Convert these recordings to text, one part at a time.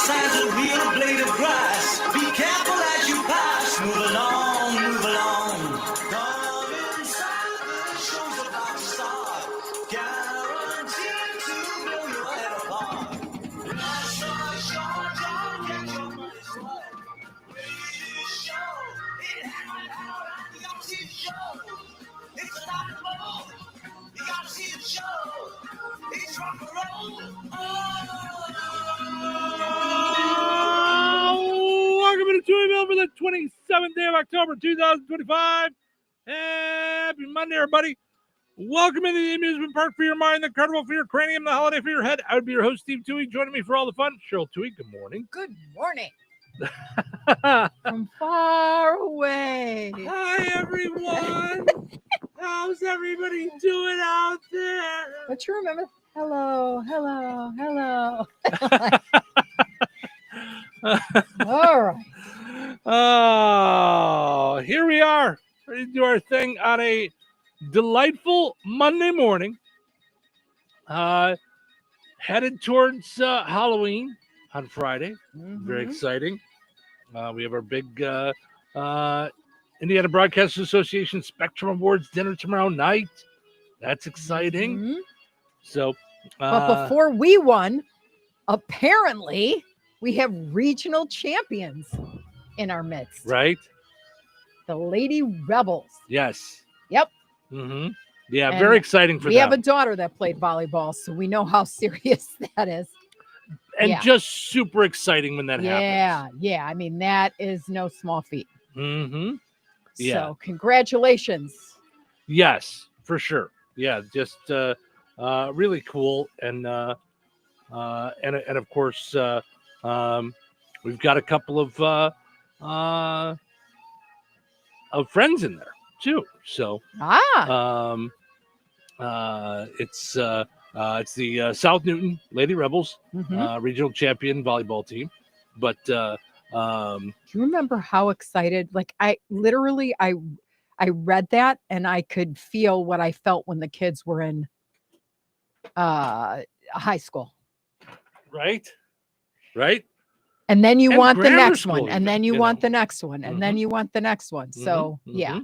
signs of real blade of grass. Be careful as you pass. Move along, move along. Come inside, the show's about to start. Guaranteed to blow your head apart. Life's not short, don't get your money's worth. Radio show, it happened out at the OT show. It's a lot of fun. You gotta see the show. It's rock and roll. Welcome to Touhyville for the 27th day of October, 2025. Happy Monday, everybody. Welcome into the amusement park for your mind, the carnival for your cranium, the holiday for your head. I would be your host, Steve Touhy. Joining me for all the fun, Cheryl Touhy. Good morning. Good morning. From far away. Hi, everyone. How's everybody doing out there? But you remember? Hello, hello, hello. All right. Oh, here we are, ready to do our thing on a delightful Monday morning. Headed towards Halloween on Friday. Very exciting. We have our big Indiana Broadcasters Association Spectrum Awards dinner tomorrow night. That's exciting. So, but before we won, apparently we have regional champions in our midst. Right? The Lady Rebels. Yes. Yep. Yeah, And very exciting for we them. have a daughter that played volleyball, so we know how serious that is. And yeah. just super exciting when that happens. Yeah. I mean, that is no small feat. Yeah. So congratulations. Yes, for sure. Yeah, just really cool. And of course, we've got a couple of friends in there too. So it's the South Newton Lady Rebels regional champion volleyball team. But do you remember how excited? Like I read that and I could feel what I felt when the kids were in high school. Right. And then you want the next school one, and then you want the next one, and then you want the next one. So yeah.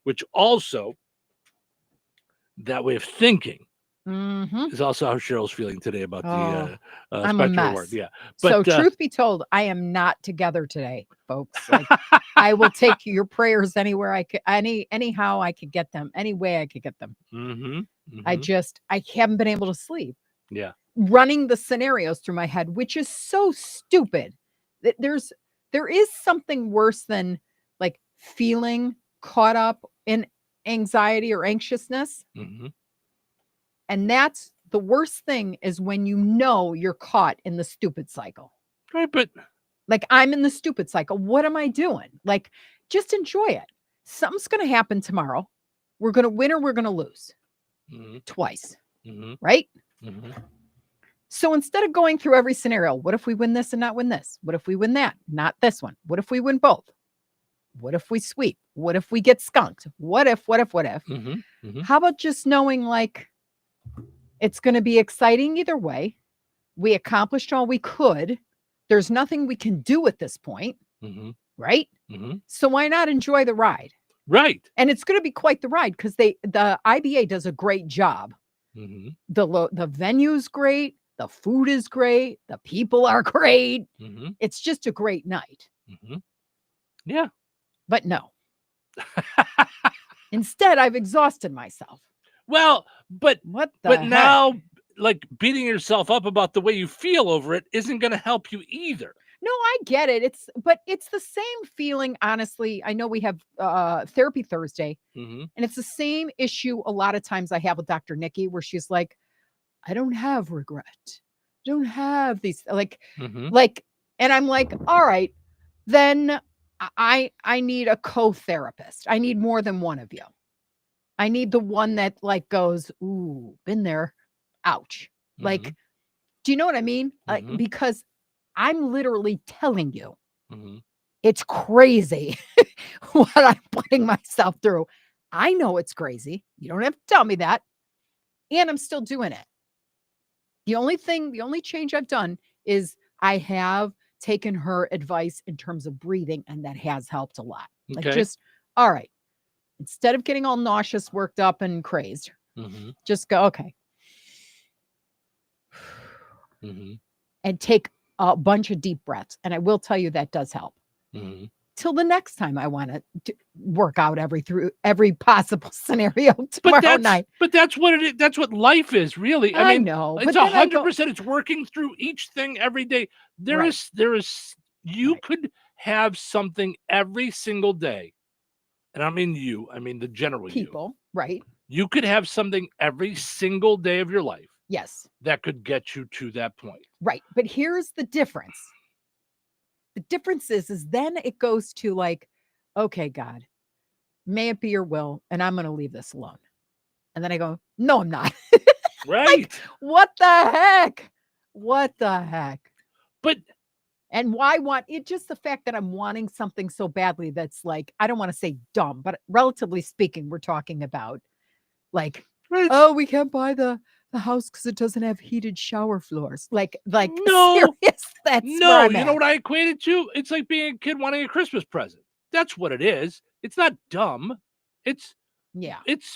Which also, that way of thinking is also how Cheryl's feeling today about the I'm a Spectrum mess. Award. Yeah. So truth be told, I am not together today, folks. Like, I will take your prayers anywhere I could, anyhow I could get them, any way I could get them. I haven't been able to sleep. Yeah. Running the scenarios through my head, which is so stupid. That there is something worse than like feeling caught up in anxiety or anxiousness. And that's the worst thing, is when you know you're caught in the stupid cycle. Right, but like I'm in the stupid cycle. What am I doing? Like, just enjoy it. Something's going to happen tomorrow. We're going to win or we're going to lose twice. Right? So instead of going through every scenario, what if we win this and not win this? What if we win that? Not this one. What if we win both? What if we sweep? What if we get skunked? What if? How about just knowing like it's going to be exciting either way? We accomplished all we could. There's nothing we can do at this point. Right? So why not enjoy the ride? Right. And it's going to be quite the ride because the IBA does a great job. The venue's great. The food is great. The people are great. It's just a great night. Yeah. But no. Instead, I've exhausted myself. Well, but heck? Now, like, beating yourself up about the way you feel over it isn't going to help you either. No, I get it. It's the same feeling, honestly. I know we have therapy Thursday, and it's the same issue a lot of times I have with Dr. Nikki, where she's like, I don't have regret. I don't have these like, and I'm like, all right, then I need a co-therapist. I need more than one of you. I need the one that like goes, ooh, been there. Ouch. Like, do you know what I mean? Like, because I'm literally telling you, it's crazy what I'm putting myself through. I know it's crazy. You don't have to tell me that. And I'm still doing it. The only change I've done is I have taken her advice in terms of breathing, and that has helped a lot. Like, Okay. just, all right, instead of getting all nauseous, worked up, and crazed, just go, okay, and take a bunch of deep breaths. And I will tell you that does help. Till the next time I want to work out every possible scenario tomorrow night. But that's what it is. That's what life is, really. I mean, know, it's but then 100%. It's working through each thing every day. There Right. is. You Right. could have something every single day, and I mean you. I mean the general people, right? You could have something every single day of your life Yes, that could get you to that point. right. But here's the difference. The difference is then it goes to like, okay, God, may it be your will, and I'm going to leave this alone. And then I go, no, I'm not. Right. What the heck? What the heck? But And why want it? Just the fact that I'm wanting something so badly that's like, I don't want to say dumb, but relatively speaking, we're talking about like, right. oh, we can't buy the house because it doesn't have heated shower floors. Like No. serious. That's No, where I'm you know at. what I equate it to? It's like being a kid wanting a Christmas present. That's what it is. It's not dumb. It's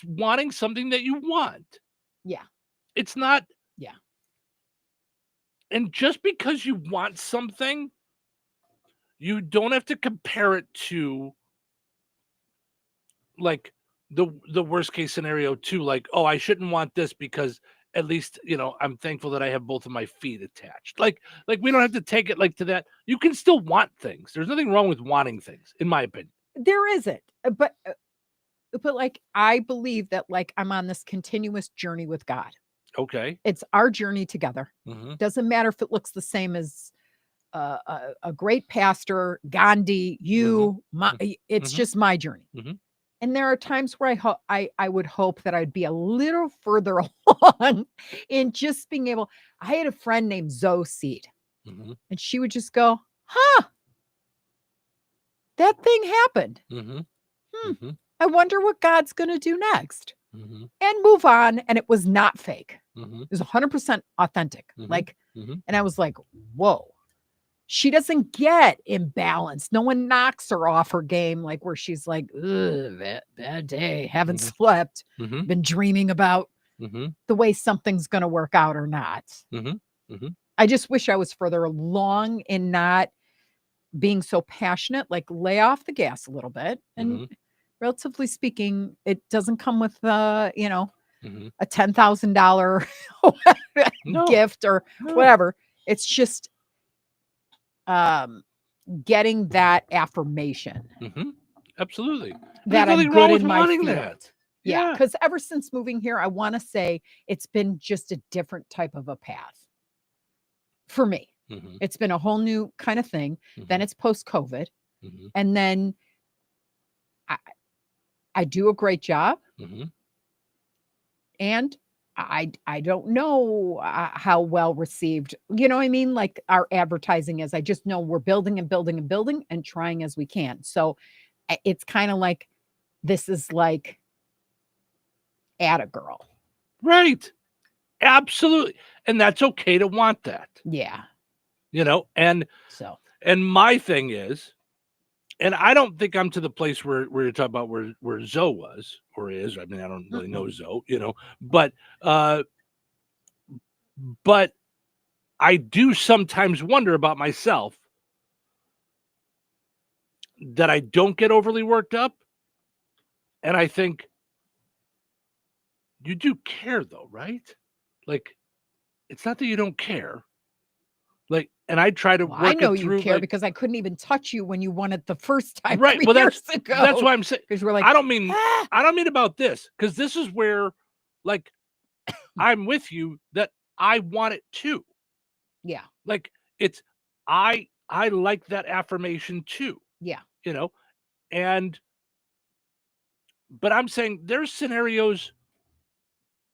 wanting something that you want. Yeah. It's not. Yeah. And just because you want something, you don't have to compare it to like the worst case scenario too. Like, oh, I shouldn't want this because at least, I'm thankful that I have both of my feet attached. Like we don't have to take it like to that. You can still want things. There's nothing wrong with wanting things, in my opinion. There isn't. But like, I believe that like I'm on this continuous journey with God. Okay. It's our journey together. Doesn't matter if it looks the same as a great pastor, Gandhi, you, it's just my journey. And there are times where I would hope that I'd be a little further along in just being able. I had a friend named Zoe Seed, and she would just go, huh, that thing happened. I wonder what God's going to do next. And move on. And it was not fake. It was 100% authentic. And I was like, whoa. She doesn't get imbalanced. No one knocks her off her game, like where she's like, bad day, haven't slept, been dreaming about the way something's going to work out or not. I just wish I was further along in not being so passionate, like lay off the gas a little bit. And relatively speaking, it doesn't come with, a $10,000 gift or whatever. It's just getting that affirmation. Absolutely. That There's I'm nothing good wrong with in my wanting field. that. Yeah, because ever since moving here, I want to say it's been just a different type of a path for me. It's been a whole new kind of thing. Then it's post-COVID. And then I do a great job. And I don't know how well received, you know what I mean? Like our advertising is, I just know we're building and building and building and trying as we can. So it's kind of like, this is like atta girl. Right. Absolutely. And that's okay to want that. Yeah. And my thing is, and I don't think I'm to the place where you're talking about where Zoe was or is. I mean, I don't really know Zoe, but I do sometimes wonder about myself that I don't get overly worked up. And I think you do care though, right? Like, it's not that you don't care. Like, and I try to work I know it through, you care like, because I couldn't even touch you when you won it the first time. right. 3 Well, years ago. That's why I'm saying, because we're like, I don't mean about this, because this is where, like, I'm with you that I want it too. Yeah. Like, it's, I like that affirmation too. Yeah. But I'm saying there's scenarios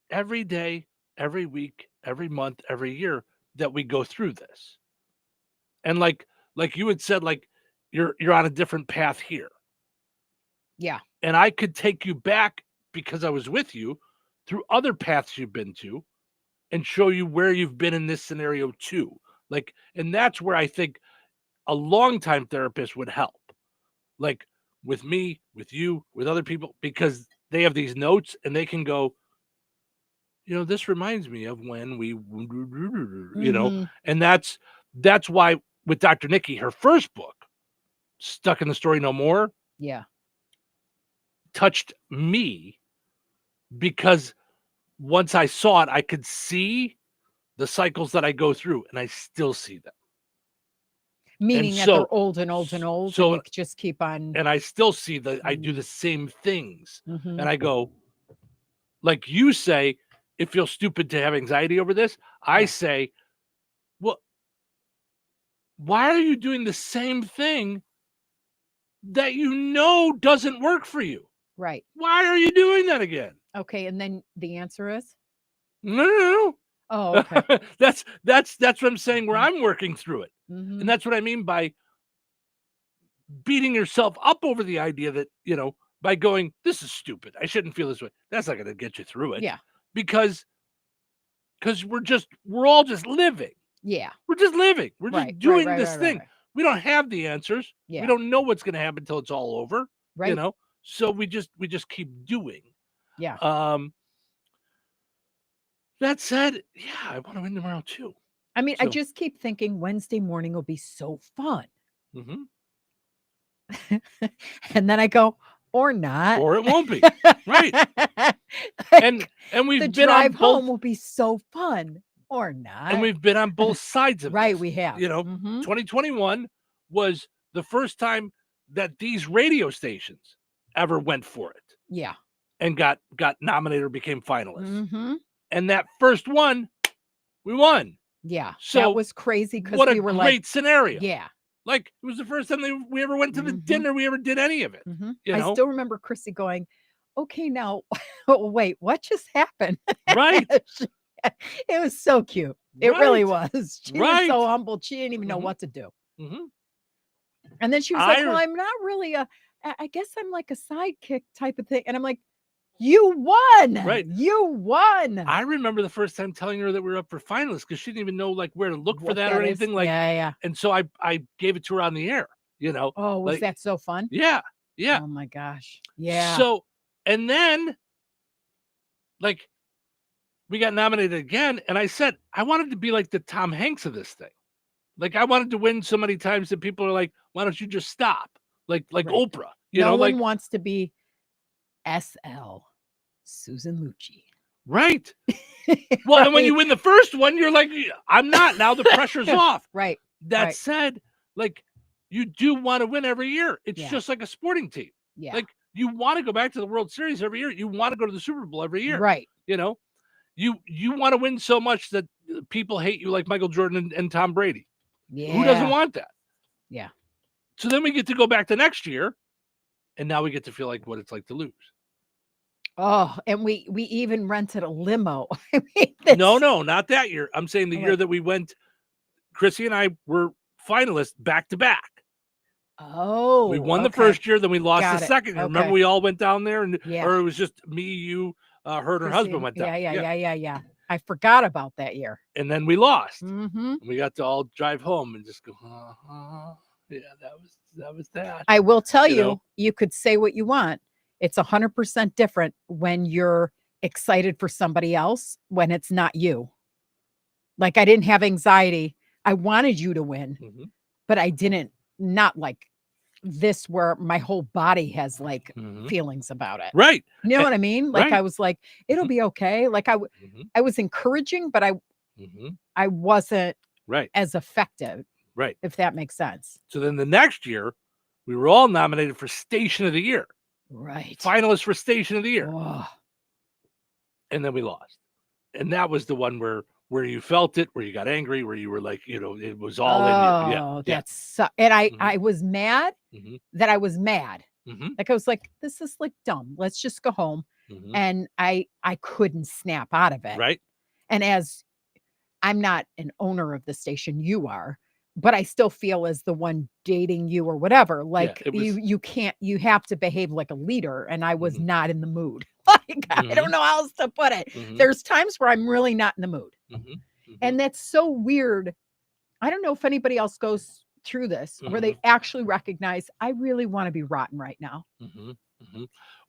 every day, every week, every month, every year that we go through this. And like you had said, like you're on a different path here. Yeah. And I could take you back because I was with you through other paths you've been to and show you where you've been in this scenario too. Like, and that's where I think a longtime therapist would help. Like with me, with you, with other people, because they have these notes and they can go, this reminds me of when we, and that's why with Dr. Nikki, her first book, Stuck in the Story No More, touched me because once I saw it, I could see the cycles that I go through, and I still see them. Meaning that they're old and old and old, so and you just keep on. And I still see I do the same things, and I go, like you say, it feels stupid to have anxiety over this. I say, well, why are you doing the same thing that doesn't work for you? Right. Why are you doing that again? Okay, and then the answer is no. Oh, okay. that's what I'm saying, where I'm working through it. And that's what I mean by beating yourself up over the idea that, by going, this is stupid, I shouldn't feel this way. That's not going to get you through it. Yeah. Because we're all just living. Yeah. We're just living. We're just doing this thing. Right. We don't have the answers. Yeah. We don't know what's going to happen until it's all over. Right. So we just keep doing. Yeah. That said, I want to win tomorrow too. I mean, I just keep thinking Wednesday morning will be so fun. And then I go, or not. Or it won't be. Right. Like, and we've the been drive on home will be so fun. Or not. And we've been on both sides of right, this. we have. 2021 was the first time that these radio stations ever went for it. Yeah. And got nominated or became finalists. And that first one, we won. Yeah. So that was crazy because what we a were great scenario. Yeah. Like, it was the first time we ever went to the dinner, we ever did any of it. I still remember Chrissy going, okay, now, wait, what just happened? Right. It was so cute. It really was. She was so humble. She didn't even know what to do. And then she was like, well, I'm not really I guess I'm like a sidekick type of thing. And I'm like, you won. Right. You won. I remember the first time telling her that we were up for finalists because she didn't even know like where to look for that or anything. Like, yeah. And so I gave it to her on the air, Oh, was that so fun? Yeah. Yeah. Oh my gosh. Yeah. So, and then like we got nominated again. And I said, I wanted to be like the Tom Hanks of this thing. Like, I wanted to win so many times that people are like, why don't you just stop? Like Oprah, no one wants to be SL Susan Lucci. Right. Well, and when you win the first one, you're like, I'm not. Now the pressure's off. Right. That said, like, you do want to win every year. It's just like a sporting team. Yeah. Like, you want to go back to the World Series every year. You want to go to the Super Bowl every year. Right. You want to win so much that people hate you like Michael Jordan and Tom Brady. Yeah. Who doesn't want that? Yeah. So then we get to go back to next year, and now we get to feel like what it's like to lose. Oh, and we even rented a limo. I mean, no, not that year. I'm saying the year that we went, Chrissy and I were finalists back to back. Oh, we won the first year, then we lost the second year. Okay. Remember, we all went down there, or it was just me, you, her, and her husband went down. Yeah. I forgot about that year. And then we lost. And we got to all drive home and just go, yeah, that was that. I will tell you, you could say what you want. It's 100% different when you're excited for somebody else when it's not you. Like, I didn't have anxiety. I wanted you to win, but I didn't, not like this where my whole body has like feelings about it. Right. You know what I mean? Like, I was like, it'll be okay. Like I was encouraging, but I wasn't as effective. Right. If that makes sense. So then the next year, we were all nominated for Station of the Year. Right. Finalists for Station of the Year. Oh. And then we lost. And that was the one where you felt it, where you got angry, where you were like, it was all in you. Oh, that's and I was mad that I was mad. Like, I was like, this is like dumb. Let's just go home. And I couldn't snap out of it. Right. And as I'm not an owner of the station, you are, but I still feel as the one dating you or whatever, like you have to behave like a leader. And I was not in the mood. Like, I don't know how else to put it. There's times where I'm really not in the mood. And that's so weird I don't know if anybody else goes through this where they actually recognize I really want to be rotten right now.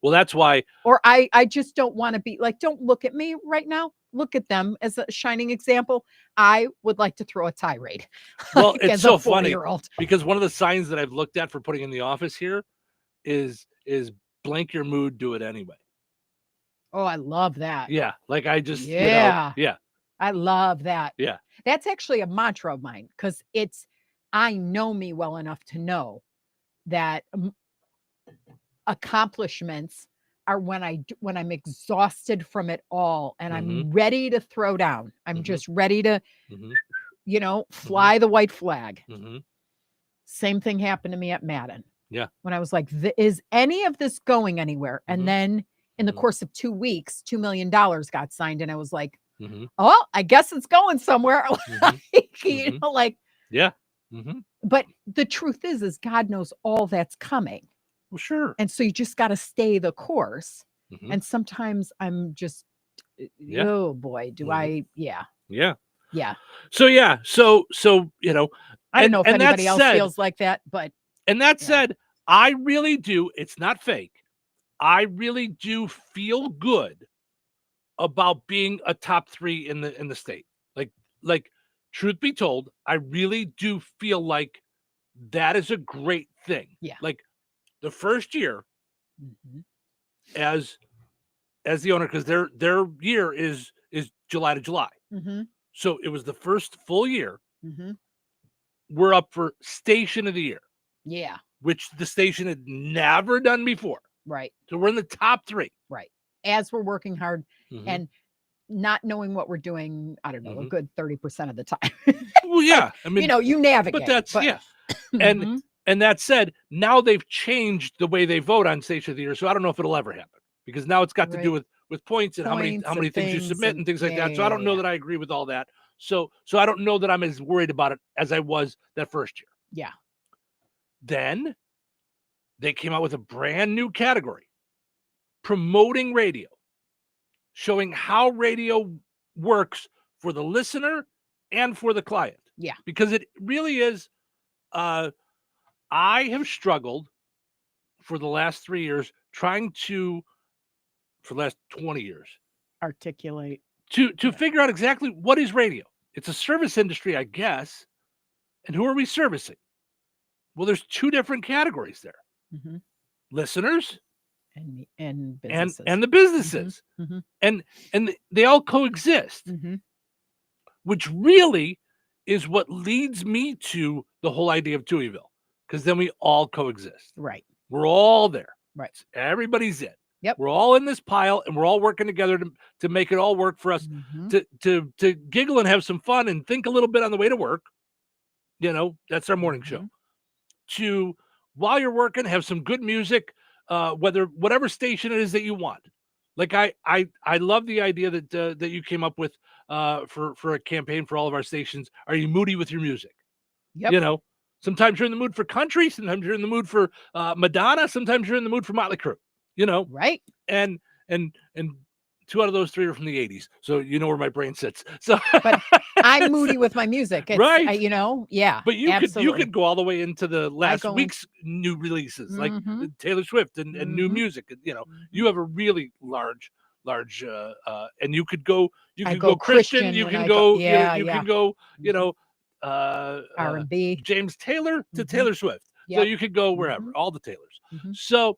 Well, that's why. Or I just don't want to be like, don't look at me right now. Look at them as a shining example. I would like to throw a tirade. Well, like, it's as so a funny 40-year-old. because one of the signs that I've looked at for putting in the office here is blank your mood, do it anyway. Oh, I love that. Yeah, like I just, Yeah. yeah. I love that. Yeah. That's actually a mantra of mine because I know me well enough to know that accomplishments are when I'm exhausted from it all and I'm ready to throw down. I'm just ready to, fly the white flag. Same thing happened to me at Madden. Yeah. When I was like, is any of this going anywhere? And then in the course of 2 weeks, $2 million got signed. And I was like, oh, I guess it's going somewhere. Yeah. But the truth is God knows all that's coming. Well, sure. And so you just got to stay the course. And sometimes I'm just, oh boy, do I, yeah. So, I don't know if anybody else feels like that, but. And that said, I really do. It's not fake. I really do feel good about being a top 3 in the state. Like, truth be told, I really do feel like that is a great thing. Yeah. Like the first year as the owner, because their year is July to July. So it was the first full year. We're up for Station of the Year. Yeah. Which the station had never done before. Right. So we're in the top 3. Right. As we're working hard and not knowing what we're doing, I don't know, a good 30% of the time. Well, yeah. I mean, you navigate. But that's, yeah. And that said, now they've changed the way they vote on Station of the Year. So I don't know if it'll ever happen because now it's got to do with points and how many things you submit and things like that. So I don't know that I agree with all that. So I don't know that I'm as worried about it as I was that first year. Yeah. Then they came out with a brand new category, promoting radio, showing how radio works for the listener and for the client. Yeah. Because it really is, I have struggled for the last 3 years for the last 20 years, articulate to figure out exactly what is radio. It's a service industry, I guess. And who are we servicing? Well, there's 2 different categories there. Listeners and businesses. And the businesses. And they all coexist. Which really is what leads me to the whole idea of Touhyville. Because then we all coexist. Right. We're all there. Right. Everybody's in. Yep. We're all in this pile and we're all working together to make it all work for us, to giggle and have some fun and think a little bit on the way to work. That's our morning show. To, while you're working, have some good music, whatever station it is that you want. Like I love the idea that you came up with for a campaign for all of our stations. Are you moody with your music? Yep. Sometimes you're in the mood for country, sometimes you're in the mood for Madonna, sometimes you're in the mood for Motley Crue. Right. And 2 out of those 3 are from the 80s. So you know where my brain sits. So but I'm moody with my music. It's, right. Yeah. But you could go all the way into the last week's new releases, like Taylor Swift and new music. You have a really large and you could go Christian, you can go can go, R&B, James Taylor to Taylor Swift. Yep. So you could go wherever, all the Taylors. So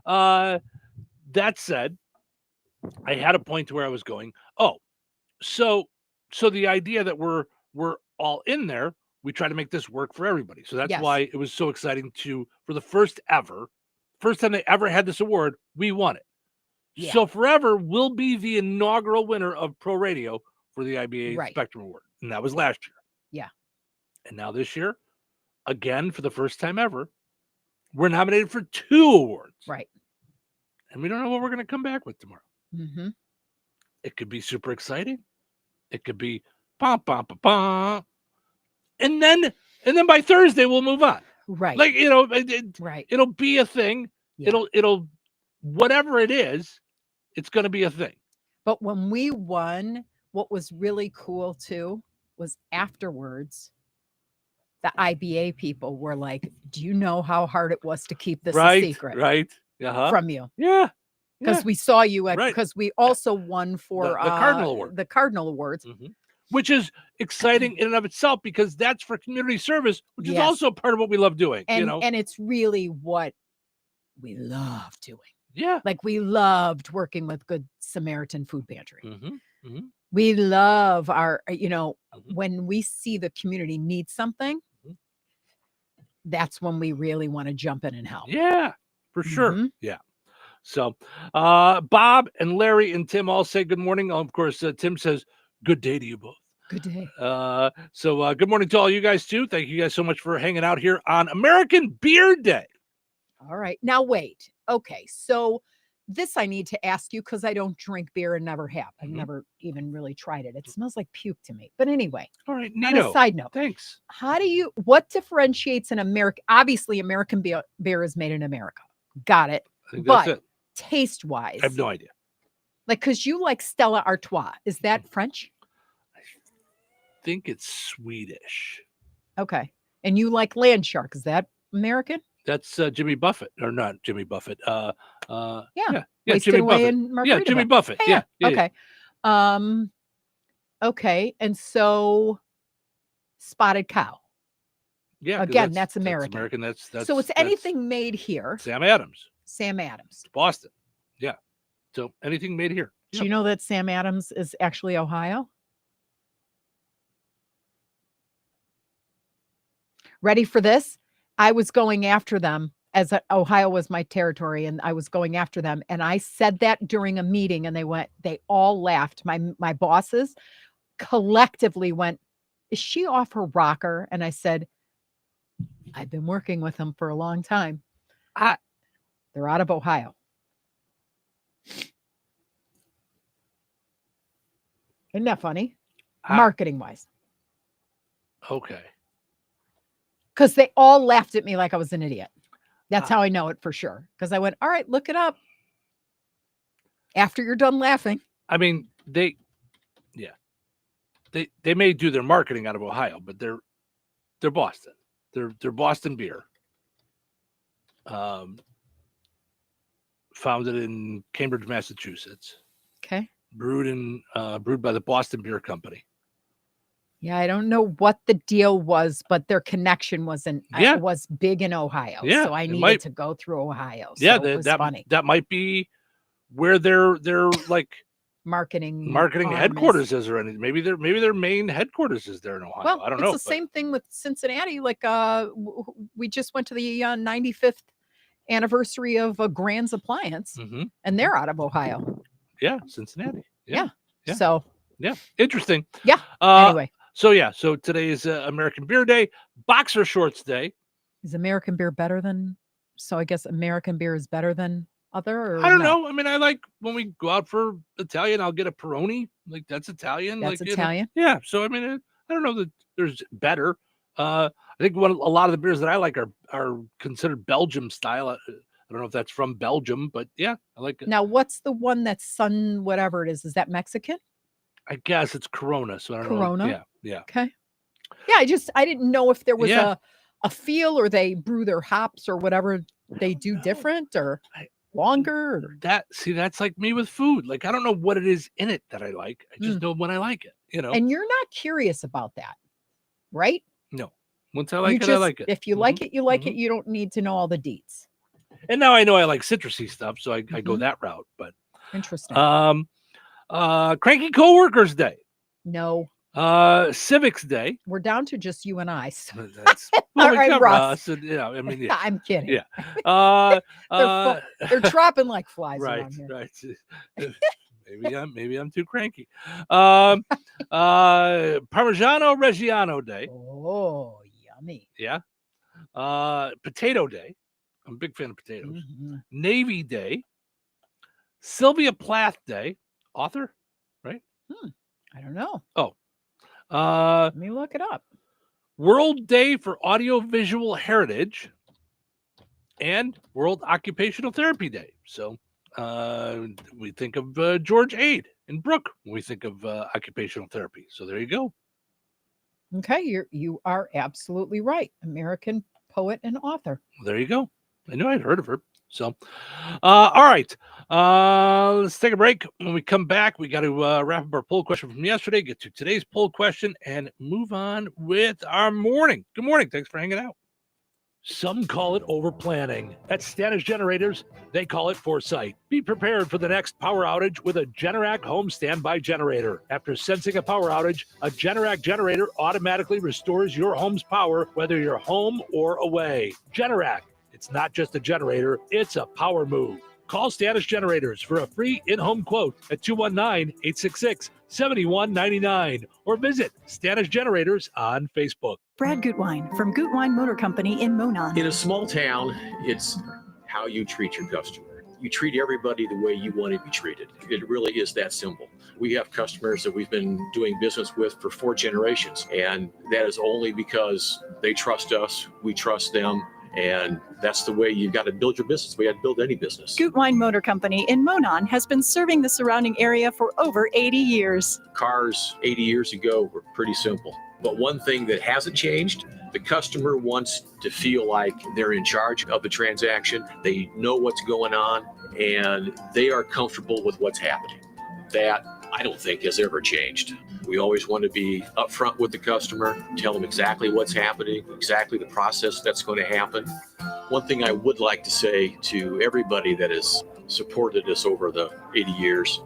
that said, I had a point to where I was going. Oh, so the idea that we're all in there, we try to make this work for everybody. So that's why it was so exciting for the first time they ever had this award, we won it. Yeah. So forever we'll be the inaugural winner of Pro Radio for the IBA Spectrum Award. And that was last year. Yeah. And now this year, again, for the first time ever, we're nominated for 2 awards. Right. And we don't know what we're going to come back with tomorrow. It could be super exciting. It could be pom pom pom pom. And then by Thursday we'll move on. Right. Like, it'll be a thing. Yeah. It'll whatever it is, it's going to be a thing. But when we won, what was really cool too was afterwards the IBA people were like, "Do you know how hard it was to keep this a Right, secret right. Uh-huh. from you?" Yeah. Because we saw you at Right. because we also won for The Cardinal Award. the Cardinal Awards. Mhm. Which is exciting in and of itself because that's for community service, which is Yes. also part of what we love doing. And it's really what we love doing. Yeah. Like we loved working with Good Samaritan Food Pantry. Mm-hmm. We love our, Mhm. when we see the community needs something, Mhm. that's when we really want to jump in and help. Yeah, for sure. Mhm. Yeah. So, Bob and Larry and Tim all say good morning. Of course, Tim says good day to you both. Good day. So good morning to all you guys too. Thank you guys so much for hanging out here on American Beer Day. All right. Now wait. Okay. So this I need to ask you because I don't drink beer and never have. I've Mhm. never even really tried it. It smells like puke to me. But anyway, All right, on neato. a side note, Thanks. what differentiates an American? Obviously, American beer is made in America. Got it. I think But that's it. taste wise, I have no idea. like, because you like Stella Artois. Is that French? I think it's Swedish. Okay. And you like Land Shark. Is that American? That's Jimmy Buffett, or not Jimmy Buffett. Yeah. Jimmy away Buffett. in Yeah, Jimmy Margaritaville. Buffett. Yeah. Okay. Okay. And so Spotted Cow. Yeah. 'cause Again, that's American. That's So it's that's anything made here. Sam Adams, Sam Adams. Boston. Yeah. So anything made here. Do you know that Sam Adams is actually Ohio? Ready for this? I was going after them as Ohio was my territory, and I was going after them. And I said that during a meeting, and they all laughed. My bosses collectively went, "Is she off her rocker?" And I said, "I've been working with them for a long time. They're out of Ohio." Isn't that funny? Marketing wise. Okay. Because they all laughed at me like I was an idiot. That's how I know it for sure. Because I went, "All right, look it up after you're done laughing." I mean, they may do their marketing out of Ohio, but they're Boston. They're Boston beer. Founded in Cambridge, Massachusetts. Okay. Brewed by the Boston Beer Company. Yeah, I don't know what the deal was, but their connection was big in Ohio. Yeah, So I needed to go through Ohio. So it was funny. That might be where their like marketing headquarters is, or anything. Maybe their main headquarters is there in Ohio. Well, I don't know. It's the same thing with Cincinnati. Like we just went to the 95th anniversary of Grand's Appliance, and they're out of Ohio. Yeah, Cincinnati. Yeah. So yeah, interesting. Yeah. Anyway. So today is American Beer Day, Boxer Shorts Day. Is American beer better than? So I guess American beer is better than other. Or I don't know. I mean, I like when we go out for Italian, I'll get a Peroni. Like that's Italian. That's like, Italian. Yeah. So I mean, I don't know that there's better. I think a lot of the beers that I like are considered Belgium style. I don't know if that's from Belgium, but yeah, I like it. Now, what's the one that's Sun whatever it is? Is that Mexican? I guess it's Corona. So I don't know. Corona? Yeah. Okay. Yeah, I didn't know if there was a feel or they brew their hops or whatever they do different or longer. Or... That's like me with food. Like, I don't know what it is in it that I like. I just know when I like it, And you're not curious about that, right? No. Once I like it, I like it. If you like it, you like it. You don't need to know all the deets. And now I know I like citrusy stuff, so I go that route. But interesting. Cranky Coworkers Day. No. Civics Day. We're down to just you and I. So. That's all right, Russ. I mean, yeah. I'm kidding. Yeah. They're dropping like flies around here. Right. Maybe I'm too cranky. Parmigiano Reggiano Day. Oh, yummy. Yeah. Potato Day. I'm a big fan of potatoes. Navy Day. Sylvia Plath Day. Author, right? I don't know. Oh. Let me look it up. World Day for Audiovisual Heritage and World Occupational Therapy Day. So we think of George Ade and Brooke when we think of occupational therapy. So there you go. Okay, you are absolutely right. American poet and author. There you go. I knew I'd heard of her. So, all right. Let's take a break. When we come back, we got to wrap up our poll question from yesterday, get to today's poll question, and move on with our morning. Good morning. Thanks for hanging out. Some call it over planning. At Standish Generators, they call it foresight. Be prepared for the next power outage with a Generac home standby generator. After sensing a power outage, a Generac generator automatically restores your home's power, whether you're home or away. Generac, it's not just a generator, it's a power move. Call Standish Generators for a free in-home quote at 219-866-7199 or visit Standish Generators on Facebook. Brad Gutwein from Gutwein Motor Company in Monon. In a small town, it's how you treat your customer. You treat everybody the way you want to be treated. It really is that simple. We have customers that we've been doing business with for 4 generations, and that is only because they trust us, we trust them, and that's the way you've got to build your business. We got to build any business. Gutwein Motor Company in Monon has been serving the surrounding area for over 80 years. Cars 80 years ago were pretty simple. But one thing that hasn't changed, the customer wants to feel like they're in charge of the transaction. They know what's going on, and they are comfortable with what's happening. That, I don't think, has ever changed. We always want to be upfront with the customer, tell them exactly what's happening, exactly the process that's going to happen. One thing I would like to say to everybody that has supported us over the 80 years,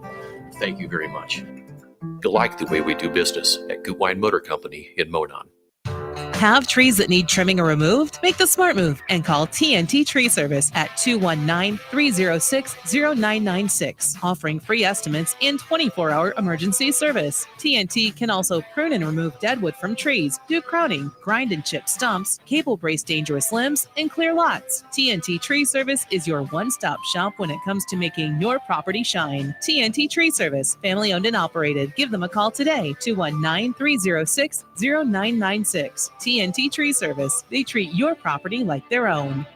thank you very much. You like the way we do business at Gutwein Motor Company in Monon. Have trees that need trimming or removed? Make the smart move and call TNT Tree Service at 219-306-0996, offering free estimates and 24-hour emergency service. TNT can also prune and remove dead wood from trees, do crowning, grind and chip stumps, cable brace dangerous limbs, and clear lots. TNT Tree Service is your one-stop shop when it comes to making your property shine. TNT Tree Service, family owned and operated. Give them a call today, 219-306-0996. TNT Tree Service. They treat your property like their own.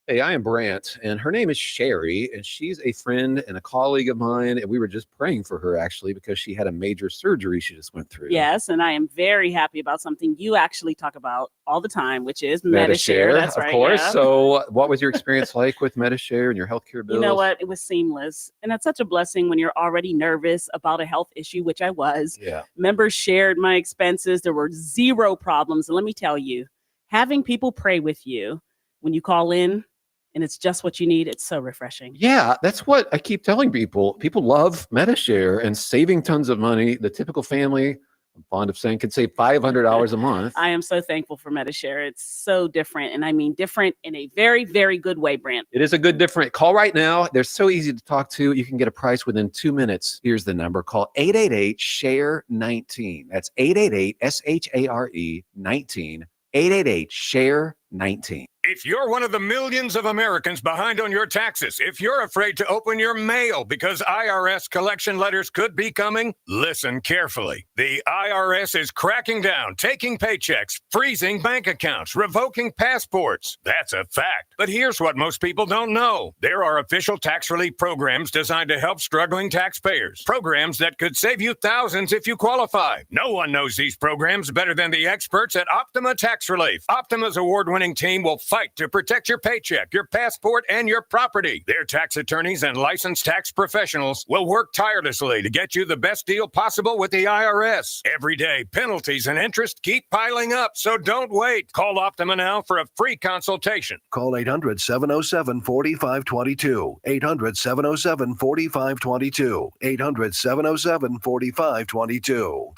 Hey, I am Brant, and her name is Sherry, and she's a friend and a colleague of mine, and we were just praying for her, actually, because she had a major surgery she just went through. Yes, and I am very happy about something you actually talk about all the time, which is Medishare. That's right. Of course. Yeah. So what was your experience like with Medishare and your healthcare bills? You know what? It was seamless. And that's such a blessing when you're already nervous about a health issue, which I was. Yeah. Members shared my expenses. There were 0 problems. And let me tell you, having people pray with you when you call in and it's just what you need, it's so refreshing. Yeah, that's what I keep telling people. People love Medishare and saving tons of money. The typical family, I'm fond of saying, could save $500 a month. I am so thankful for Medishare. It's so different. And I mean different in a very, very good way, Brant. It is a good different. Call right now. They're so easy to talk to. You can get a price within 2 minutes. Here's the number. Call 888-SHARE-19. That's 888-SHARE-19. 888-SHARE-19. If you're one of the millions of Americans behind on your taxes, if you're afraid to open your mail because IRS collection letters could be coming, listen carefully. The IRS is cracking down, taking paychecks, freezing bank accounts, revoking passports. That's a fact. But here's what most people don't know. There are official tax relief programs designed to help struggling taxpayers. Programs that could save you thousands if you qualify. No one knows these programs better than the experts at Optima Tax Relief. Optima's award-winning team will fight to protect your paycheck, your passport, and your property. Their tax attorneys and licensed tax professionals will work tirelessly to get you the best deal possible with the IRS. Every day, penalties and interest keep piling up, so don't wait. Call Optima now for a free consultation. Call 800-707-4522. 800-707-4522. 800-707-4522.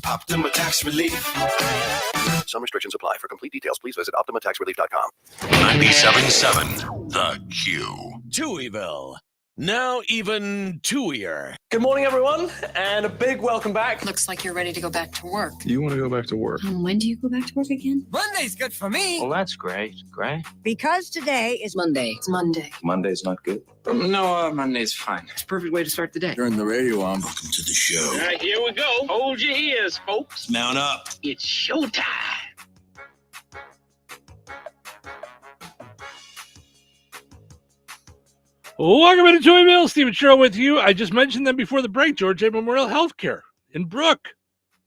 Optima Tax Relief. Some restrictions apply. For complete details, please visit OptimaTaxRelief.com. 97.7 The Q. Touhyville. Now even two-ear. Good morning, everyone, and a big welcome back. Looks like you're ready to go back to work. You want to go back to work? When do you go back to work again? Monday's good for me. Well, that's great. Great. Because today is Monday. It's Monday. Monday's not good. No, Monday's fine. It's a perfect way to start the day. Turn the radio on. Welcome to the show. All right, here we go. Hold your ears, folks. Mount up. It's showtime. Welcome to Touhyville. Stephen Sherrill with you. I just mentioned them before the break. George A. Memorial Healthcare in Brook.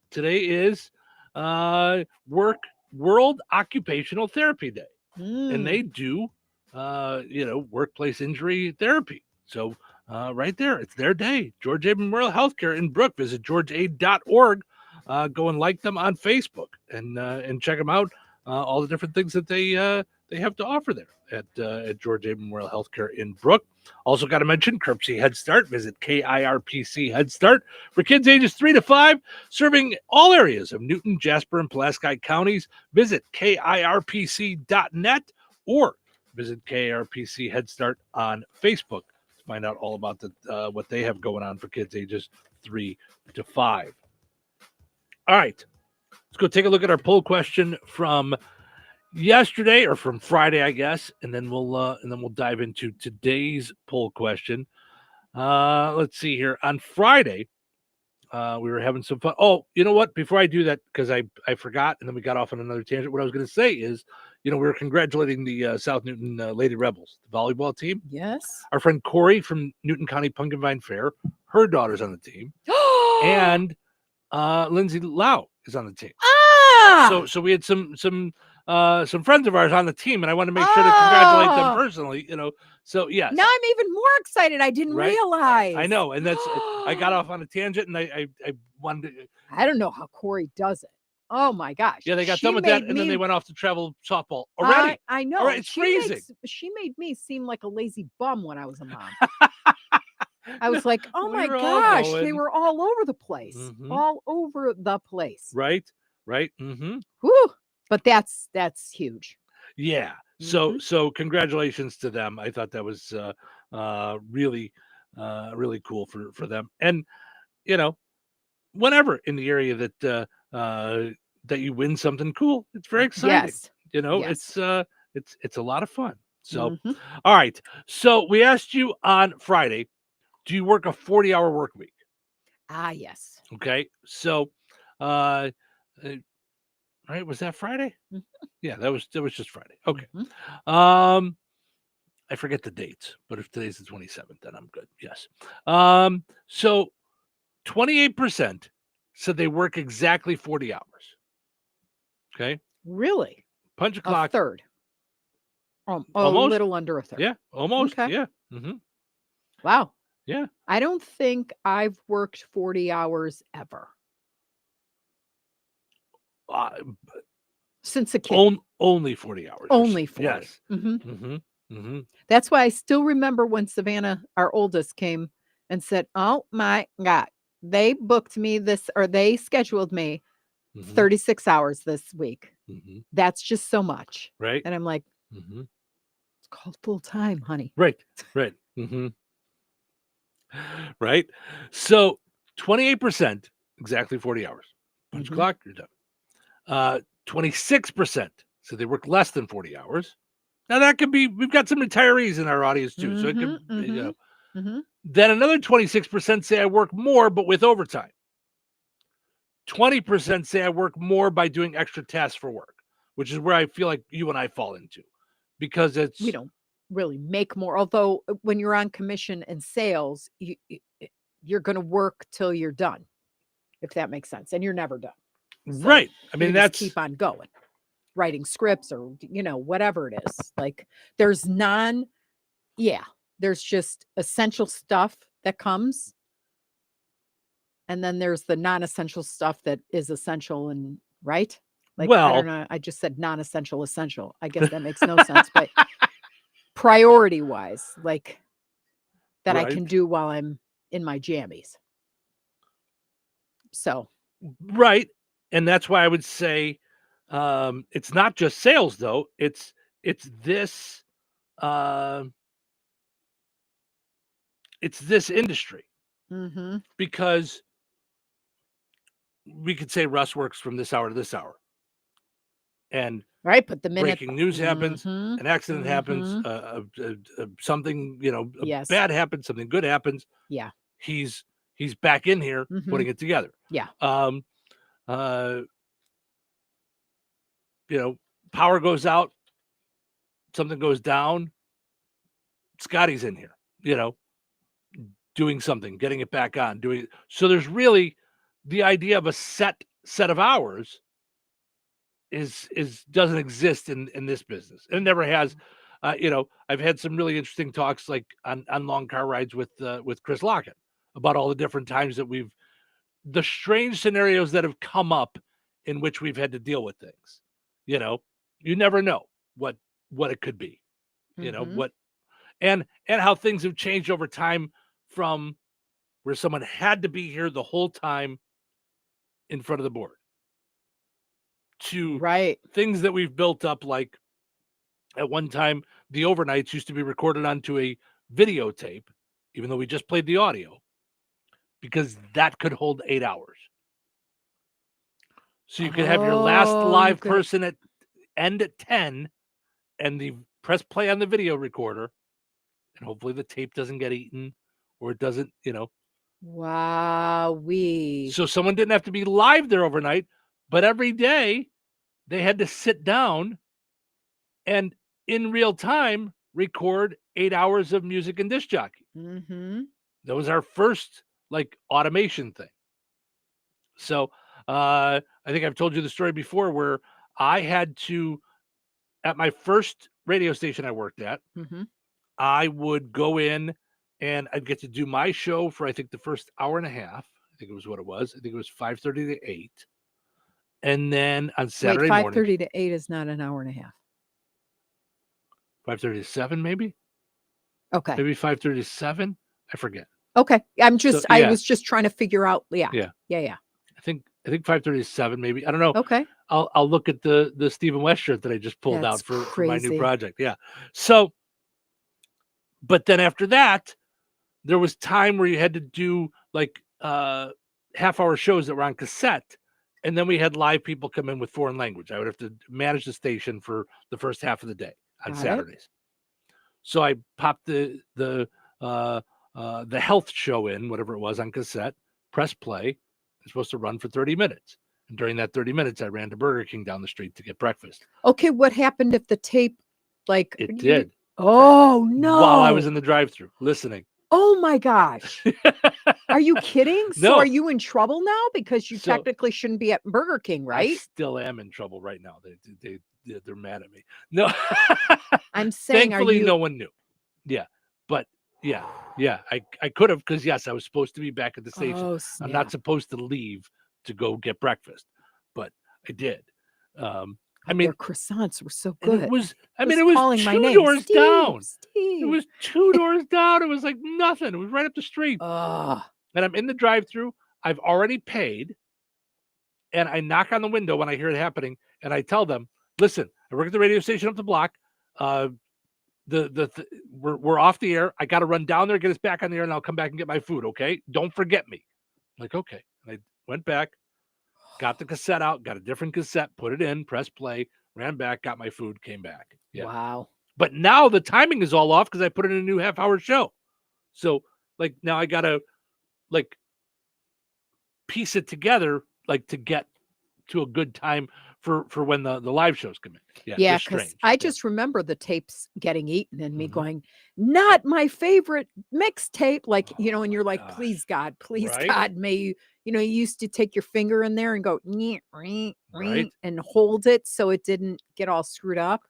Today is World Occupational Therapy Day. And Mm. they do, workplace injury therapy. So right there, it's their day. George A. Memorial Healthcare in Brook. Visit georgea.org. Go and like them on Facebook and check them out. All the different things that they have to offer there at George A. Memorial Healthcare in Brook. Also got to mention Kirpsey Head Start. Visit KIRPC Head Start for kids ages 3 to 5, serving all areas of Newton, Jasper, and Pulaski counties. Visit KIRPC.net or visit KIRPC Head Start on Facebook to find out all about what they have going on for kids ages 3 to 5. All right, let's go take a look at our poll question from yesterday, or from Friday, I guess, and then we'll dive into today's poll question. Let's see here. On Friday, we were having some fun. Oh, you know what? Before I do that, because I forgot, and then we got off on another tangent. What I was going to say is, we were congratulating the South Newton Lady Rebels, the volleyball team. Yes. Our friend Corey from Newton County Pumpkin Vine Fair, her daughter's on the team, and Lindsay Lau is on the team. So we had some friends of ours on the team, and I want to make sure to congratulate them personally. So yes. Now I'm even more excited. I didn't realize. I know, and that's I got off on a tangent, and I wanted to. I don't know how Corey does it. Oh my gosh. Yeah, they got done with that, and then they went off to travel softball already. I know. All right, it's freezing. She made me seem like a lazy bum when I was a mom. I was like, oh my were all gosh, they going. were all over the place. Mhm. All over the place. Right. Mm-hmm. Whew. But that's huge. Yeah. So congratulations to them. I thought that was really cool for them. And whenever in the area that that you win something cool, it's very exciting. Yes. It's a lot of fun. So Mhm. all right. So we asked you on Friday, do you work a 40-hour work week? Yes. Okay. So right, was that Friday? Mhm. Yeah, that was just Friday. Okay. Mhm. I forget the dates, but if today's the 27th, then I'm good. Yes. So 28% said they work exactly 40 hours. Okay. Really? Punch a A clock. third. A Almost. little under a third. Yeah, almost. Okay. Yeah. Mm-hmm. Wow. Yeah. I don't think I've worked 40 hours ever since a kid. Only 40 hours. Only 40. Yes. Mhm. Mm-hmm. Mm-hmm. That's why I still remember when Savannah, our oldest, came and said, oh my God, they booked me this, or they scheduled me 36 hours this week. Mm-hmm. That's just so much. Right. And I'm like, Mm-hmm. it's called full time, honey. Right. Mm-hmm. Right. So 28%, exactly 40 hours. Punch clock, you're done. 26% so they work less than 40 hours. Now that could be, we've got some retirees in our audience too. So it could, Then another 26% say I work more, but with overtime. 20% say I work more by doing extra tasks for work, which is where I feel like you and I fall into, because we don't really make more. Although when you're on commission and sales, you're going to work till you're done, if that makes sense. And you're never done. So right. I mean, that's keep on going, writing scripts or, whatever it is. Like there's there's just essential stuff that comes. And then there's the non-essential stuff that is essential and right. Like, I don't know. I just said non-essential, essential. I guess that makes no sense, but priority wise, like that I can do while I'm in my jammies. So. Right. And that's why I would say it's not just sales though. It's this industry. Mm-hmm. Because we could say Russ works from this hour to this hour. And right, but the minute breaking news happens, an accident happens, something, bad happens, something good happens. Yeah. He's back in here putting it together. Yeah. Power goes out, something goes down. Scotty's in here, doing something, getting it back on, so there's really the idea of a set of hours doesn't exist in this business. It never has. I've had some really interesting talks like on long car rides with Chris Lockett about all the different times that the strange scenarios that have come up in which we've had to deal with things. You never know what it could be, what, and how things have changed over time from where someone had to be here the whole time in front of the board to things that we've built up. Like at one time, the overnights used to be recorded onto a videotape, even though we just played the audio, because that could hold 8 hours. So you could have your last live person end at 10 and the press play on the video recorder, and hopefully the tape doesn't get eaten or it doesn't, Wow. So someone didn't have to be live there overnight, but every day they had to sit down and in real time record 8 hours of music and disc jockey. Mm-hmm. That was our first automation thing. So I think I've told you the story before where I had to, at my first radio station I worked at, I would go in and I'd get to do my show for, I think, the first hour and a half. I think it was what it was. I think it was 5:30 to 8. And then on Saturday morning. 5:30 to 8 is not an hour and a half. 5:30 to 7, maybe? Okay. Maybe 5:30 to 7? I forget. Okay. I was just trying to figure out. Yeah. I think 5:30 to 7, maybe. I don't know. Okay. I'll look at the Stephen West shirt that I just pulled That's out for my new crazy. project. Yeah. So, but then after that, there was time where you had to do half-hour shows that were on cassette, and then we had live people come in with foreign language. I would have to manage the station for the first half of the day on Got it. Saturdays. So I popped the health show in, whatever it was, on cassette, press play. It's supposed to run for 30 minutes. And during that 30 minutes, I ran to Burger King down the street to get breakfast. Okay. What happened if the tape, It did. Oh, no. While I was in the drive-thru listening. Oh, my gosh. Are you kidding? So No. are you in trouble now? Because you technically shouldn't be at Burger King, right? I still am in trouble right now. They're mad at me. No. I'm saying, thankfully, no one knew. Yeah. But yeah. I could have, because yes, I was supposed to be back at the station. Oh, I'm snap. not supposed to leave to go get breakfast, but I did. I mean, their croissants were so and good. it was calling my 2 name. doors Steve, down. Steve. It was 2 doors down. It was like nothing. It was right up the street. Ugh. And I'm in the drive-thru. I've already paid. And I knock on the window when I hear it happening, and I tell them, "Listen, I work at the radio station up the block. We're off the air. I got to run down there, get us back on the air, and I'll come back and get my food. Okay, don't forget me." I'm like, okay. And I went back, got the cassette out, got a different cassette, put it in, press play, ran back, got my food, came back. Yeah. Wow. But now the timing is all off because I put in a new half-hour show. So now I gotta piece it together to get to a good time for when the live shows come in. Yeah, because I just remember the tapes getting eaten and me going, "Not my favorite mixtape." And you're like, "Please God, please Right? God, may you." You used to take your finger in there and go Right. and hold it so it didn't get all screwed up.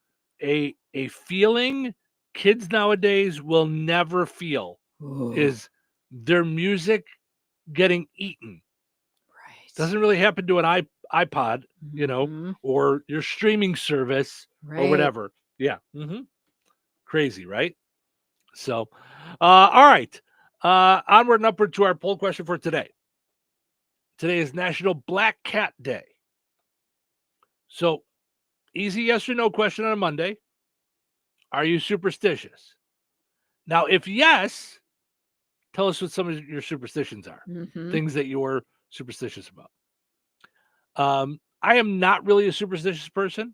A feeling kids nowadays will never feel is their music getting eaten. Right. Doesn't really happen to an iPod, or your streaming service or whatever. Yeah. Crazy, right? So, all right. Onward and upward to our poll question for today. Today is National Black Cat Day. So, easy yes or no question on a Monday. Are you superstitious? Now, if yes, tell us what some of your superstitions are. Things that you're superstitious about. I am not really a superstitious person,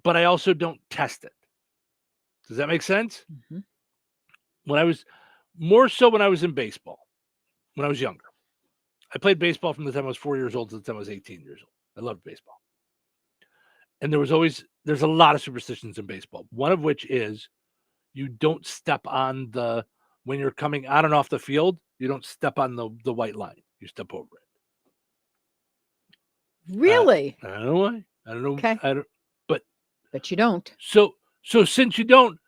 but I also don't test it. Does that make sense? When I was in baseball, when I was younger. I played baseball from the time I was 4 years old to the time I was 18 years old. I loved baseball. And there's a lot of superstitions in baseball. One of which is you don't step on when you're coming on and off the field, you don't step on the white line. You step over it. Really? I don't know why. I don't know. Okay. I don't. But you don't. So since you don't,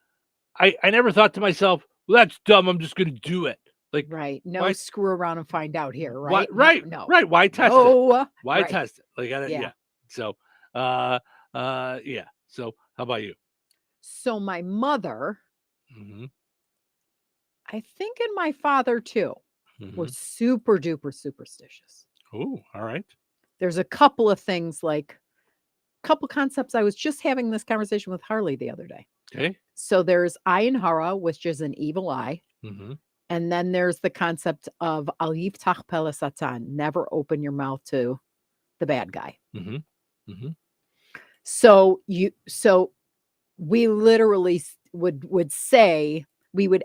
I never thought to myself, well, that's dumb. I'm just going to do it. Like, Right. No, why- screw around and find out here, why- right? right. No. Right. Why test it? No. Why Right. test it? Like, Yeah. yeah. So, yeah. So, how about you? So my mother, Mm-hmm. I think, and my father too, were super duper superstitious. Oh, all right. There's a couple of things, like couple concepts. I was just having this conversation with Harley the other day. Okay. So there's Ayin Hara, which is an evil eye. Mm-hmm. And then there's the concept of Al Yiftach Pele Satan, never open your mouth to the bad guy. Mm-hmm. Mm-hmm. So we literally would say, we would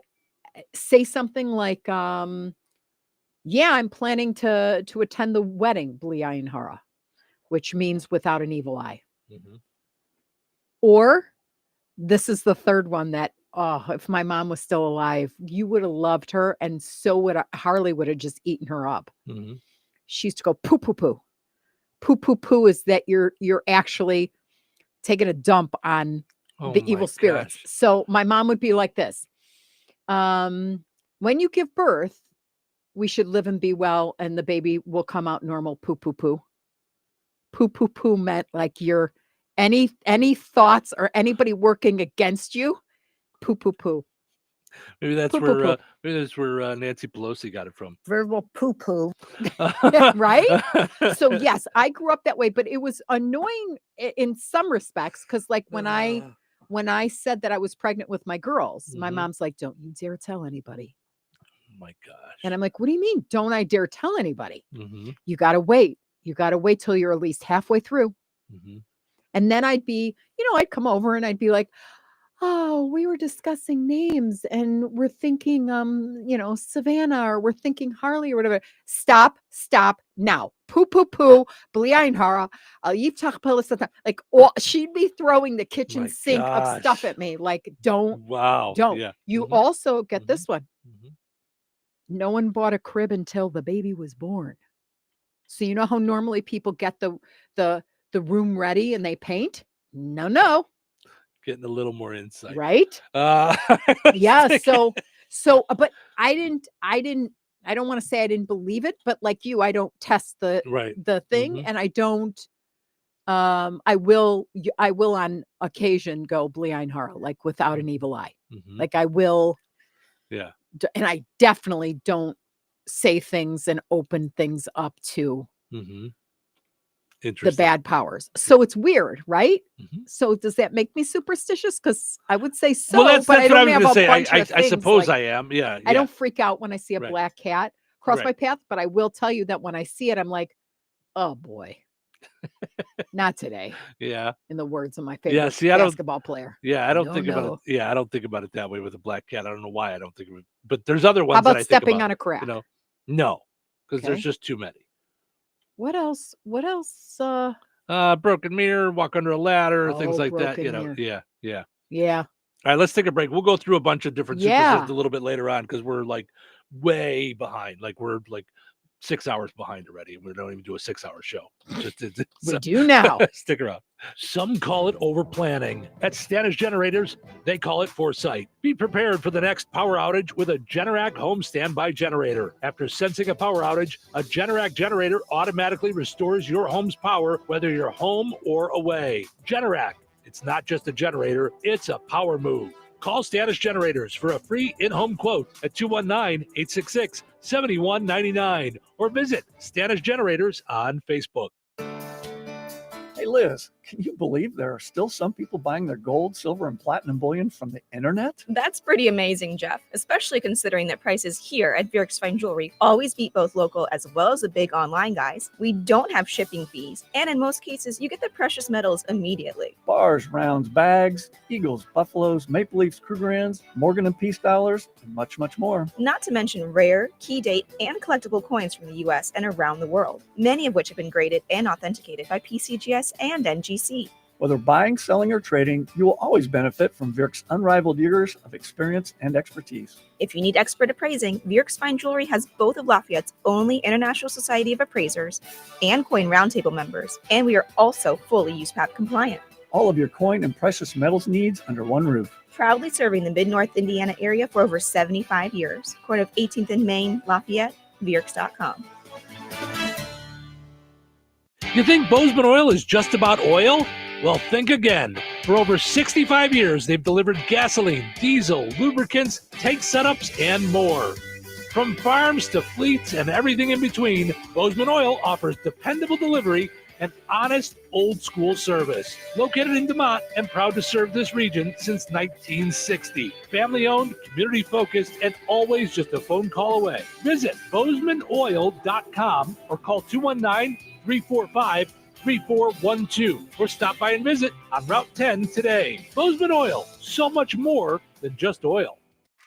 say something like, yeah, I'm planning to attend the wedding, Bli Ayin Hara, which means without an evil eye. Mm-hmm. Or this is the third one that, oh, if my mom was still alive, you would have loved her, and so would Harley would have just eaten her up. Mm-hmm. She used to go poo poo poo. Poo poo poo is that you're actually taking a dump on the evil spirits. Gosh. So my mom would be like this. When you give birth, we should live and be well, and the baby will come out normal. Poo poo poo. Poo poo poo meant like you're any thoughts or anybody working against you. Poo poo poo. Maybe that's Poo, poo, where poo. maybe that's where Nancy Pelosi got it from. Verbal poo poo. Right? So yes, I grew up that way, but it was annoying in some respects, because like when I said that I was pregnant with my girls, my mom's like, don't you dare tell anybody. Oh my gosh. And I'm like, what do you mean? Don't I dare tell anybody? Mm-hmm. You got to wait. You got to wait till you're at least halfway through. Mm-hmm. And then I'd be, I'd come over and I'd be like, oh, we were discussing names and we're thinking, Savannah, or we're thinking Harley or whatever. Stop now. Poo, poo, poo. Bli Ayin Hara. Like, she'd be throwing the kitchen sink of stuff at me. Like, don't. Yeah. You also get this one. No one bought a crib until the baby was born. So you know how normally people get the room ready and they paint? No. Getting a little more insight. Right? Yeah. So, but I don't want to say I didn't believe it, but like you, I don't test the thing, and I don't, I will on occasion go Bli Ayin Hara, like without an evil eye. Mm-hmm. Like I will. Yeah. And I definitely don't say things and open things up to the bad powers. So it's weird, right? Mm-hmm. So does that make me superstitious? Because I would say so, Well, that's but I what I don't was have gonna a say. bunch of I things. suppose like, I am. Yeah. I don't freak out when I see a Right. black cat cross Right. my path, but I will tell you that when I see it, I'm like, oh boy, not today. Yeah. In the words of my favorite See, I don't- basketball player. Yeah, I don't No, think no. about it. Yeah, I don't think about it that way with a black cat. I don't know why I don't think of it. But there's other ones How that about I think stepping about, on a crack? No, because there's Okay. just too many. What else? Broken mirror, walk under a ladder, things Oh, like that. broken mirror. Yeah. Yeah. All right, let's take a break. We'll go through a bunch of different Yeah. superstitions a little bit later on because we're like way behind. Like we're like 6 hours behind already. We don't even do a 6-hour show. We do now. Stick around. Some call it over planning. At Standish Generators, they call it foresight. Be prepared for the next power outage with a Generac home standby generator. After sensing a power outage, a Generac generator automatically restores your home's power, whether you're home or away. Generac, it's not just a generator, it's a power move. Call Standish Generators for a free in-home quote at 219-866-7199 or visit Standish Generators on Facebook. Hey, Liz, can you believe there are still some people buying their gold, silver, and platinum bullion from the internet? That's pretty amazing, Jeff, especially considering that prices here at Bjork's Fine Jewelry always beat both local as well as the big online guys. We don't have shipping fees, and in most cases, you get the precious metals immediately. Bars, rounds, bags, eagles, buffaloes, maple leafs, Krugerrands, Morgan and Peace dollars, and much, much more. Not to mention rare, key date, and collectible coins from the U.S. and around the world, many of which have been graded and authenticated by PCGS and NGC. Whether buying, selling, or trading, you will always benefit from Virk's unrivaled years of experience and expertise. If you need expert appraising, Vierk's Fine Jewelry has both of Lafayette's only International Society of Appraisers and Coin Roundtable members, and we are also fully USPAP compliant. All of your coin and precious metals needs under one roof. Proudly serving the Mid-North Indiana area for over 75 years. Corner of 18th and Main, Lafayette, Vierks.com. You think Bozeman Oil is just about oil? Well, think again. For over 65 years, they've delivered gasoline, diesel, lubricants, tank setups, and more. From farms to fleets and everything in between, Bozeman Oil offers dependable delivery and honest, old-school service. Located in DeMont and proud to serve this region since 1960. Family-owned, community-focused, and always just a phone call away. Visit BozemanOil.com or call 219-345-3412 or stop by and visit on Route 10 today. Bozeman Oil, so much more than just oil.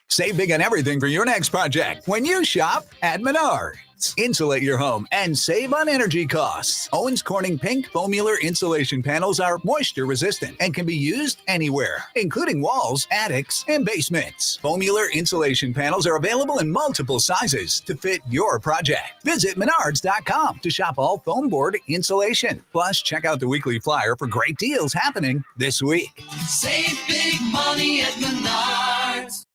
Save big on everything for your next project when you shop at Menards. Insulate your home and save on energy costs. Owens Corning Pink Foamular insulation panels are moisture resistant and can be used anywhere, including walls, attics, and basements. Foamular insulation panels are available in multiple sizes to fit your project. Visit Menards.com to shop all foam board insulation. Plus, check out the weekly flyer for great deals happening this week. Save big money at Menards.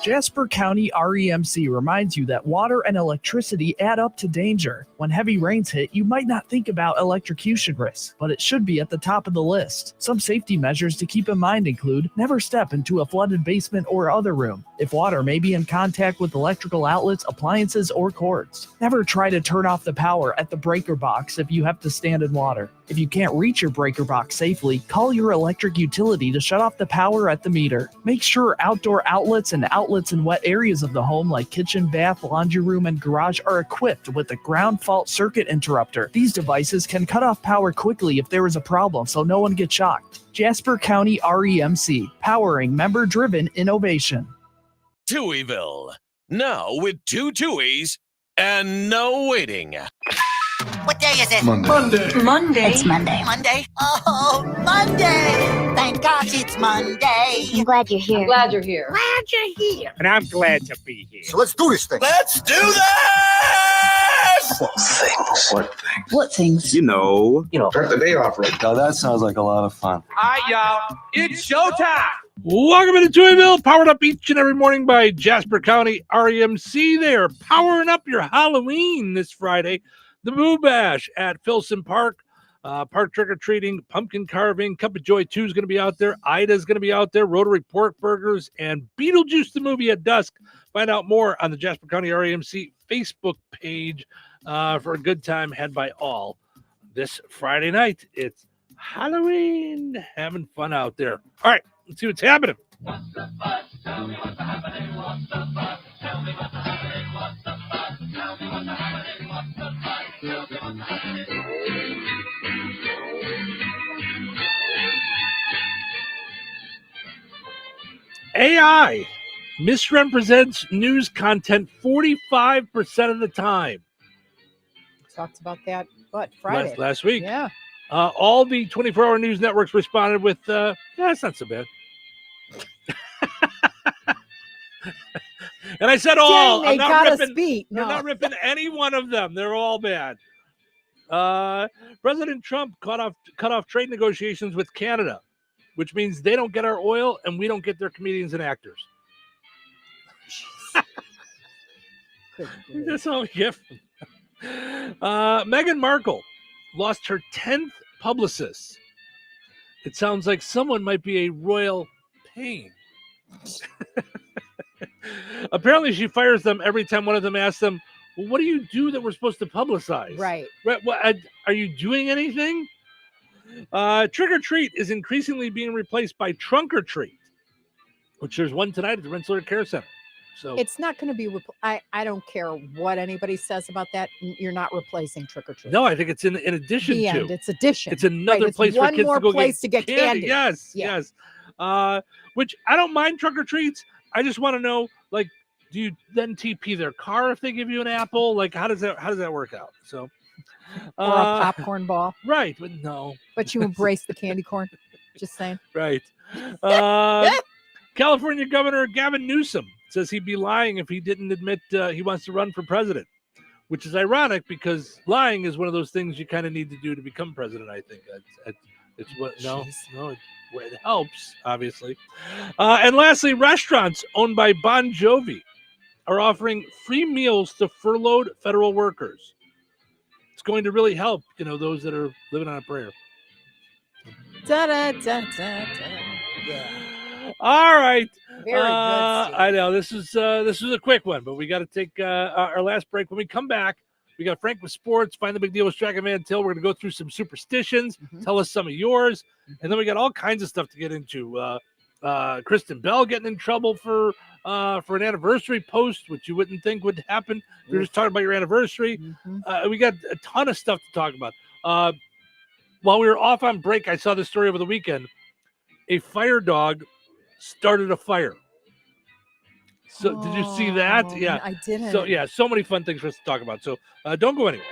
Jasper County REMC reminds you that water and electricity add up to danger. When heavy rains hit, you might not think about electrocution risks, but it should be at the top of the list. Some safety measures to keep in mind include never step into a flooded basement or other room. If water may be in contact with electrical outlets, appliances, or cords. Never try to turn off the power at the breaker box if you have to stand in water. If you can't reach your breaker box safely, call your electric utility to shut off the power at the meter. Make sure outdoor outlets and outlets in wet areas of the home like kitchen, bath, laundry room, and garage are equipped with a ground fault circuit interrupter. These devices can cut off power quickly if there is a problem so no one gets shocked. Jasper County REMC, powering member-driven innovation. Touhyville, now with 2 Touhies and no waiting. What day is it? Monday. Monday. It's Monday. Monday? Oh, Monday! Thank God it's Monday. I'm glad you're here. Glad you're here. Glad you're here. And I'm glad to be here. So let's do this thing. Let's do this! What things? What things? What things? You know, start the day off right. Now that sounds like a lot of fun. All right, y'all. It's showtime. Welcome to Touhyville, powered up each and every morning by Jasper County REMC. They are powering up your Halloween this Friday. The Boo Bash at Filson Park. Park trick-or-treating, pumpkin carving, Cup of Joy 2 is going to be out there. Ida's going to be out there. Rotary Pork Burgers and Beetlejuice the movie at dusk. Find out more on the Jasper County REMC Facebook page for a good time had by all this Friday night. It's Halloween. Having fun out there. All right, let's see what's happening. What's the fuss? Tell me what's happening. What's the fuss? Tell me what's happening. What's the fuss? Tell me what's happening. What's the fuss? Tell me what's happening. AI misrepresents news content 45% of the time. Talked about that, Friday? Last week. Yeah. All the 24-hour news networks responded with, it's not so bad. And I said all. Dang, I'm not ripping any one of them. They're all bad. President Trump cut off trade negotiations with Canada, which means they don't get our oil and we don't get their comedians and actors. That's all we get. Meghan Markle lost her 10th publicist. It sounds like someone might be a royal pain. Apparently, she fires them every time one of them asks them, well, what do you do that we're supposed to publicize? Right. Are you doing anything? Trick or treat is increasingly being replaced by trunk or treat, which there's one tonight at the Rensselaer Care Center. So it's not going to be. I don't care what anybody says about that. You're not replacing trick or treat. No, I think it's in addition the to. End. It's addition. It's another place for kids to go get candy. Yes, yes. Which I don't mind trick or treats. I just want to know, like, do you then TP their car if they give you an apple? Like, how does that work out? So Or a popcorn ball. Right, but no. But you embrace the candy corn. Just saying. Right. California Governor Gavin Newsom says he'd be lying if he didn't admit he wants to run for president, which is ironic because lying is one of those things you kind of need to do to become president, I think. It's what it helps, obviously. And lastly, restaurants owned by Bon Jovi are offering free meals to furloughed federal workers. It's going to really help, those that are living on a prayer. Da, da, da, da, da. All right. Very good, Steve. I know this is a quick one, but we got to take our last break. When we come back, we got Frank with sports, find the big deal with Strack and Van Til. We're going to go through some superstitions, tell us some of yours, and then we got all kinds of stuff to get into. Kristen Bell getting in trouble for an anniversary post, which you wouldn't think would happen if you're just talking about your anniversary. We got a ton of stuff to talk about. While we were off on break, I saw this story over the weekend. A fire dog started a fire. So did you see that? Yeah, I didn't. So yeah, so many fun things for us to talk about. So don't go anywhere.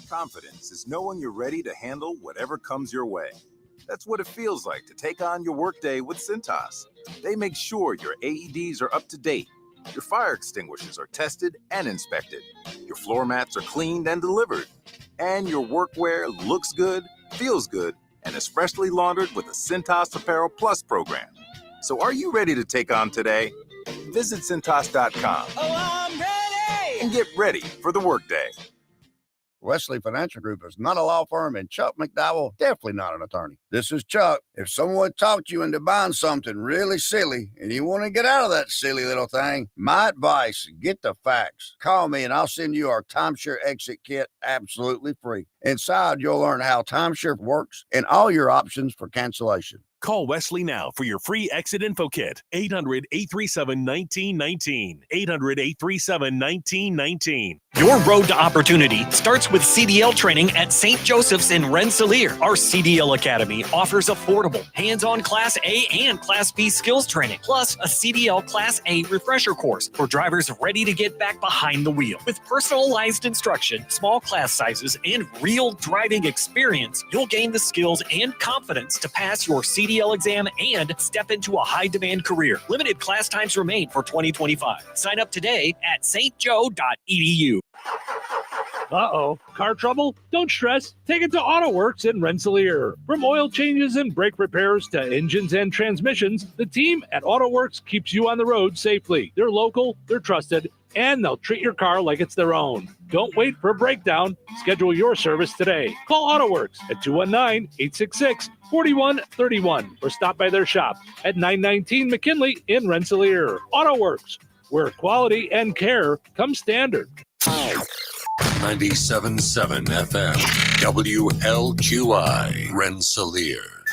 Confidence is knowing you're ready to handle whatever comes your way. That's what it feels like to take on your workday with Cintas. They make sure your AEDs are up to date, your fire extinguishers are tested and inspected, your floor mats are cleaned and delivered, and your workwear looks good, feels good, and is freshly laundered with the Cintas Apparel Plus program. So are you ready to take on today? Visit Cintas.com and get ready for the workday. Wesley Financial Group is not a law firm, and Chuck McDowell definitely not an attorney. This is Chuck. If someone talked you into buying something really silly and you want to get out of that silly little thing, my advice, get the facts. Call me and I'll send you our timeshare exit kit absolutely free. Inside, you'll learn how timeshare works and all your options for cancellation. Call Wesley now for your free exit info kit. 800-837-1919. 800-837-1919. Your road to opportunity starts with CDL training at St. Joseph's in Rensselaer. Our CDL Academy offers affordable, hands-on Class A and Class B skills training, plus a CDL Class A refresher course for drivers ready to get back behind the wheel. With personalized instruction, small class sizes, and real driving experience, you'll gain the skills and confidence to pass your CDL exam and step into a high-demand career. Limited class times remain for 2025. Sign up today at stjo.edu. Uh-oh. Car trouble? Don't stress. Take it to AutoWorks in Rensselaer. From oil changes and brake repairs to engines and transmissions, the team at AutoWorks keeps you on the road safely. They're local, they're trusted, and they'll treat your car like it's their own. Don't wait for a breakdown. Schedule your service today. Call AutoWorks at 219-866-4131 or stop by their shop at 919 McKinley in Rensselaer. AutoWorks, where quality and care come standard. 97.7 FM, WLQI, Rensselaer.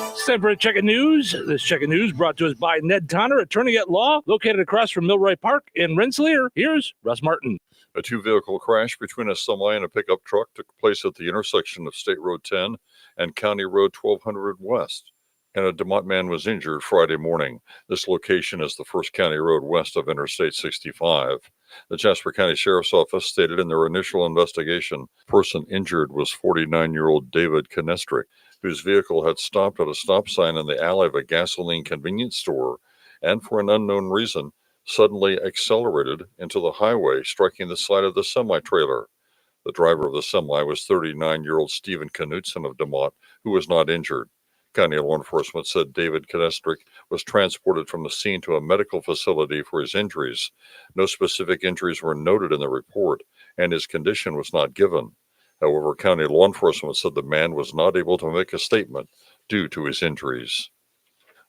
It's time for a check of news. This check of news brought to us by Ned Tonner, attorney at law, located across from Milroy Park in Rensselaer. Here's Russ Martin. A two-vehicle crash between a semi and a pickup truck took place at the intersection of State Road 10 and County Road 1200 West, and a DeMott man was injured Friday morning. This location is the first county road west of Interstate 65. The Jasper County Sheriff's Office stated in their initial investigation, the person injured was 49-year-old David Knestrick, whose vehicle had stopped at a stop sign in the alley of a gasoline convenience store and, for an unknown reason, suddenly accelerated into the highway, striking the side of the semi-trailer. The driver of the semi was 39-year-old Stephen Knutson of DeMott, who was not injured. County law enforcement said David Knestrick was transported from the scene to a medical facility for his injuries. No specific injuries were noted in the report, and his condition was not given. However, county law enforcement said the man was not able to make a statement due to his injuries.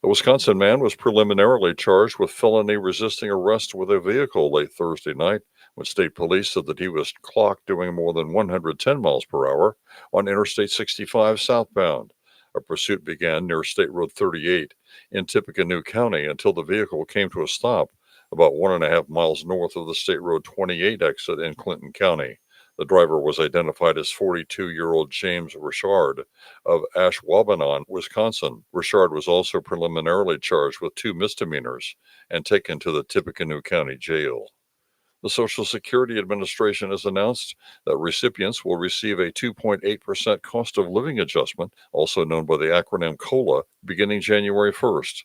A Wisconsin man was preliminarily charged with felony resisting arrest with a vehicle late Thursday night when state police said that he was clocked doing more than 110 miles per hour on Interstate 65 southbound. A pursuit began near State Road 38 in Tippecanoe County until the vehicle came to a stop about 1.5 miles north of the State Road 28 exit in Clinton County. The driver was identified as 42-year-old James Richard of Ashwaubenon, Wisconsin. Richard was also preliminarily charged with 2 misdemeanors and taken to the Tippecanoe County Jail. The Social Security Administration has announced that recipients will receive a 2.8% cost of living adjustment, also known by the acronym COLA, beginning January 1st.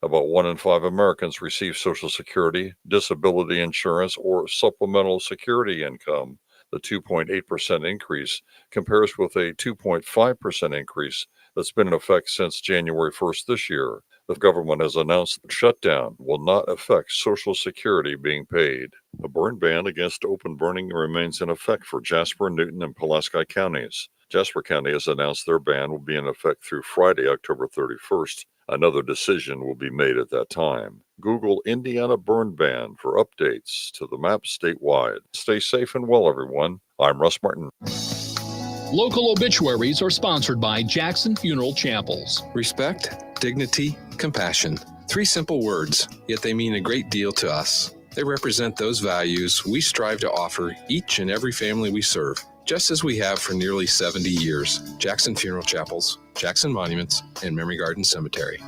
About 1 in 5 Americans receive Social Security, disability insurance, or supplemental security income. The 2.8% increase compares with a 2.5% increase that's been in effect since January 1st this year. The government has announced the shutdown will not affect Social Security being paid. A burn ban against open burning remains in effect for Jasper, Newton, and Pulaski counties. Jasper County has announced their ban will be in effect through Friday, October 31st. Another decision will be made at that time. Google Indiana burn ban for updates to the map statewide. Stay safe and well, everyone. I'm Russ Martin. Local obituaries are sponsored by Jackson Funeral Chapels. Respect, dignity, compassion. 3 simple words, yet they mean a great deal to us. They represent those values we strive to offer each and every family we serve, just as we have for nearly 70 years. Jackson Funeral Chapels, Jackson Monuments, and Memory Garden Cemetery.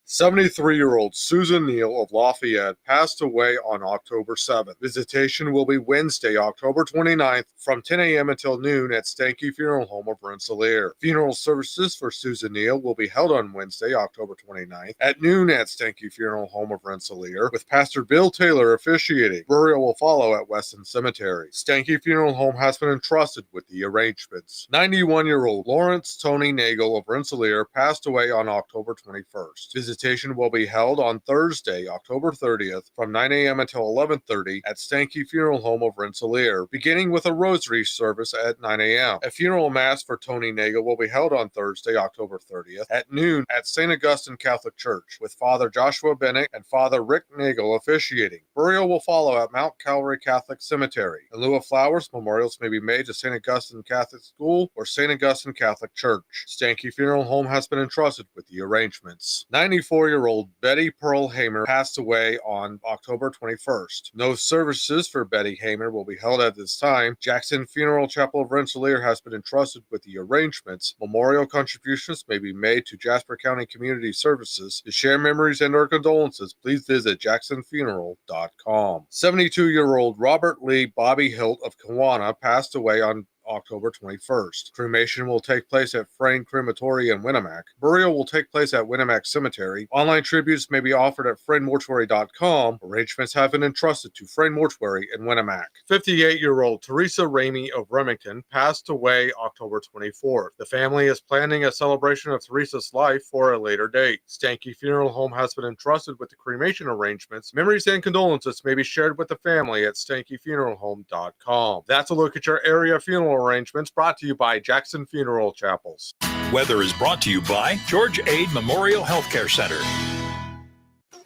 73-year-old Susan Neal of Lafayette passed away on October 7th. Visitation will be Wednesday, October 29th from 10 a.m. until noon at Stanky Funeral Home of Rensselaer. Funeral services for Susan Neal will be held on Wednesday, October 29th at noon at Stanky Funeral Home of Rensselaer with Pastor Bill Taylor officiating. Burial will follow at Weston Cemetery. Stanky Funeral Home has been entrusted with the arrangements. 91-year-old Lawrence Tony Nagel of Rensselaer passed away on October 21st. Visitation will be held on Thursday, October 30th from 9 a.m. until 11:30 at Stanky Funeral Home of Rensselaer, beginning with a rosary service at 9 a.m. A funeral mass for Tony Nagel will be held on Thursday, October 30th at noon at St. Augustine Catholic Church with Father Joshua Bennett and Father Rick Nagel officiating. Burial will follow at Mount Calvary Catholic Cemetery. In lieu of flowers, memorials may be made to St. Augustine Catholic School or St. Augustine Catholic Church. Stanky Funeral Home has been entrusted with the arrangements. 94-year-old Betty Pearl Hamer passed away on October 21st. No services for Betty Hamer will be held at this time. Jackson Funeral Chapel of Rensselaer has been entrusted with the arrangements. Memorial contributions may be made to Jasper County Community Services. To share memories and or condolences, please visit jacksonfuneral.com. 72-year-old Robert Lee Bobby Hilt of Kewanna passed away on October 21st. Cremation will take place at Frayne Crematory in Winnemac. Burial will take place at Winnemac Cemetery. Online tributes may be offered at FrayneMortuary.com. Arrangements have been entrusted to Frayne Mortuary in Winnemac. 58-year-old Teresa Ramey of Remington passed away October 24th. The family is planning a celebration of Teresa's life for a later date. Stanky Funeral Home has been entrusted with the cremation arrangements. Memories and condolences may be shared with the family at StankyFuneralHome.com. That's a look at your area funeral arrangements brought to you by Jackson Funeral Chapels. Weather is brought to you by George Ade Memorial Healthcare Center.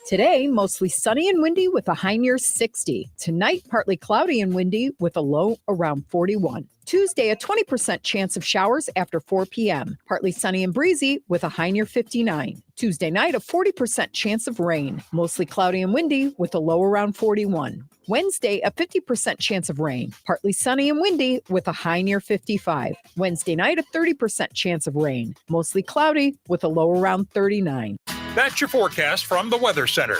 Today, mostly sunny and windy with a high near 60. Tonight, partly cloudy and windy with a low around 41. Tuesday, a 20% chance of showers after 4 p.m. Partly sunny and breezy with a high near 59. Tuesday night, a 40% chance of rain. Mostly cloudy and windy with a low around 41. Wednesday, a 50% chance of rain. Partly sunny and windy with a high near 55. Wednesday night, a 30% chance of rain. Mostly cloudy with a low around 39. That's your forecast from the Weather Center.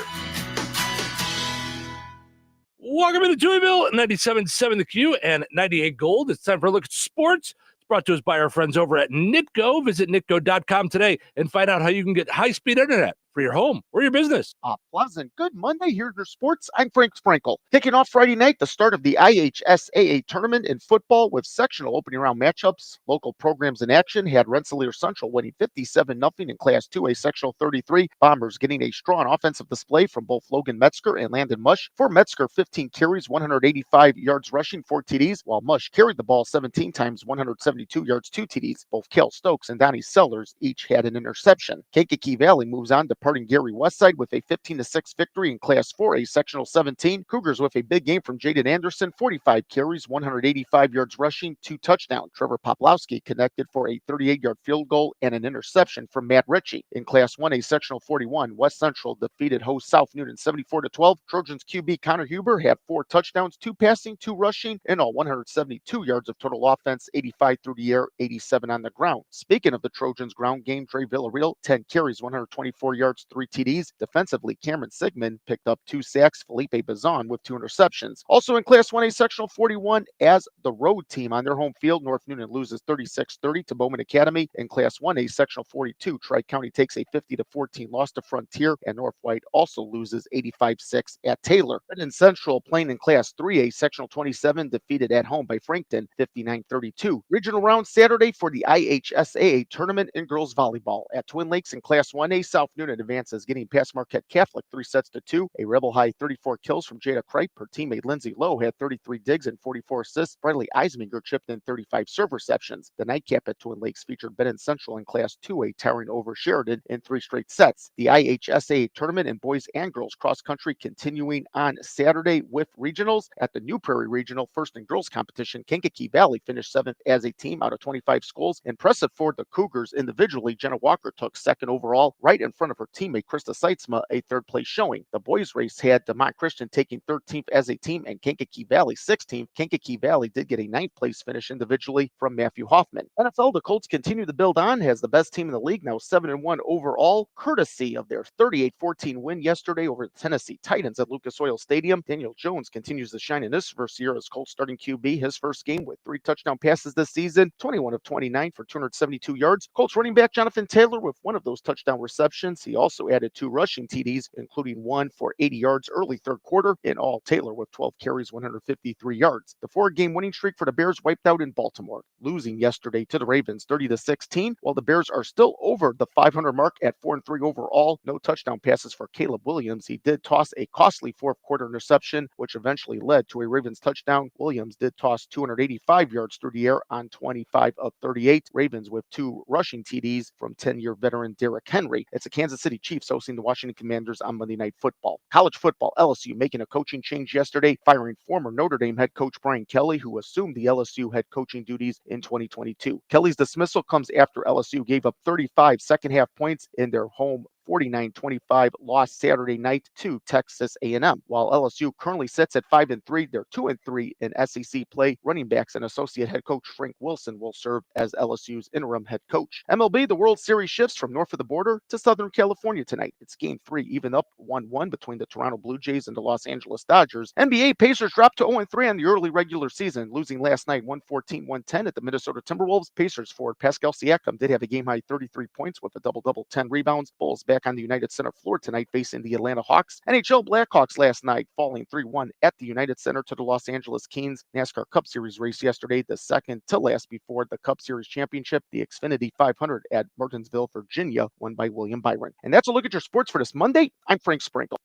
Welcome into Touhyville, 97.7 The Q and 98 Gold. It's time for a look at sports. It's brought to us by our friends over at Nitco. Visit nitco.com today and find out how you can get high-speed internet for your home or your business. Pleasant. Good Monday here in your sports. I'm Frank Frankel. Kicking off Friday night, the start of the IHSAA tournament in football with sectional opening round matchups. Local programs in action had Rensselaer Central winning 57-0 in Class 2A Sectional 33. Bombers getting a strong offensive display from both Logan Metzger and Landon Mush. For Metzger, 15 carries, 185 yards rushing, 4 TDs, while Mush carried the ball 17 times, 172 yards, 2 TDs. Both Kel Stokes and Donnie Sellers each had an interception. Kankakee Valley moves on to departing Gary Westside with a 15-6 victory in Class 4A Sectional 17. Cougars with a big game from Jaden Anderson, 45 carries, 185 yards rushing, 2 touchdowns. Trevor Poplowski connected for a 38-yard field goal and an interception from Matt Ritchie. In Class 1A Sectional 41, West Central defeated host South Newton 74-12. Trojans QB Connor Huber had 4 touchdowns, 2 passing, 2 rushing, and all 172 yards of total offense, 85 through the air, 87 on the ground. Speaking of the Trojans ground game, Trey Villarreal, 10 carries, 124 yards, 3 TDs. Defensively, Cameron Sigmund picked up 2 sacks, Felipe Bazan with 2 interceptions. Also in Class 1A Sectional 41, as the road team on their home field, North Newton loses 36-30 to Bowman Academy. In Class 1A Sectional 42, Tri-County takes a 50-14 loss to Frontier, and North White also loses 85-6 at Taylor. And in Central, playing in Class 3A Sectional 27, defeated at home by Frankton 59-32. Regional round Saturday for the IHSAA tournament in girls volleyball. At Twin Lakes in Class 1A, South Newton advances, getting past Marquette Catholic 3-2. A Rebel High 34 kills from Jada Kripe. Her teammate Lindsay Lowe had 33 digs and 44 assists. Bradley Eisminger chipped in 35 serve receptions. The nightcap at Twin Lakes featured Benton Central in Class 2A, towering over Sheridan in 3 straight sets. The IHSAA tournament in boys and girls cross country continuing on Saturday with regionals. At the New Prairie Regional first and girls competition, Kankakee Valley finished 7th as a team out of 25 schools. Impressive for the Cougars individually. Jenna Walker took 2nd overall, right in front of her teammate Krista Seitzma, a 3rd place showing. The boys race had DeMont Christian taking 13th as a team and Kankakee Valley 16th. Kankakee Valley did get a 9th place finish individually from Matthew Hoffman. NFL, the Colts continue to build on, has the best team in the league, now 7-1 overall, courtesy of their 38-14 win yesterday over the Tennessee Titans at Lucas Oil Stadium. Daniel Jones continues to shine in this first year as Colts starting QB, his first game with 3 touchdown passes this season, 21 of 29 for 272 yards. Colts running back Jonathan Taylor with 1 of those touchdown receptions. He also added 2 rushing TDs, including 1 for 80 yards early 3rd quarter. In all, Taylor with 12 carries, 153 yards. The 4-game winning streak for the Bears wiped out in Baltimore, losing yesterday to the Ravens 30-16. While the Bears are still over the 500 mark at 4-3 overall, no touchdown passes for Caleb Williams. He did toss a costly 4th quarter interception, which eventually led to a Ravens touchdown. Williams did toss 285 yards through the air on 25 of 38. Ravens with 2 rushing TDs from 10-year veteran Derrick Henry. It's the Kansas City Chiefs hosting the Washington Commanders on Monday Night Football. College football, LSU making a coaching change yesterday, firing former Notre Dame head coach Brian Kelly, who assumed the LSU head coaching duties in 2022. Kelly's dismissal comes after LSU gave up 35 second-half points in their home 49-25 loss Saturday night to Texas A&M. While LSU currently sits at 5-3, they're 2-3 in SEC play. Running backs and associate head coach Frank Wilson will serve as LSU's interim head coach. MLB, the World Series shifts from north of the border to Southern California tonight. It's Game 3, even up 1-1 between the Toronto Blue Jays and the Los Angeles Dodgers. NBA, Pacers dropped to 0-3 on the early regular season, losing last night 114-110 at the Minnesota Timberwolves. Pacers forward Pascal Siakam did have a game-high 33 points with a double-double, 10 rebounds. Bulls back on the United Center floor tonight facing the Atlanta Hawks. NHL Blackhawks last night falling 3-1 at the United Center to the Los Angeles Kings. NASCAR Cup Series race yesterday, the second to last before the Cup Series championship, the Xfinity 500 at Martinsville, Virginia, won by William Byron. And that's a look at your sports for this Monday. I'm Frank Sprinkle.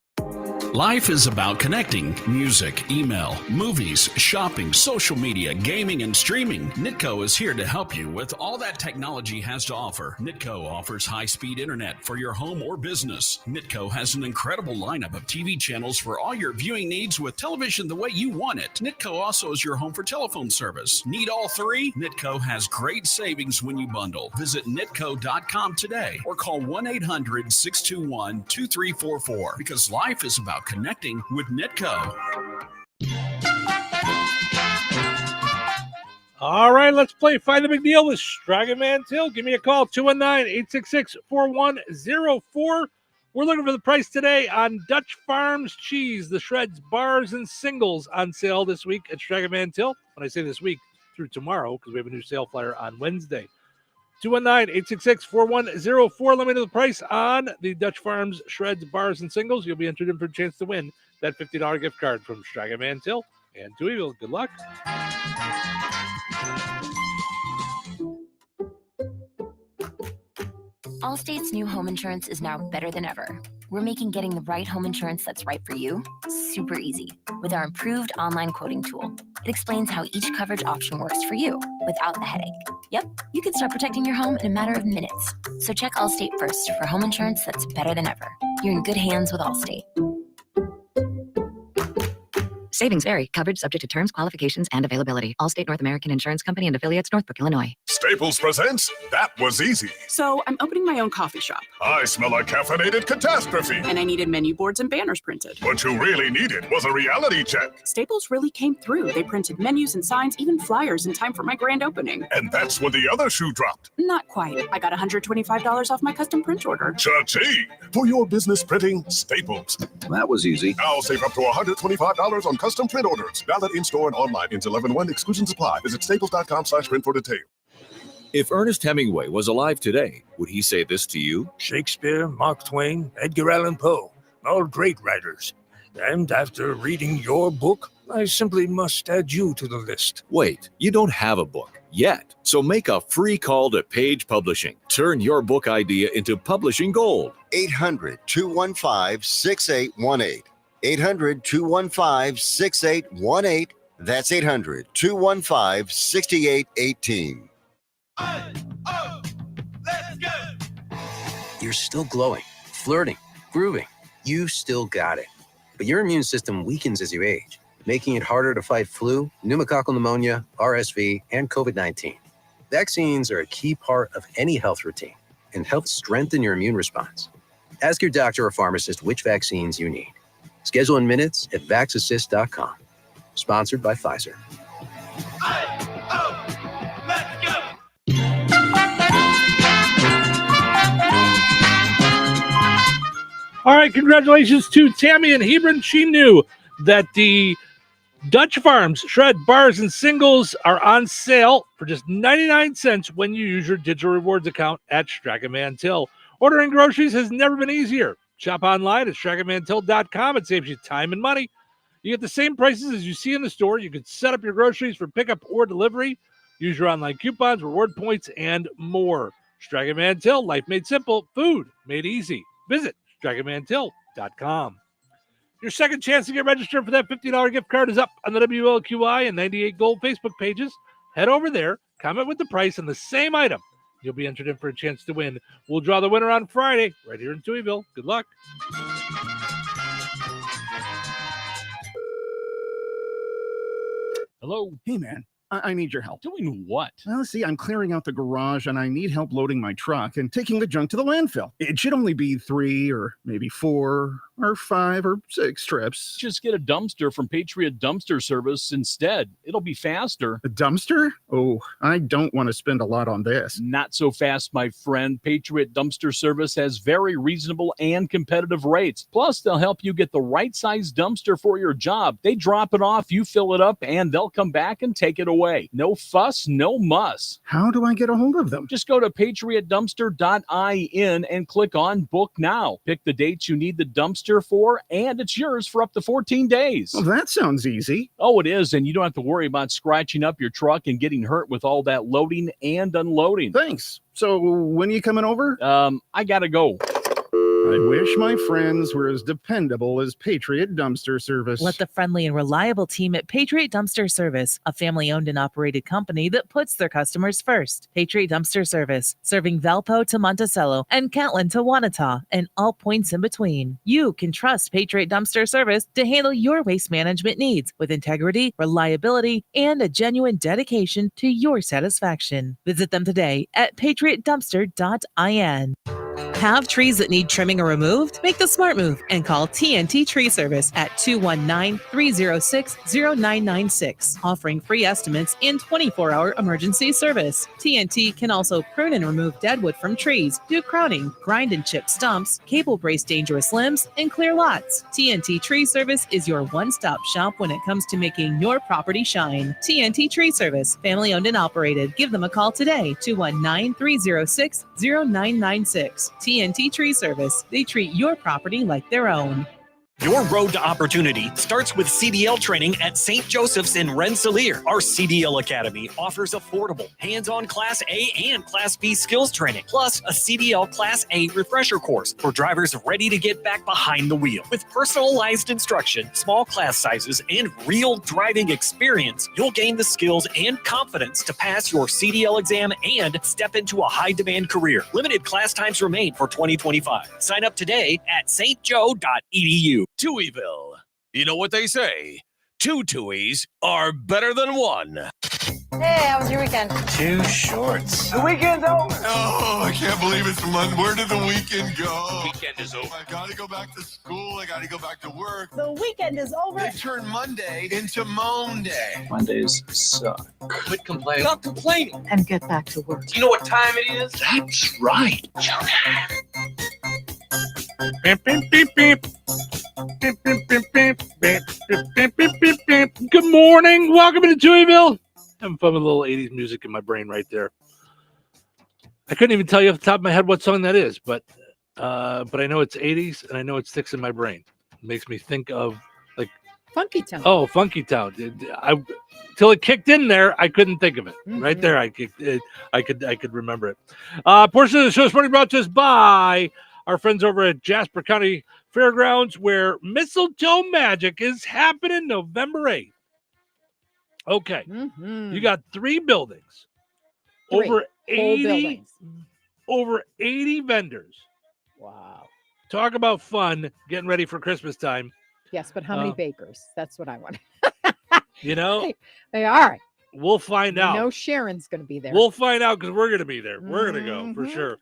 Life is about connecting. Music, email, movies, shopping, social media, gaming, and streaming. Nitco is here to help you with all that technology has to offer. Nitco offers high-speed internet for your home or business. Nitco has an incredible lineup of TV channels for all your viewing needs with television the way you want it. Nitco also is your home for telephone service. Need all 3? Nitco has great savings when you bundle. Visit nitco.com today or call 1-800-621-2344 because life is about connecting with Nitco. All right, let's play Find the Big Deal with Stragan Mantil. Give me a call, 219-866-4104. We're looking for the price today on Dutch Farms cheese, the shreds, bars, and singles on sale this week at Stragan Mantil. When I say this week, through tomorrow, because we have a new sale flyer on Wednesday. 219-866-4104. Let me know the price on the Dutch Farms shreds, bars, and singles. You'll be entered in for a chance to win that $50 gift card from Stragan Mantil and Touhyville. Good luck. Allstate's new home insurance is now better than ever. We're making getting the right home insurance that's right for you super easy with our improved online quoting tool. It explains how each coverage option works for you without the headache. Yep, you can start protecting your home in a matter of minutes. So check Allstate first for home insurance that's better than ever. You're in good hands with Allstate. Savings vary. Coverage subject to terms, qualifications, and availability. Allstate North American Insurance Company and affiliates, Northbrook, Illinois. Staples presents That Was Easy. So I'm opening my own coffee shop. I smell a caffeinated catastrophe. And I needed menu boards and banners printed. What you really needed was a reality check. Staples really came through. They printed menus and signs, even flyers in time for my grand opening. And that's when the other shoe dropped. Not quite. I got $125 off my custom print order. Cha-ching! For your business printing, Staples. That was easy. Now save up to $125 on custom print orders. Valid in-store and online until 11/1. Exclusions apply. Visit staples.com/print for details. If Ernest Hemingway was alive today, would he say this to you? Shakespeare, Mark Twain, Edgar Allan Poe, all great writers. And after reading your book, I simply must add you to the list. Wait, you don't have a book yet. So make a free call to Page Publishing. Turn your book idea into publishing gold. 800-215-6818. 800-215-6818. That's 800-215-6818. You're still glowing, flirting, grooving. You still got it. But your immune system weakens as you age, making it harder to fight flu, pneumococcal pneumonia, RSV, and COVID-19. Vaccines are a key part of any health routine and help strengthen your immune response. Ask your doctor or pharmacist which vaccines you need. Schedule in minutes at vaxassist.com. Sponsored by Pfizer. All right, congratulations to Tammy in Hebron. She knew that the Dutch Farms Shred Bars and Singles are on sale for just 99 cents when you use your digital rewards account at Strachan Mantell. Ordering groceries has never been easier. Shop online at StrachanMantell.com. It saves you time and money. You get the same prices as you see in the store. You can set up your groceries for pickup or delivery. Use your online coupons, reward points, and more. Strachan Mantell, life made simple, food made easy. Visit StrachanMantell.com. Your second chance to get registered for that $50 gift card is up on the WLQI and 98 Gold Facebook pages. Head over there, comment with the price on the same item. You'll be entered in for a chance to win. We'll draw the winner on Friday right here in Touhyville. Good luck. Hello. Hey, man. I need your help. Doing what? Well, see, I'm clearing out the garage and I need help loading my truck and taking the junk to the landfill. It should only be 3 or maybe 4 or 5 or 6 trips. Just get a dumpster from Patriot Dumpster Service instead. It'll be faster. A dumpster? Oh, I don't want to spend a lot on this. Not so fast, my friend. Patriot Dumpster Service has very reasonable and competitive rates. Plus, they'll help you get the right size dumpster for your job. They drop it off, you fill it up, and they'll come back and take it away. No fuss, no muss. How do I get a hold of them? Just go to patriotdumpster.in and click on Book Now. Pick the dates you need the dumpster for, and it's yours for up to 14 days. Well, that sounds easy. Oh, it is, and you don't have to worry about scratching up your truck and getting hurt with all that loading and unloading. Thanks. So when are you coming over? I gotta go. I wish my friends were as dependable as Patriot Dumpster Service. Let the friendly and reliable team at Patriot Dumpster Service, a family-owned and operated company that puts their customers first. Patriot Dumpster Service, serving Valpo to Monticello and Catlin to Wanata and all points in between. You can trust Patriot Dumpster Service to handle your waste management needs with integrity, reliability, and a genuine dedication to your satisfaction. Visit them today at patriotdumpster.in. Have trees that need trimming or removed? Make the smart move and call TNT Tree Service at 219-306-0996, offering free estimates and 24-hour emergency service. TNT can also prune and remove dead wood from trees, do crowning, grind and chip stumps, cable brace dangerous limbs, and clear lots. TNT Tree Service is your one-stop shop when it comes to making your property shine. TNT Tree Service, family-owned and operated. Give them a call today, 219-306-0996. TNT Tree Service. They treat your property like their own. Your road to opportunity starts with CDL training at St. Joseph's in Rensselaer. Our CDL Academy offers affordable, hands-on Class A and Class B skills training, plus a CDL Class A refresher course for drivers ready to get back behind the wheel. With personalized instruction, small class sizes, and real driving experience, you'll gain the skills and confidence to pass your CDL exam and step into a high-demand career. Limited class times remain for 2025. Sign up today at stjo.edu. Touhyville. You know what they say? 2 Touhies are better than 1. Hey, how was your weekend? Too shorts. The weekend's over. Oh, I can't believe it's Monday. Where did the weekend go? The weekend is over. I gotta go back to school. I gotta go back to work. The weekend is over. They turned Monday into Moan Day. Mondays suck. Quit complaining. Stop complaining. And get back to work. Do you know what time it is? That's right. Beep, beep, beep, beep. Beep, beep, beep, beep. Beep, beep, beep, beep, beep, beep. Good morning. Welcome to Touhyville. Having fun with a little 80s music in my brain right there. I couldn't even tell you off the top of my head what song that is, but I know it's 80s and I know it sticks in my brain. It makes me think of like Funky Town. Oh, Funky Town. Till it kicked in there, I couldn't think of it. Mm-hmm. Right there, I could remember it. Portion of the show is brought to us by our friends over at Jasper County Fairgrounds, where Mistletoe Magic is happening November 8th. Okay. Mm-hmm. You got 3 buildings. Three Over whole 80 buildings. over 80 vendors. Wow. Talk about fun getting ready for Christmas time. Yes, but how many bakers? That's what I want. You know? Hey, all right. We'll find out. No, Sharon's going to be there. We'll find out because we're going to be there. We're going to go for sure.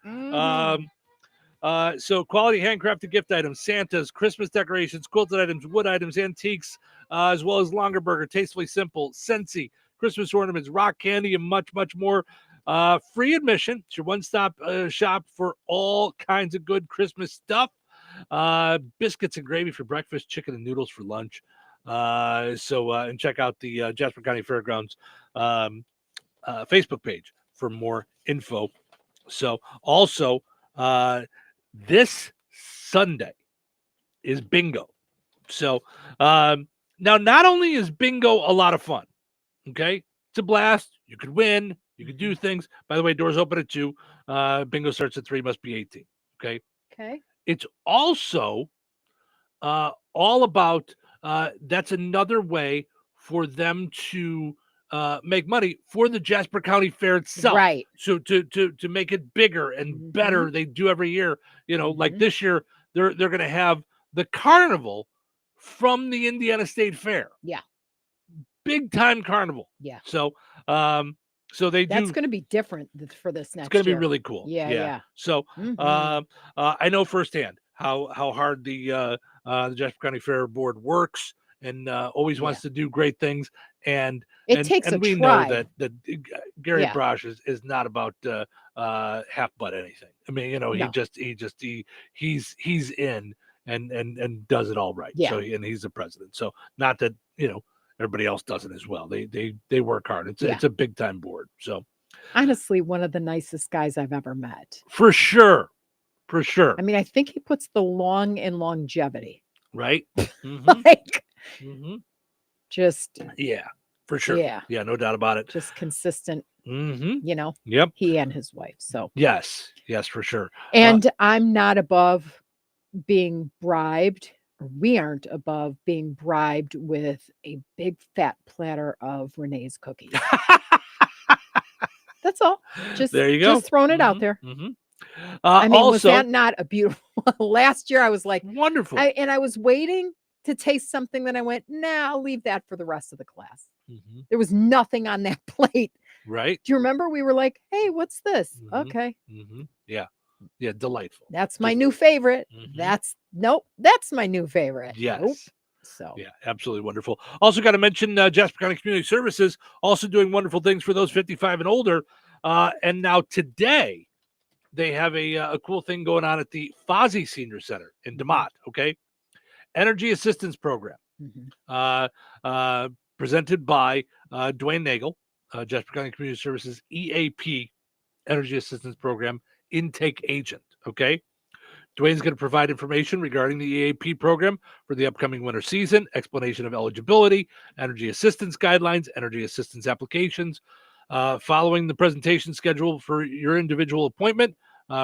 So quality handcrafted gift items, Santas, Christmas decorations, quilted items, wood items, antiques, as well as Longerburger, Tastefully Simple, Scentsy, Christmas ornaments, rock candy, and much, much more. Free admission. It's your one-stop shop for all kinds of good Christmas stuff. Biscuits and gravy for breakfast, chicken and noodles for lunch. And check out the Jasper County Fairgrounds Facebook page for more info. So also, this Sunday is bingo. So now, not only is bingo a lot of fun, okay? It's a blast. You could win. You could do things. By the way, doors open at 2. Bingo starts at 3. Must be 18. Okay. Okay. It's also all about. That's another way for them to make money for the Jasper County Fair itself. Right. So to make it bigger and better, they do every year. You know, like this year, they're going to have the carnival from the Indiana State Fair. Yeah. Big time carnival. Yeah. So they do. That's going to be different for this next It's going to year. be really cool. Yeah. So I know firsthand how hard the Jasper County Fair Board works and always wants to do great things. And it takes a we try. know that Gary Brosh is not about half butt anything. I mean, you know, he's in and does it all right. Yeah. So and he's the president. So not that, you know, everybody else does it as well. They work hard. It's a big time board. So honestly, one of the nicest guys I've ever met. For sure. I mean, I think he puts the long in longevity. Right. Like just for sure. Yeah, no doubt about it. Just consistent. You know. Yep. He and his wife. So yes, for sure. And I'm not above being bribed. We aren't above being bribed with a big fat platter of Renee's cookies. That's all. Just there you go. Just throwing it out there. I mean, was that not a beautiful? Last year, I was like, wonderful. I was waiting to taste something. Then I went, nah, I'll leave that for the rest of the class. There was nothing on that plate. Right. Do you remember? We were like, hey, what's this? Okay. Yeah, delightful. That's my new favorite. That's my new favorite. Yes. Nope. So yeah, absolutely wonderful. Also got to mention Jasper County Community Services also doing wonderful things for those 55 and older. And now today they have a cool thing going on at the Fozzie Senior Center in DeMott. Okay, Energy Assistance Program presented by Dwayne Nagel, Jasper County Community Services EAP Energy Assistance Program intake agent. Okay, Dwayne's going to provide information regarding the EAP program for the upcoming winter season, explanation of eligibility, energy assistance guidelines, energy assistance applications, following the presentation schedule for your individual appointment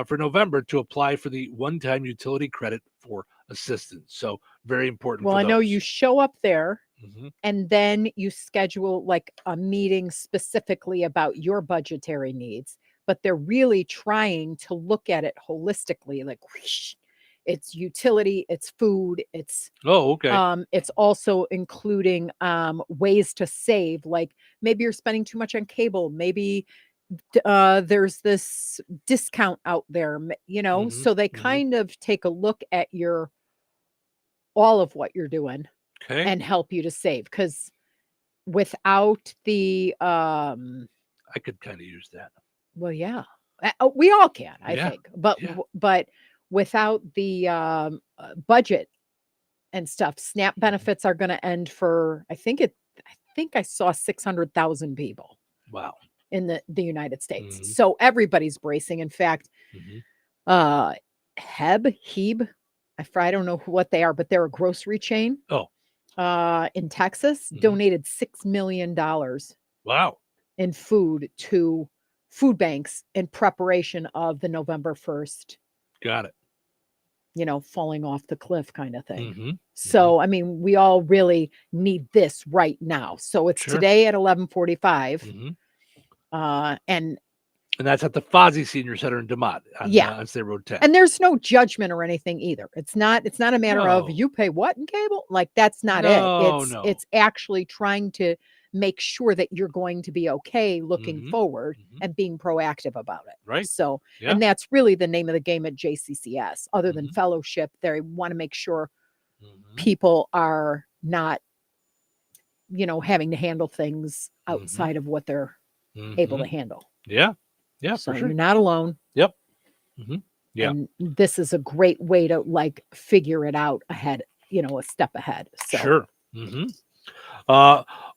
for November to apply for the one-time utility credit for assistance. So very important. Well, for I know those. you show up there Mhm. and then you schedule like a meeting specifically about your budgetary needs, but they're really trying to look at it holistically, like whoosh, it's utility, it's food, it's Oh, okay. it's also including ways to save, like maybe you're spending too much on cable, maybe there's this discount out there, Mhm, so they kind of take a look at your all of what you're doing Okay. and help you to save, because without the I could kind of use that. well, yeah, we all can, I Yeah, think, but yeah. but without the budget and stuff, SNAP benefits are going to end for I think I saw 600,000 people Wow. in the United States. Mhm. So everybody's bracing. In fact, Mhm. Heb, I don't know what they are, but they're a grocery chain. Oh. In Texas, Mhm. donated $6 million Wow. in food to food banks in preparation of the November 1st, Got it. falling off the cliff kind of thing. Mhm. So, I mean, we all really need this right now. So it's Sure. today at 11:45. Mhm. And And that's at the Fozzie Senior Center in DeMott on State Road 10. And there's no judgment or anything either. It's not a matter of No. you pay what in cable? Like that's not No, it. no. It's actually trying to make sure that you're going to be okay looking Mhm, forward and being proactive about it. Right. So, Yeah. and that's really the name of the game at JCCS. Other Mm-hmm. than fellowship, they want to make sure people are not, having to handle things outside of what they're able to Mhm. handle. Yeah. Yeah, So for sure. you're not alone. Yep. Mhm. Yeah. And this is a great way to like figure it out ahead, a step ahead. So Sure. hmm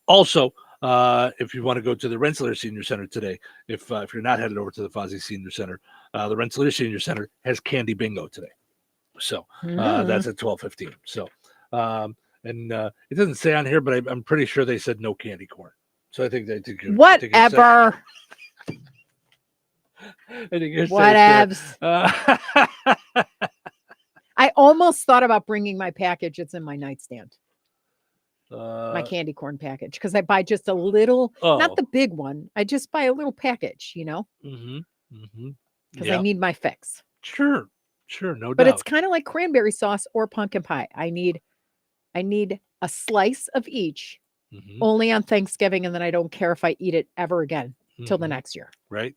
Also, if you want to go to the Rensselaer Senior Center today, if you're not headed over to the Fozzie Senior Center, the Rensselaer Senior Center has candy bingo today. So that's at 12:15. So it doesn't say on here, but I'm pretty sure they said no candy corn. So I think they did good. whatever. I think you're safe Whatevs. there. I almost thought about bringing my package. It's in my nightstand. My Uh, candy corn package, because I buy just a little, Oh. not the big one. I just buy a little package, mhm, because yeah. I need my fix. Sure, no But doubt. it's kind of like cranberry sauce or pumpkin pie. I need a slice of each Mhm, only on Thanksgiving, and then I don't care if I eat it ever again till the mhm. next year. Right.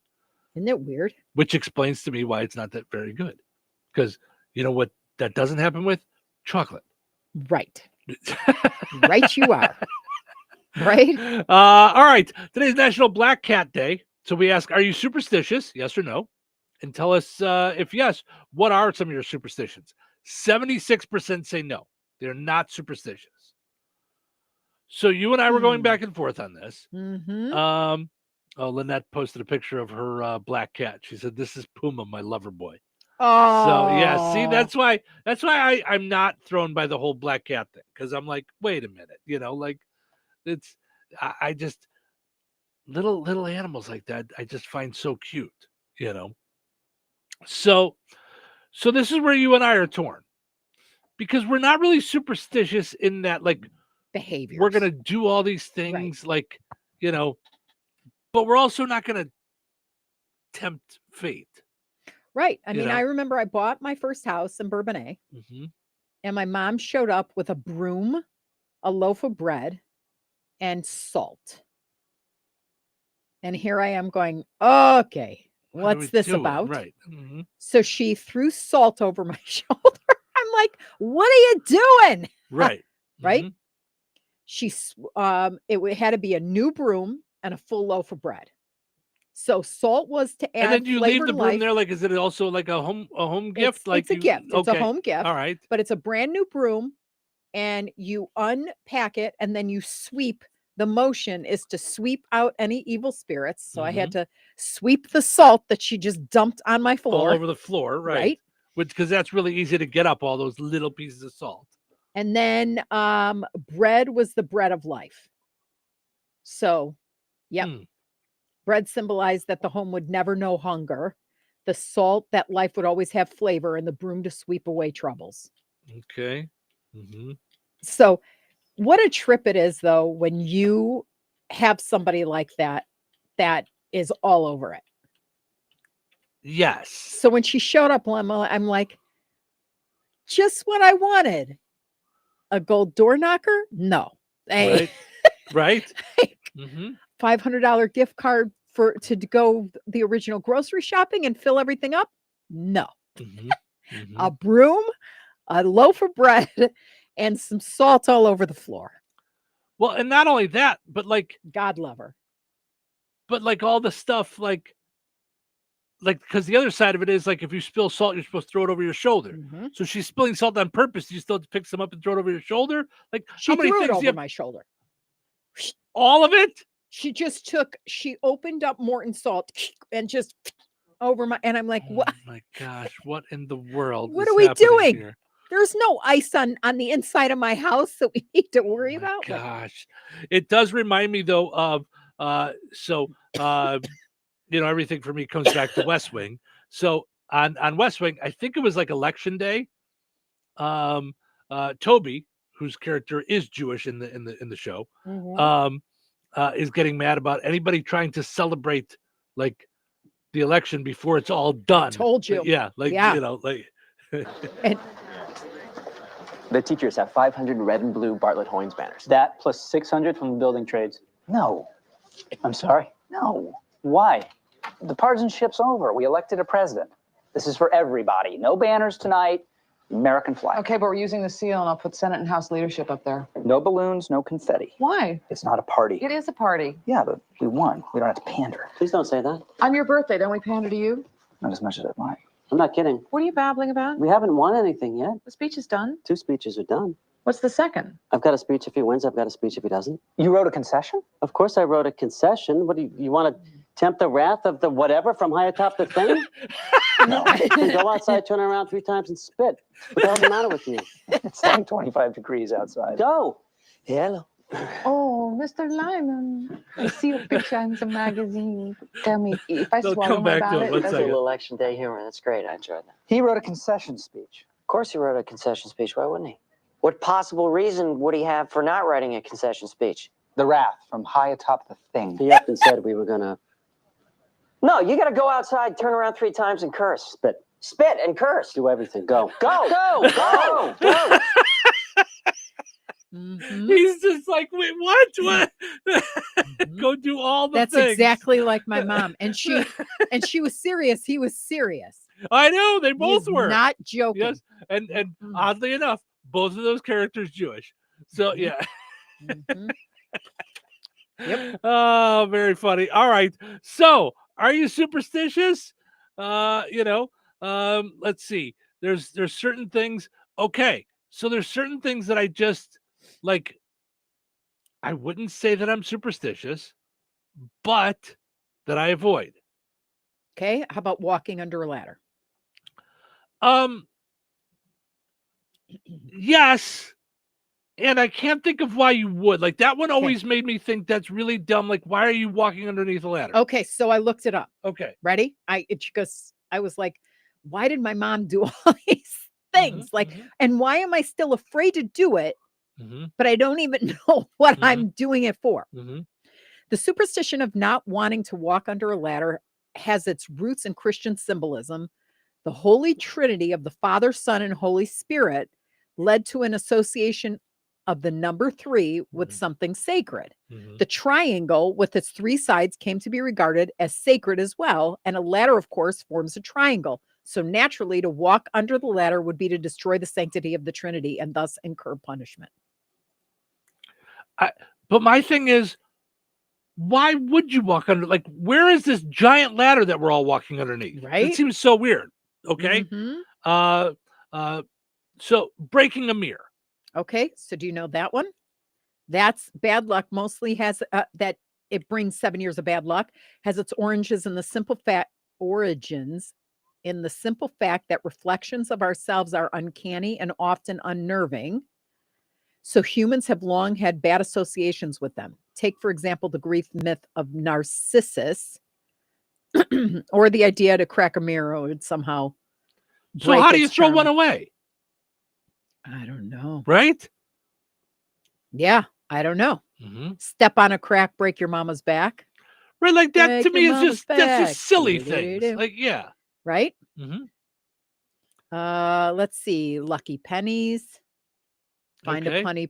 Isn't it weird? Which explains to me why it's not that very good. Because you know what that doesn't happen with? Chocolate. Right. Right you are. Right? All right. Today's National Black Cat Day. So we ask, are you superstitious? Yes or no? And tell us if yes, what are some of your superstitions? 76% say no. They're not superstitious. So you and I were going back and forth on this. Mm-hmm. Lynette posted a picture of her black cat. She said, "This is Puma, my lover boy." Oh, So yeah, see, that's why I'm not thrown by the whole black cat thing, because I'm like, wait a minute, like it's I just little animals like that I just find so cute, So this is where you and I are torn, because we're not really superstitious in that, like, behavior. we're gonna do all these things, like, but we're also not gonna tempt fate. Right. I You mean, know? I remember I bought my first house in Bourbonnais, Mhm. and my mom showed up with a broom, a loaf of bread, and salt. And here I am going, okay, What are what's we this doing? about? Right. Mhm. So she threw salt over my shoulder. I'm like, what are you doing? Right. Right. Mhm. It had to be a new broom and a full loaf of bread. So salt was to add And then you flavor leave the to broom life. there, like, is it also like a home gift? Like It's a gift. It's a okay. home gift. All right. But it's a brand new broom, and you unpack it and then you sweep. The motion is to sweep out any evil spirits. So I had to sweep the salt that she just dumped on my All floor. over the floor, right? Right. because that's really easy to get up, all those little pieces of salt. And then bread was the bread of life. So, yep. Bread symbolized that the home would never know hunger, the salt that life would always have flavor, and the broom to sweep away troubles. Okay. Mm-hmm. So, what a trip it is, though, when you have somebody like that is all over it. Yes. So when she showed up, I'm like, just what I wanted. A gold door knocker? No. Hey. Right. Mm-hmm. $500 gift card to go the original grocery shopping and fill everything up? No. Mm-hmm. Mm-hmm. A broom, a loaf of bread, and some salt all over the floor. Well, and not only that, but like God love her. But like all the stuff, like because the other side of it is like if you spill salt, you're supposed to throw it over your shoulder. Mm-hmm. So she's spilling salt on purpose. You still have to pick some up and throw it over your shoulder. Like She how many threw it things do over you have? my shoulder. All of it? She opened up Morton salt and just over my, and I'm like, what? Oh my gosh, what in the world? What is are we happening doing? here? There's no ice on the inside of my house that we need to worry about. Gosh, it does remind me though of everything for me comes back to West Wing. So on West Wing, I think it was like election day. Toby, whose character is Jewish in the show, is getting mad about anybody trying to celebrate like the election before it's all done. Told you. Yeah. And the teachers have 500 red and blue Bartlett Hoynes banners. That plus 600 from the building trades. No. I'm sorry? No. Why? The partisanship's over. We elected a president. This is for everybody. No banners tonight. American flag. Okay, but we're using the seal, and I'll put Senate and House leadership up there. No balloons, no confetti. Why? It's not a party. It is a party. Yeah, but we won. We don't have to pander. Please don't say that. On your birthday, don't we pander to you? Not as much as I'd like. I'm not kidding. What are you babbling about? We haven't won anything yet. The speech is done. 2 speeches are done. What's the second? I've got a speech if he wins. I've got a speech if he doesn't. You wrote a concession? Of course I wrote a concession. What do you want to tempt the wrath of the whatever from high atop the thing? No. Then go outside, turn around 3 times and spit. What the hell's the matter with you? It's like 25 degrees outside. Go. Hello. Oh, Mr. Lyman, I see your picture in the magazine. Tell me, if I They'll swallow come my back to it. ballot, That's a little election day humor. That's great. I enjoyed that. He wrote a concession speech. Of course he wrote a concession speech. Why wouldn't he? What possible reason would he have for not writing a concession speech? The wrath from high atop the thing. He up and said we were gonna. No, you gotta go outside, turn around 3 times and curse. Spit. Spit and curse. Do everything. Go. Go. Go. Go. Go. He's just like, wait, what? What? Go do all the that's things. exactly like my mom. And she was serious. He was serious. I know they both He's were not joking. Yes, and oddly enough, both of those characters Jewish. So yeah. Yep. Oh, very funny. All right. So, are you superstitious? Let's see. There's certain things. Okay. So there's certain things that I just like. I wouldn't say that I'm superstitious, but that I avoid. Okay. How about walking under a ladder? Yes. And I can't think of why you would. Like that one always made me think that's really dumb. Like, why are you walking underneath a ladder? Okay, so I looked it up. Okay. Ready? Because I was like, why did my mom do all these things? And why am I still afraid to do it? But I don't even know what I'm doing it for. The superstition of not wanting to walk under a ladder has its roots in Christian symbolism. The Holy Trinity of the Father, Son, and Holy Spirit led to an association of the number 3 with something sacred. The triangle with its 3 sides came to be regarded as sacred as well, and a ladder, of course, forms a triangle. So naturally, to walk under the ladder would be to destroy the sanctity of the Trinity and thus incur punishment. But my thing is, why would you walk under? Like, where is this giant ladder that we're all walking underneath? Right? It seems so weird. Okay. So breaking a mirror. Okay, so do you know that one? That's bad luck. Mostly has that it brings 7 years of bad luck. Has its origins in the simple origins in the simple fact that reflections of ourselves are uncanny and often unnerving. So humans have long had bad associations with them. Take, for example, the Greek myth of Narcissus, or the idea to crack a mirror would somehow. So break how do you its throw charm. one away? I don't know. Right? Yeah, I don't know. Mm-hmm. Step on a crack, break your mama's back. Right, like that Break to me your is mama's that's back. just silly Do-do-do-do-do. things. Like, yeah. Right? Mm-hmm. Let's see. Lucky pennies. Find Okay. a penny,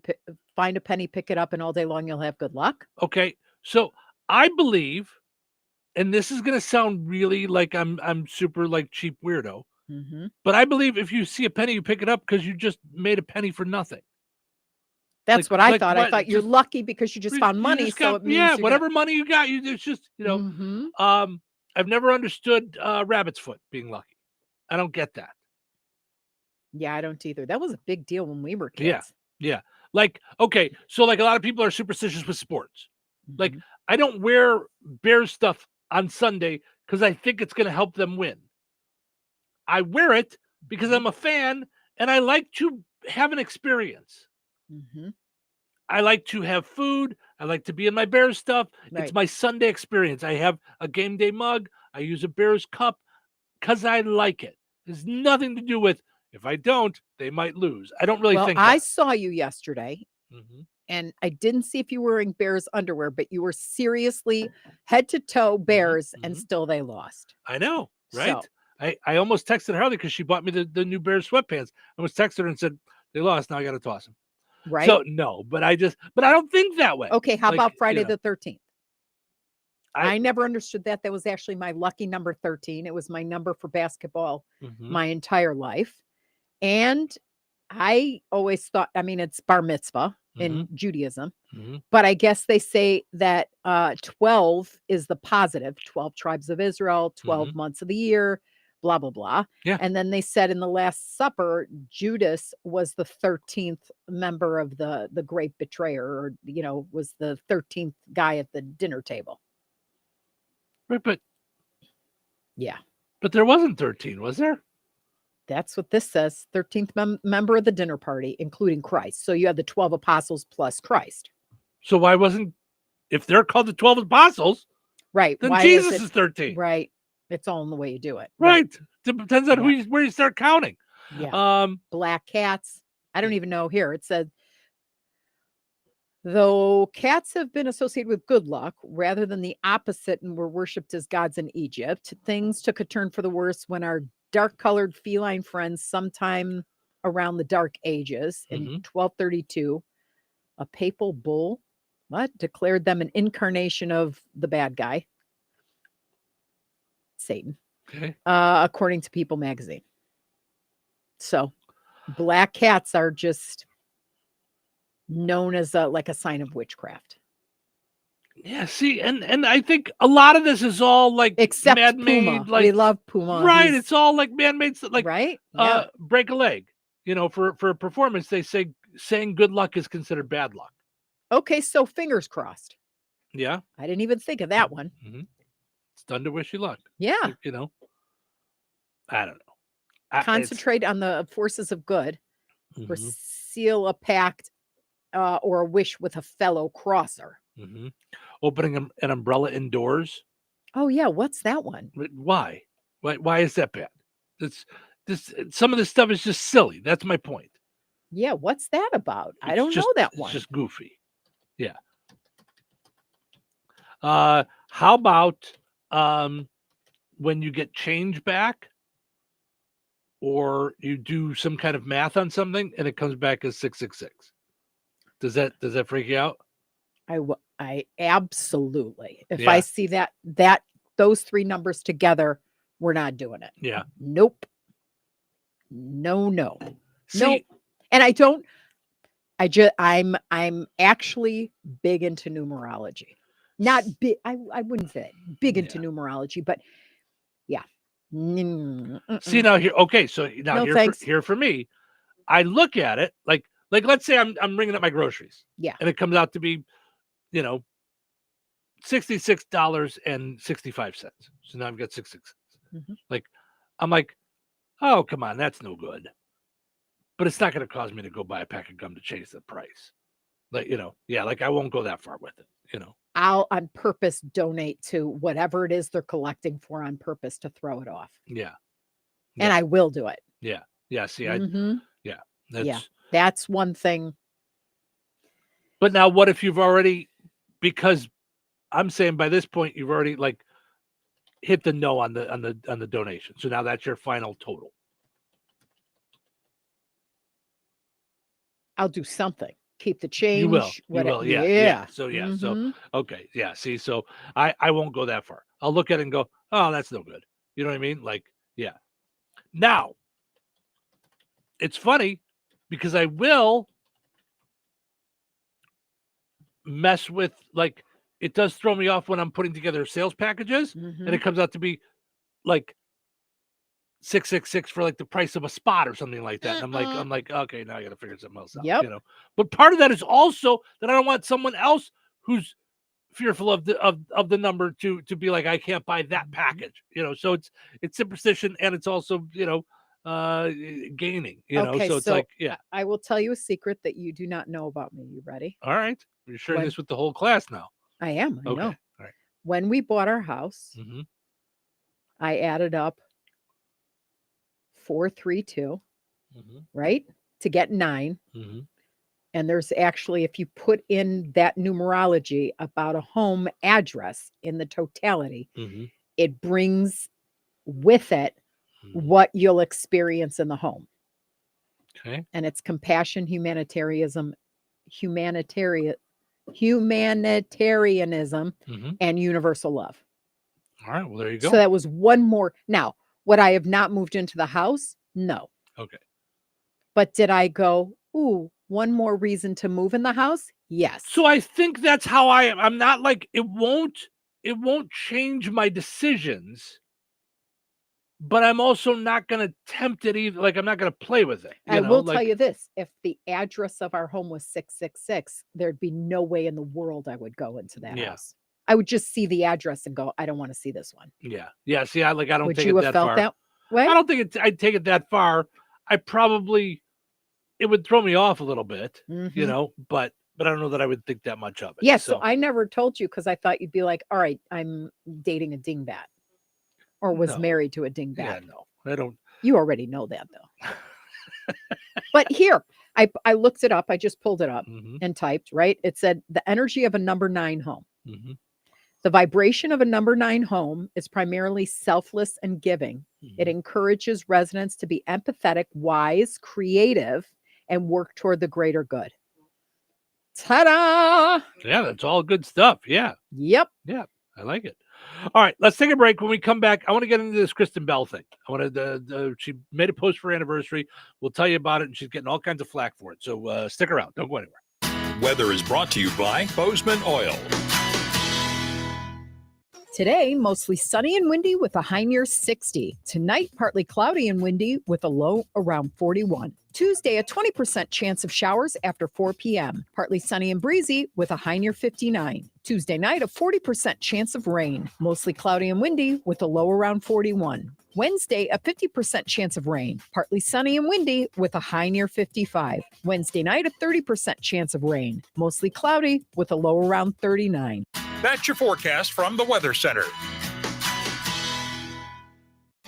find a penny, pick it up, and all day long you'll have good luck. Okay. So I believe, and this is gonna sound really like I'm super like cheap weirdo, Mm-hmm. but I believe if you see a penny, you pick it up because you just made a penny for nothing. That's Like- what I like thought. I what? thought you're Just- lucky because you just found You money, just so got- it means yeah, you're gonna- whatever money you got, it's just Mhm. I've never understood rabbit's foot being lucky. I don't get that. Yeah, I don't either. That was a big deal when we were kids. Yeah. Yeah. Like, okay, so like a lot of people are superstitious with sports. Like, Mm-hmm. I don't wear Bears stuff on Sunday because I think it's going to help them win. I wear it because Mm-hmm. I'm a fan and I like to have an experience. Mm-hmm. I like to have food. I like to be in my Bears stuff. Right. It's my Sunday experience. I have a game day mug. I use a Bears cup because I like it. There's nothing to do with if I don't, they might lose. I don't really Well, think I that. saw you yesterday, Mhm. and I didn't see if you were wearing Bears underwear, but you were seriously head to toe Bears, and still they lost. I know, right? So- I almost texted Harley because she bought me the new Bears sweatpants. I almost texted her and said, they lost. Now I got to toss them. Right? So, no, but I don't think that way. Okay, how Like, about you Friday know, the 13th? I- I never understood that. That was actually my lucky number 13. It was my number for basketball Mhm. my entire life. And I always thought, I mean, it's bar mitzvah in Judaism, Mhm. but I guess they say that 12 is the positive, 12 tribes of Israel, 12 months of the year, blah, blah, blah. Yeah. And then they said in the Last Supper, Judas was the 13th member of the great betrayer, or, was the 13th guy at the dinner table. Right, but Yeah. but there wasn't 13, was there? That's what this says. 13th member of the dinner party, including Christ. So you have the 12 apostles plus Christ. So why wasn't, if they're called the 12 apostles, Right. then Why Jesus is 13. Right. It's all in the way you do it. Right. Depends on where you start counting. Yeah. Black cats. I don't even know here. It said, though cats have been associated with good luck rather than the opposite and were worshipped as gods in Egypt, things took a turn for the worse when our dark-colored feline friends, sometime around the Dark Ages in 1232, a papal bull, declared them an incarnation of the bad guy, Satan, Okay. according to People magazine. So black cats are just known as like a sign of witchcraft. Yeah, see, and I think a lot of this is all like Except man-made, Puma. like We love Puma. right. He's- It's all like man-made stuff. Like right? Yeah. break a leg. For a performance, they say saying good luck is considered bad luck. Okay, so fingers crossed. Yeah, I didn't even think of that one. it's done to wish you luck. Yeah. Like, I don't know. Concentrate on the forces of good, or Mhm. seal a pact or a wish with a fellow crosser. Opening an umbrella indoors. Oh yeah, what's that one? Why? Why is that bad? Some of this stuff is just silly. That's my point. Yeah, what's that about? I It's don't just- know that It's one. just goofy. Yeah. How about when you get change back, or you do some kind of math on something and it comes back as 666? Does that freak you out? I absolutely. If Yeah. I see that those three numbers together, we're not doing it. Yeah. Nope. No. See- Nope. And I'm actually big into numerology. Not big, I wouldn't say big into numerology, but yeah. See now here. Okay, so now No, here thanks. here for me, I look at it like let's say I'm ringing up my groceries. Yeah. And it comes out to be, $66.65. So now I've got 666. Mhm. Like, I'm like, oh, come on, that's no good. But it's not going to cause me to go buy a pack of gum to chase the price. Like, like I won't go that far with it, I'll on purpose donate to whatever it is they're collecting for on purpose to throw it off. Yeah. And I will do it. Yeah. Yeah. See, that's one thing. But now what if you've already, because I'm saying by this point, you've already like hit the no on the donation. So now that's your final total. I'll do something. Keep the change. You will. Yeah. So, Mm-hmm. Okay. Yeah. See, so I won't go that far. I'll look at it and go, oh, that's no good. You know what I mean? Like, yeah. Now, it's funny because I will mess with, like, it does throw me off when I'm putting together sales packages and it comes out to be like $666 for like the price of a spot or something like that. And I'm like, okay, now I got to figure something else out. Yep. But part of that is also that I don't want someone else who's fearful of the number to be like, I can't buy that package. So it's superstition and it's also gaining. Okay, so it's like, yeah. I will tell you a secret that you do not know about me. You ready? All right, you're sharing this with the whole class now. I am. I know. All right. When we bought our house, I added up 432, right, to get 9. And there's actually, if you put in that numerology about a home address in the totality, it brings with it what you'll experience in the home. Okay. And it's compassion, humanitarianism, and universal love. All right. Well, there you go. So that was one more. Now, would I have not moved into the house? No. Okay. But did I go, ooh, one more reason to move in the house? Yes. So I think that's how I am. I'm not like, it won't change my decisions, but I'm also not going to tempt it either. Like, I'm not going to play with it. I will tell you this. If the address of our home was 666, there'd be no way in the world I would go into that house. I would just see the address and go, I don't want to see this one. Yeah. Yeah. See, I don't Would take you it have that felt far. that way? I don't think I'd take it that far. It would throw me off a little bit, but I don't know that I would think that much of it. Yes. So I never told you because I thought you'd be like, all right, I'm dating a dingbat or was married to a dingbat. Yeah, no, I don't. You already know that though. But here, I looked it up. I just pulled it up and typed, right? It said the energy of a number 9 home. The vibration of a number 9 home is primarily selfless and giving. It encourages residents to be empathetic, wise, creative, and work toward the greater good. Ta-da! Yeah, that's all good stuff. Yeah. Yep. Yeah, I like it. All right, let's take a break. When we come back, I want to get into this Kristen Bell thing. I want to. She made a post for her anniversary. We'll tell you about it, and she's getting all kinds of flack for it. So stick around. Don't go anywhere. Weather is brought to you by Bozeman Oil. Today, mostly sunny and windy with a high near 60. Tonight, partly cloudy and windy with a low around 41. Tuesday, a 20% chance of showers after 4 p.m. Partly sunny and breezy with a high near 59. Tuesday night, a 40% chance of rain. Mostly cloudy and windy with a low around 41. Wednesday, a 50% chance of rain. Partly sunny and windy with a high near 55. Wednesday night, a 30% chance of rain. Mostly cloudy with a low around 39. That's your forecast from the Weather Center.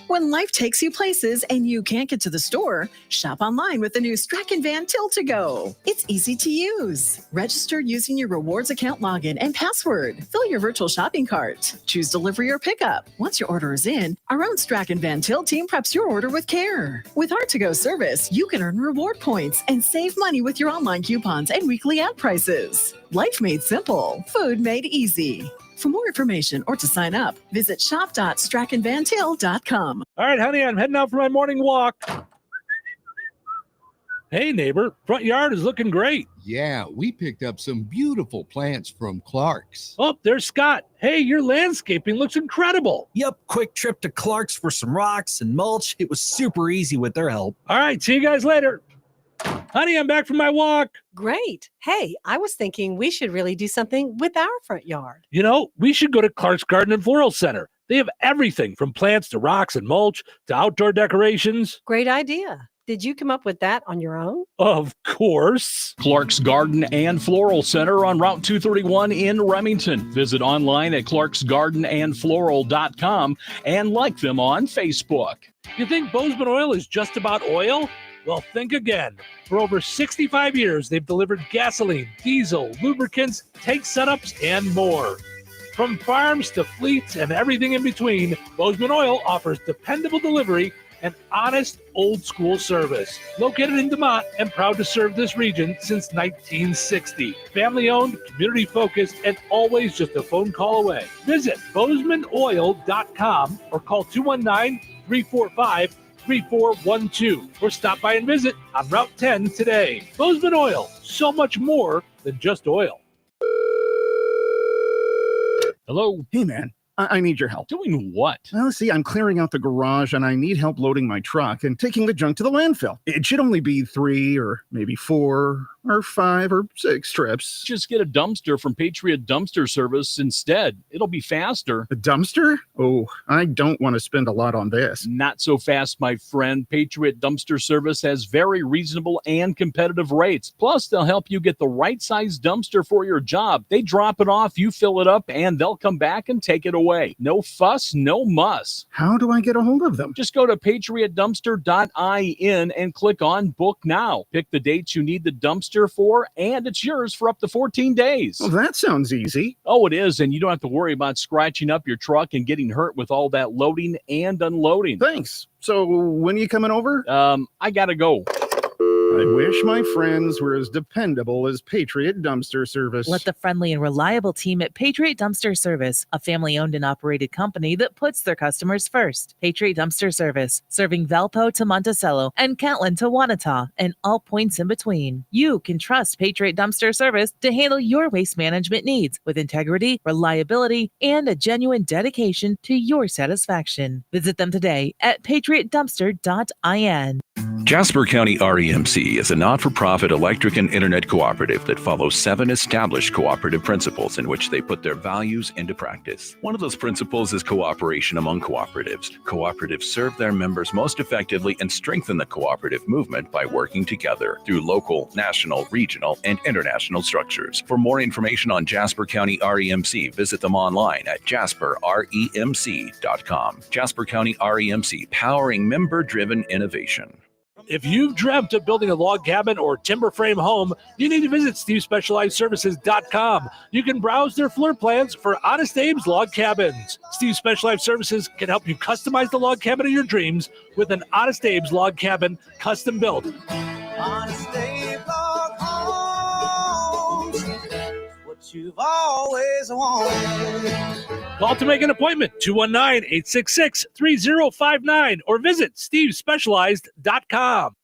When life takes you places and you can't get to the store, shop online with the new Strachan Van Till to Go. It's easy to use. Register using your rewards account login and password. Fill your virtual shopping cart. Choose delivery or pickup. Once your order is in, our own Strachan Van Till team preps your order with care. With our to-go service, you can earn reward points and save money with your online coupons and weekly ad prices. Life made simple. Food made easy. For more information or to sign up, visit shop.strachanvantil.com. All right, honey, I'm heading out for my morning walk. Hey, neighbor, front yard is looking great. Yeah, we picked up some beautiful plants from Clark's. Oh, there's Scott. Hey, your landscaping looks incredible. Yep, quick trip to Clark's for some rocks and mulch. It was super easy with their help. All right, see you guys later. Honey, I'm back from my walk. Great. Hey, I was thinking we should really do something with our front yard. We should go to Clark's Garden and Floral Center. They have everything from plants to rocks and mulch to outdoor decorations. Great idea. Did you come up with that on your own? Of course. Clark's Garden and Floral Center on Route 231 in Remington. Visit online at clarksgardenandfloral.com and like them on Facebook. You think Bozeman Oil is just about oil? Well, think again. For over 65 years, they've delivered gasoline, diesel, lubricants, tank setups, and more. From farms to fleets and everything in between, Bozeman Oil offers dependable delivery and honest old-school service. Located in DeMont and proud to serve this region since 1960. Family-owned, community-focused, and always just a phone call away. Visit BozemanOil.com or call 219-345-3412 or stop by and visit on Route 10 today. Bozeman Oil, so much more than just oil. Hello. Hey, man. I need your help. Doing what? Well, see, I'm clearing out the garage and I need help loading my truck and taking the junk to the landfill. It should only be 3 or maybe 4 or 5 or 6 trips. Just get a dumpster from Patriot Dumpster Service instead. It'll be faster. A dumpster? Oh, I don't want to spend a lot on this. Not so fast, my friend. Patriot Dumpster Service has very reasonable and competitive rates. Plus, they'll help you get the right size dumpster for your job. They drop it off, you fill it up, and they'll come back and take it away. No fuss, no muss. How do I get a hold of them? Just go to patriotdumpster.in and click on Book Now. Pick the dates you need the dumpster for, and it's yours for up to 14 days. Well, that sounds easy. Oh, it is, and you don't have to worry about scratching up your truck and getting hurt with all that loading and unloading. Thanks. So when are you coming over? I gotta go. I wish my friends were as dependable as Patriot Dumpster Service. Let the friendly and reliable team at Patriot Dumpster Service, a family-owned and operated company that puts their customers first. Patriot Dumpster Service, serving Valpo to Monticello and Catlin to Wanata and all points in between. You can trust Patriot Dumpster Service to handle your waste management needs with integrity, reliability, and a genuine dedication to your satisfaction. Visit them today at patriotdumpster.in. Jasper County REMC is a not-for-profit electric and internet cooperative that follows 7 established cooperative principles in which they put their values into practice. One of those principles is cooperation among cooperatives. Cooperatives serve their members most effectively and strengthen the cooperative movement by working together through local, national, regional, and international structures. For more information on Jasper County REMC, visit them online at jasperremc.com. Jasper County REMC, powering member-driven innovation. If you've dreamt of building a log cabin or timber frame home, you need to visit SteveSpecializedServices.com. You can browse their floor plans for Honest Abe's log cabins. Steve Specialized Services can help you customize the log cabin of your dreams with an Honest Abe's log cabin custom built. Honest Abe Log Homes, what you've always wanted. Call to make an appointment, 219-866-3059, or visit SteveSpecialized.com.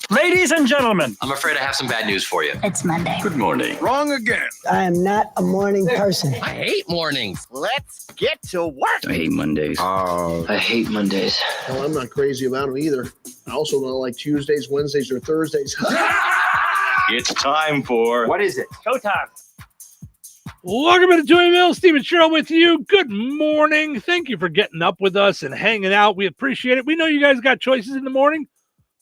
Ladies and gentlemen, I'm afraid I have some bad news for you. It's Monday. Good morning. Wrong again. I am not a morning person. I hate mornings. Let's get to work. I hate Mondays. I hate Mondays. Well, I'm not crazy about them either. I also don't like Tuesdays, Wednesdays, or Thursdays. It's time for... What is it? Showtime. Welcome to Touhyville. Stephen Sherrill with you. Good morning. Thank you for getting up with us and hanging out. We appreciate it. We know you guys got choices in the morning.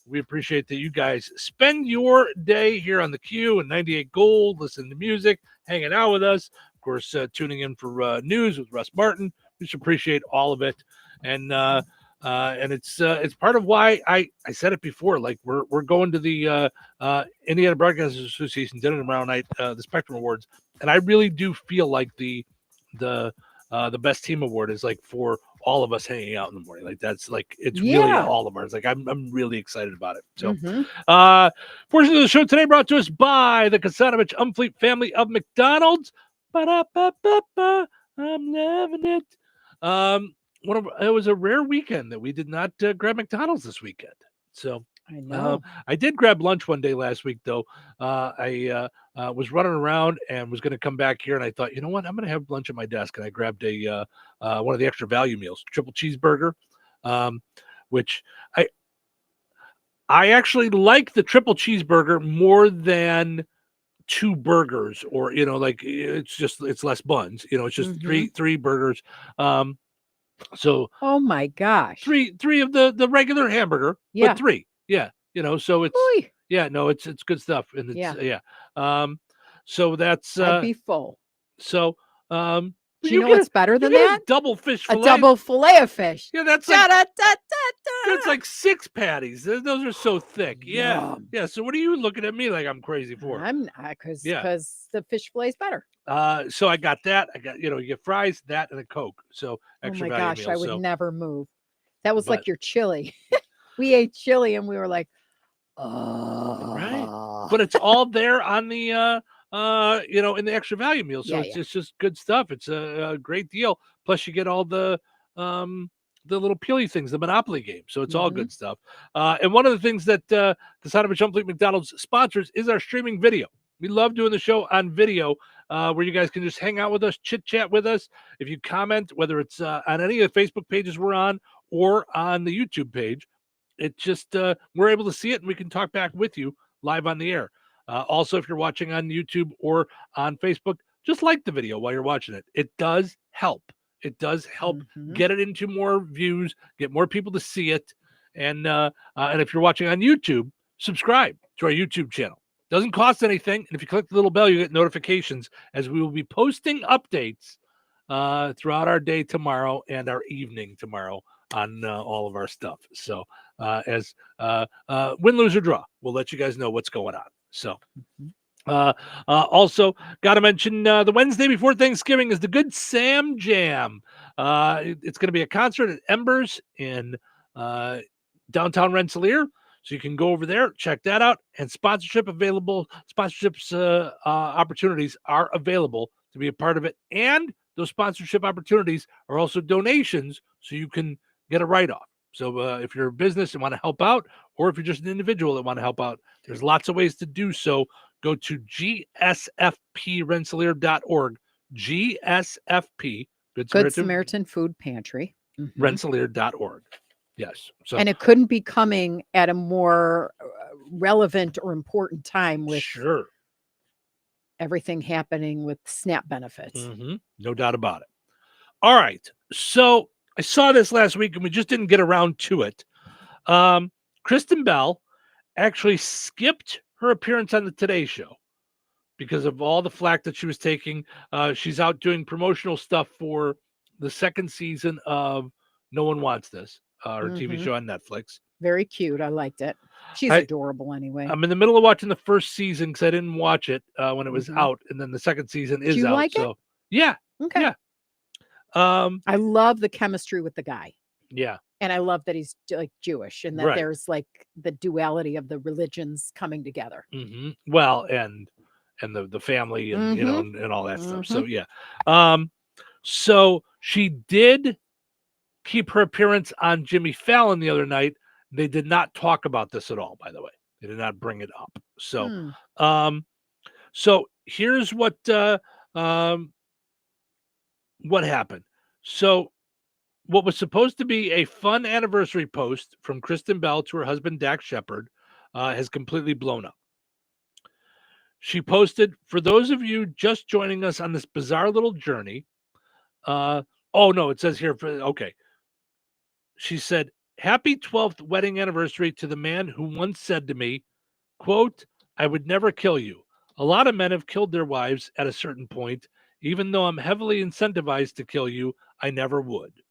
We appreciate that you guys spend your day here on the Q and 98 Gold, listening to music, hanging out with us. Of course, tuning in for news with Russ Martin. We just appreciate all of it. And it's part of why I said it before. Like we're going to the Indiana Broadcasters Association dinner tomorrow night, the Spectrum Awards, and I really do feel like the best team award is like for all of us hanging out in the morning. Like that's like it's really all of ours. Like I'm really excited about it. So portion of the show today brought to us by the Kasanovich Umfleet family of McDonald's. Ba-da-ba-ba-ba. I'm loving it. It was a rare weekend that we did not grab McDonald's this weekend. So I know. I did grab lunch one day last week, though. I was running around and was going to come back here, and I thought, you know what? I'm going to have lunch at my desk, and I grabbed one of the extra value meals, triple cheeseburger, which I actually like the triple cheeseburger more than 2 burgers, or like it's less buns. It's just three burgers. So oh my gosh, three of the regular hamburger, Yeah. but 3. Yeah, so it's Oy. it's good stuff, and it's so that's I'd be full. so Do you know get what's better than get that? a double fish A fillet. double fillet of fish. Yeah, that's that's like 6 patties. Those are so thick. Yeah. Yum. Yeah. So what are you looking at me like I'm crazy for? I'm not because Yeah. the fish fillet is better. So I got that. I got, you get fries, that, and a Coke. So extra Oh my value gosh, meal. I would So, never move. That was But- like your chili. We ate chili and we were like, right. But it's all there on the in the extra value meal. So it's just good stuff. It's a great deal. Plus you get all the little peely things, the Monopoly game. So it's all good stuff. And one of the things that the Son of a Chump Fleet McDonald's sponsors is our streaming video. We love doing the show on video, where you guys can just hang out with us, chit chat with us. If you comment, whether it's on any of the Facebook pages we're on or on the YouTube page, it just we're able to see it and we can talk back with you live on the air. Also, if you're watching on YouTube or on Facebook, just like the video while you're watching it. It does help. It does help get it into more views, get more people to see it. And if you're watching on YouTube, subscribe to our YouTube channel. Doesn't cost anything. And if you click the little bell, you get notifications as we will be posting updates throughout our day tomorrow and our evening tomorrow on all of our stuff. So as win, lose, or draw, we'll let you guys know what's going on. So also got to mention the Wednesday before Thanksgiving is the Good Sam Jam. It's going to be a concert at Embers in downtown Rensselaer. So you can go over there, check that out, and sponsorships opportunities are available to be a part of it. And those sponsorship opportunities are also donations, so you can get a write-off. So if you're a business and want to help out, or if you're just an individual that want to help out, there's lots of ways to do so. Go to gsfprensselaer.org, GSFP, Good Samaritan Food Pantry. Rensselaer.org. Yes. So, and it couldn't be coming at a more relevant or important time with everything happening with SNAP benefits. No doubt about it. All right. So I saw this last week and we just didn't get around to it. Kristen Bell actually skipped her appearance on the Today Show because of all the flack that she was taking. She's out doing promotional stuff for the second season of No One Wants This, her TV show on Netflix. Very cute. I liked it. She's adorable anyway. I'm in the middle of watching the first season because I didn't watch it when it was out, and then the second season is Do you out. like so it? yeah, Okay. yeah. I love the chemistry with the guy. Yeah. And I love that he's like Jewish and that Right. there's like the duality of the religions coming together. Well, and the family and and all that stuff. So yeah. So she did keep her appearance on Jimmy Fallon the other night. They did not talk about this at all, by the way. They did not bring it up. So so here's what happened. So what was supposed to be a fun anniversary post from Kristen Bell to her husband Dax Shepard has completely blown up. She posted, "For those of you just joining us on this bizarre little journey," it says here, okay. She said, "Happy 12th wedding anniversary to the man who once said to me, quote, I would never kill you. A lot of men have killed their wives at a certain point. Even though I'm heavily incentivized to kill you, I never would."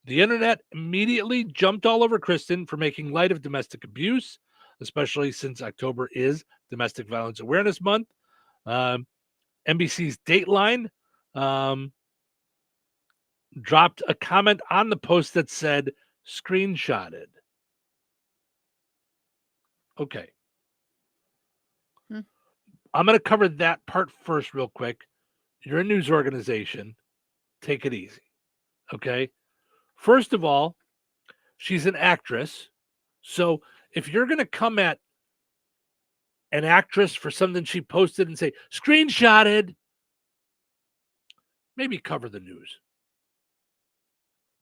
The internet immediately jumped all over Kristen for making light of domestic abuse, especially since October is Domestic Violence Awareness Month. NBC's Dateline dropped a comment on the post that said, "Screenshotted." Okay. I'm going to cover that part first real quick. You're a news organization. Take it easy. Okay. First of all, she's an actress. So if you're going to come at an actress for something she posted and say, "Screenshotted," maybe cover the news.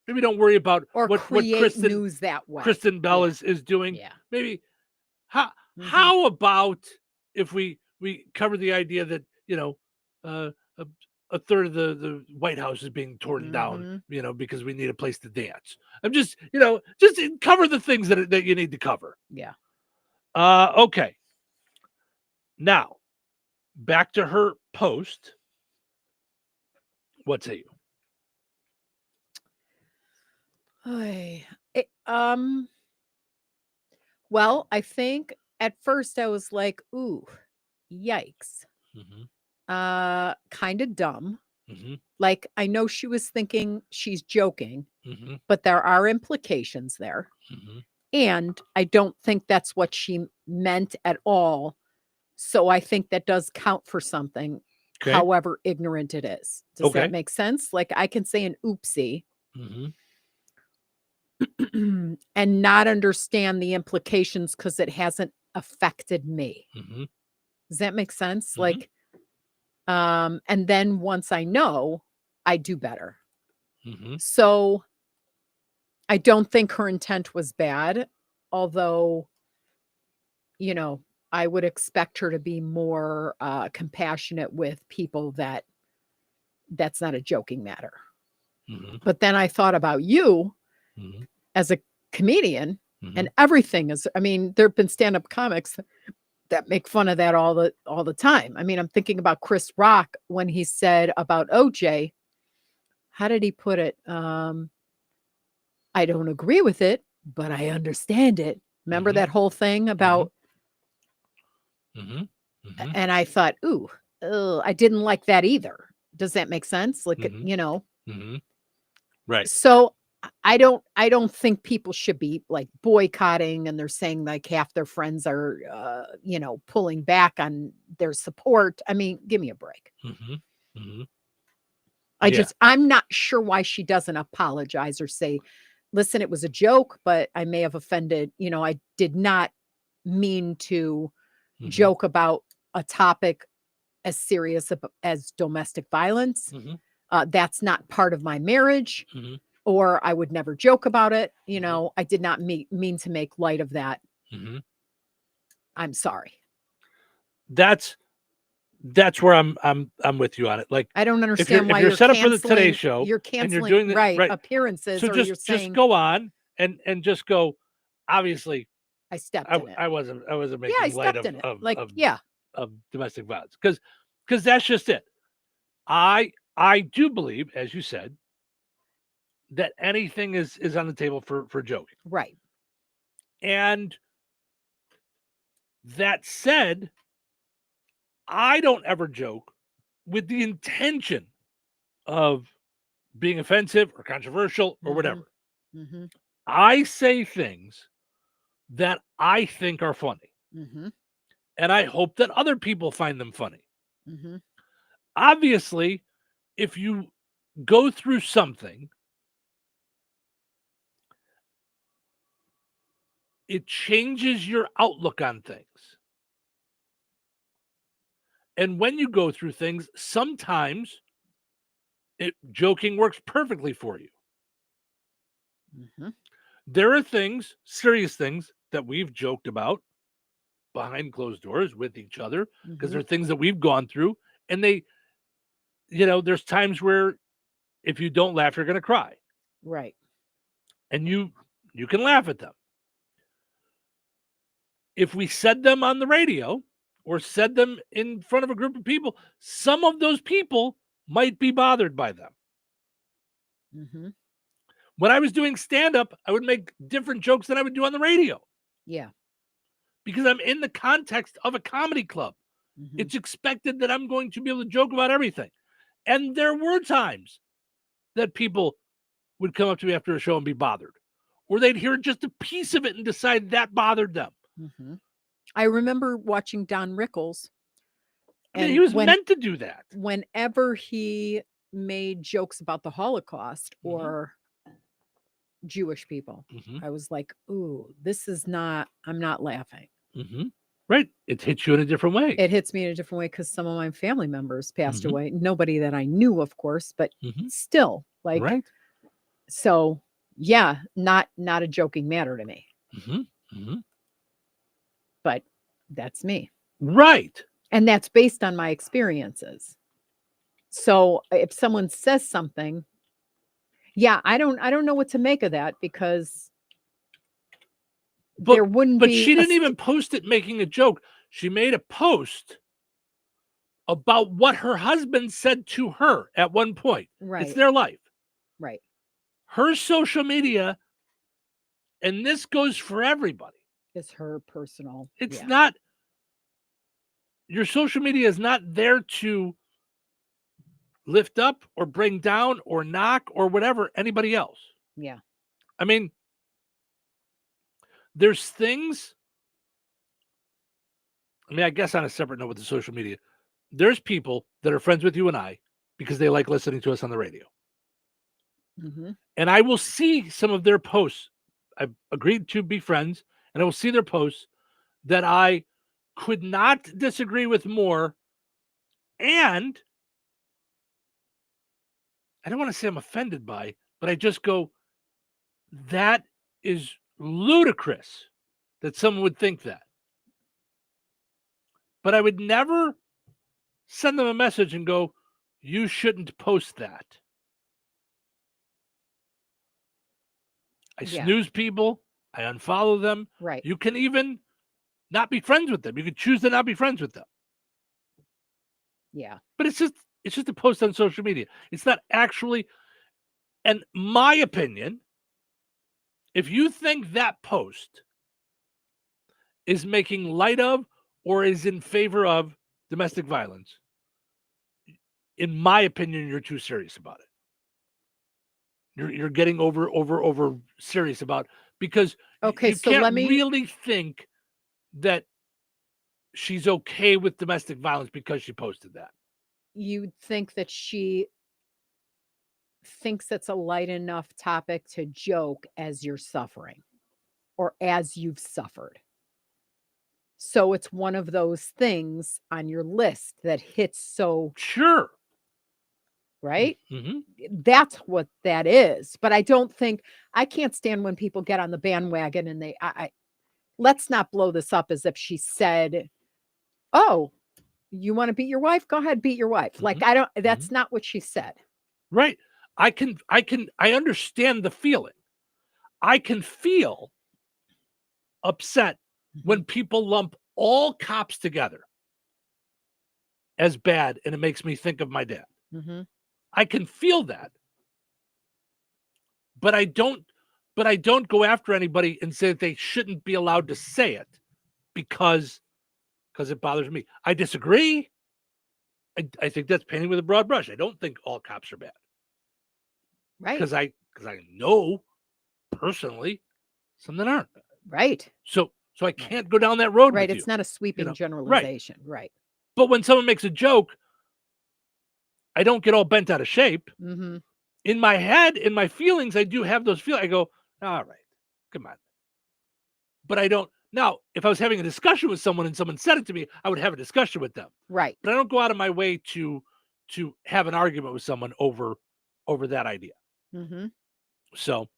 Maybe don't worry about or what create news that way. Kristen Bell is doing. Yeah. Maybe how about if we cover the idea that a third of the White House is being torn down, because we need a place to dance. I'm just, just cover the things that you need to cover. Yeah. Okay. Now, back to her post. What say you? Well, I think at first I was like, ooh, yikes. Kind of dumb. Like, I know she was thinking she's joking, but there are implications there. And I don't think that's what she meant at all. So I think that does count for something, however ignorant it is. Does that make sense? Like, I can say an oopsie and not understand the implications because it hasn't affected me. Does that make sense? Like, and then once I know, I do better. So I don't think her intent was bad, although, I would expect her to be more compassionate with people that's not a joking matter. But then I thought about you as a comedian, and everything is, there have been stand-up comics that make fun of that all the time. I'm thinking about Chris Rock when he said about OJ, how did he put it? I don't agree with it, but I understand it. Remember that whole thing about, and I thought, ooh, I didn't like that either. Does that make sense? Like, Right. So I don't think people should be like boycotting, and they're saying like half their friends are, pulling back on their support. Give me a break. I'm not sure why she doesn't apologize or say, listen, it was a joke, but I may have offended, I did not mean to joke about a topic as serious as domestic violence. That's not part of my marriage, or I would never joke about it. I did not mean to make light of that. I'm sorry. That's where I'm with you on it. Like, I don't understand why you're set up for the Today Show. You're canceling and you're doing appearances. So or just you're saying, go on and just go. Obviously, I stepped in it. I wasn't making I light stepped in it. of domestic violence because that's just it. I do believe, as you said, that anything is on the table for joking. Right. And that said, I don't ever joke with the intention of being offensive or controversial or whatever. I say things that I think are funny. And I hope that other people find them funny. Obviously, if you go through something, it changes your outlook on things. And when you go through things, sometimes joking works perfectly for you. There are things, serious things, that we've joked about behind closed doors with each other because they're things that we've gone through. And there's times where if you don't laugh, you're going to cry. Right. And you can laugh at them. If we said them on the radio or said them in front of a group of people, some of those people might be bothered by them. When I was doing stand-up, I would make different jokes than I would do on the radio. Yeah. Because I'm in the context of a comedy club. It's expected that I'm going to be able to joke about everything. And there were times that people would come up to me after a show and be bothered. Or they'd hear just a piece of it and decide that bothered them. I remember watching Don Rickles. And he was meant to do that. Whenever he made jokes about the Holocaust or Jewish people, I was like, ooh, I'm not laughing. Right. It hits you in a different way. It hits me in a different way because some of my family members passed away. Nobody that I knew, of course, but still, like, right. So yeah, not a joking matter to me. But that's me. Right. And that's based on my experiences. So if someone says something, yeah, I don't know what to make of that because there wouldn't But be she a didn't even post it making a joke. She made a post about what her husband said to her at one point. Right. It's their life. Right. Her social media, and this goes for everybody. It's her personal. It's yeah. not, your social media is not there to lift up or bring down or knock or whatever anybody else. Yeah. I mean, there's things, I guess on a separate note with the social media, there's people that are friends with you and I because they like listening to us on the radio. Mm-hmm. And I will see some of their posts. I've agreed to be friends, and I will see their posts that I could not disagree with more. And I don't want to say I'm offended by, but I just go, that is ludicrous that someone would think that. But I would never send them a message and go, you shouldn't post that. I snooze people. I unfollow them. Right. You can even not be friends with them. You can choose to not be friends with them. Yeah. But it's just a post on social media. It's not actually, and my opinion, if you think that post is making light of or is in favor of domestic violence, in my opinion, you're too serious about it. You're getting over serious about, because Okay, you so can't let me really think that she's okay with domestic violence because she posted that. You think that she thinks it's a light enough topic to joke as you're suffering or as you've suffered. So it's one of those things on your list that hits so sure. Right? Mm-hmm. That's what that is. But I can't stand when people get on the bandwagon and I let's not blow this up as if she said, oh, you want to beat your wife? Go ahead, beat your wife. Like, that's not what she said. Right. I understand the feeling. I can feel upset when people lump all cops together as bad, and it makes me think of my dad. Mm-hmm. I can feel that. But I don't go after anybody and say that they shouldn't be allowed to say it because it bothers me. I disagree. I think that's painting with a broad brush. I don't think all cops are bad. Right. Because I know personally some that aren't. Right. So I can't go down that road. Right. With It's you, not a sweeping Right. generalization. Right. But when someone makes a joke, I don't get all bent out of shape. Mm-hmm. In my head, in my feelings, I do have those feelings. I go, all right, come on. But I don't. Now, if I was having a discussion with someone and someone said it to me, I would have a discussion with them. Right. But I don't go out of my way to have an argument with someone over that idea. Mm-hmm. So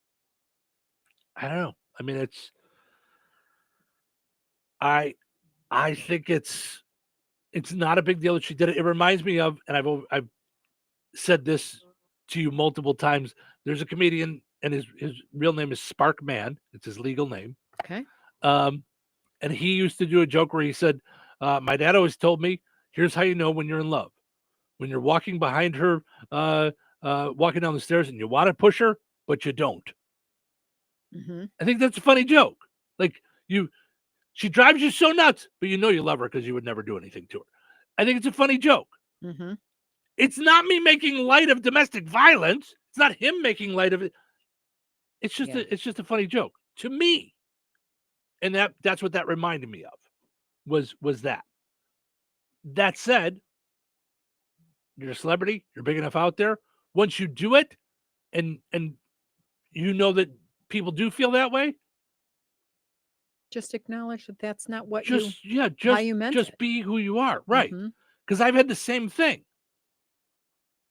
I don't know. I mean, I think it's not a big deal that she did it. It reminds me of, and I've said this to you multiple times. There's a comedian, and his real name is Spark Man. It's his legal name. Okay. And he used to do a joke where he said, my dad always told me, here's how you know when you're in love. When you're walking behind her, walking down the stairs, and you want to push her, but you don't. Mm-hmm. I think that's a funny joke. Like, she drives you so nuts, but you know you love her because you would never do anything to her. I think it's a funny joke. Mm-hmm. It's not me making light of domestic violence. It's not him making light of it. It's just a funny joke to me. And that's what that reminded me of was that. That said, you're a celebrity, you're big enough out there. Once you do it and you know that people do feel that way, just acknowledge that that's not what how you meant it. Just be who you are, right? Because I've had the same thing.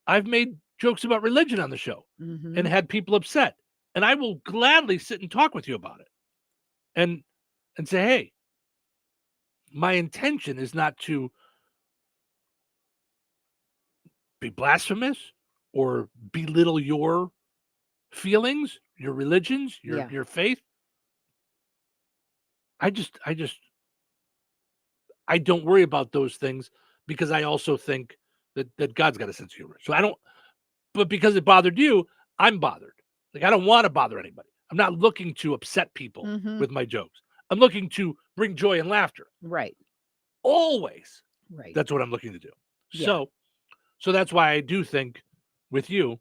I've made jokes about religion on the show and had people upset, and I will gladly sit and talk with you about it, and say, hey, my intention is not to be blasphemous or belittle your feelings, your religions, your faith. I don't worry about those things because I also think that God's got a sense of humor. So I don't, but because it bothered you, I'm bothered. Like, I don't want to bother anybody. I'm not looking to upset people with my jokes. I'm looking to bring joy and laughter. Right. Always. Right. That's what I'm looking to do. Yeah. So that's why I do think with you,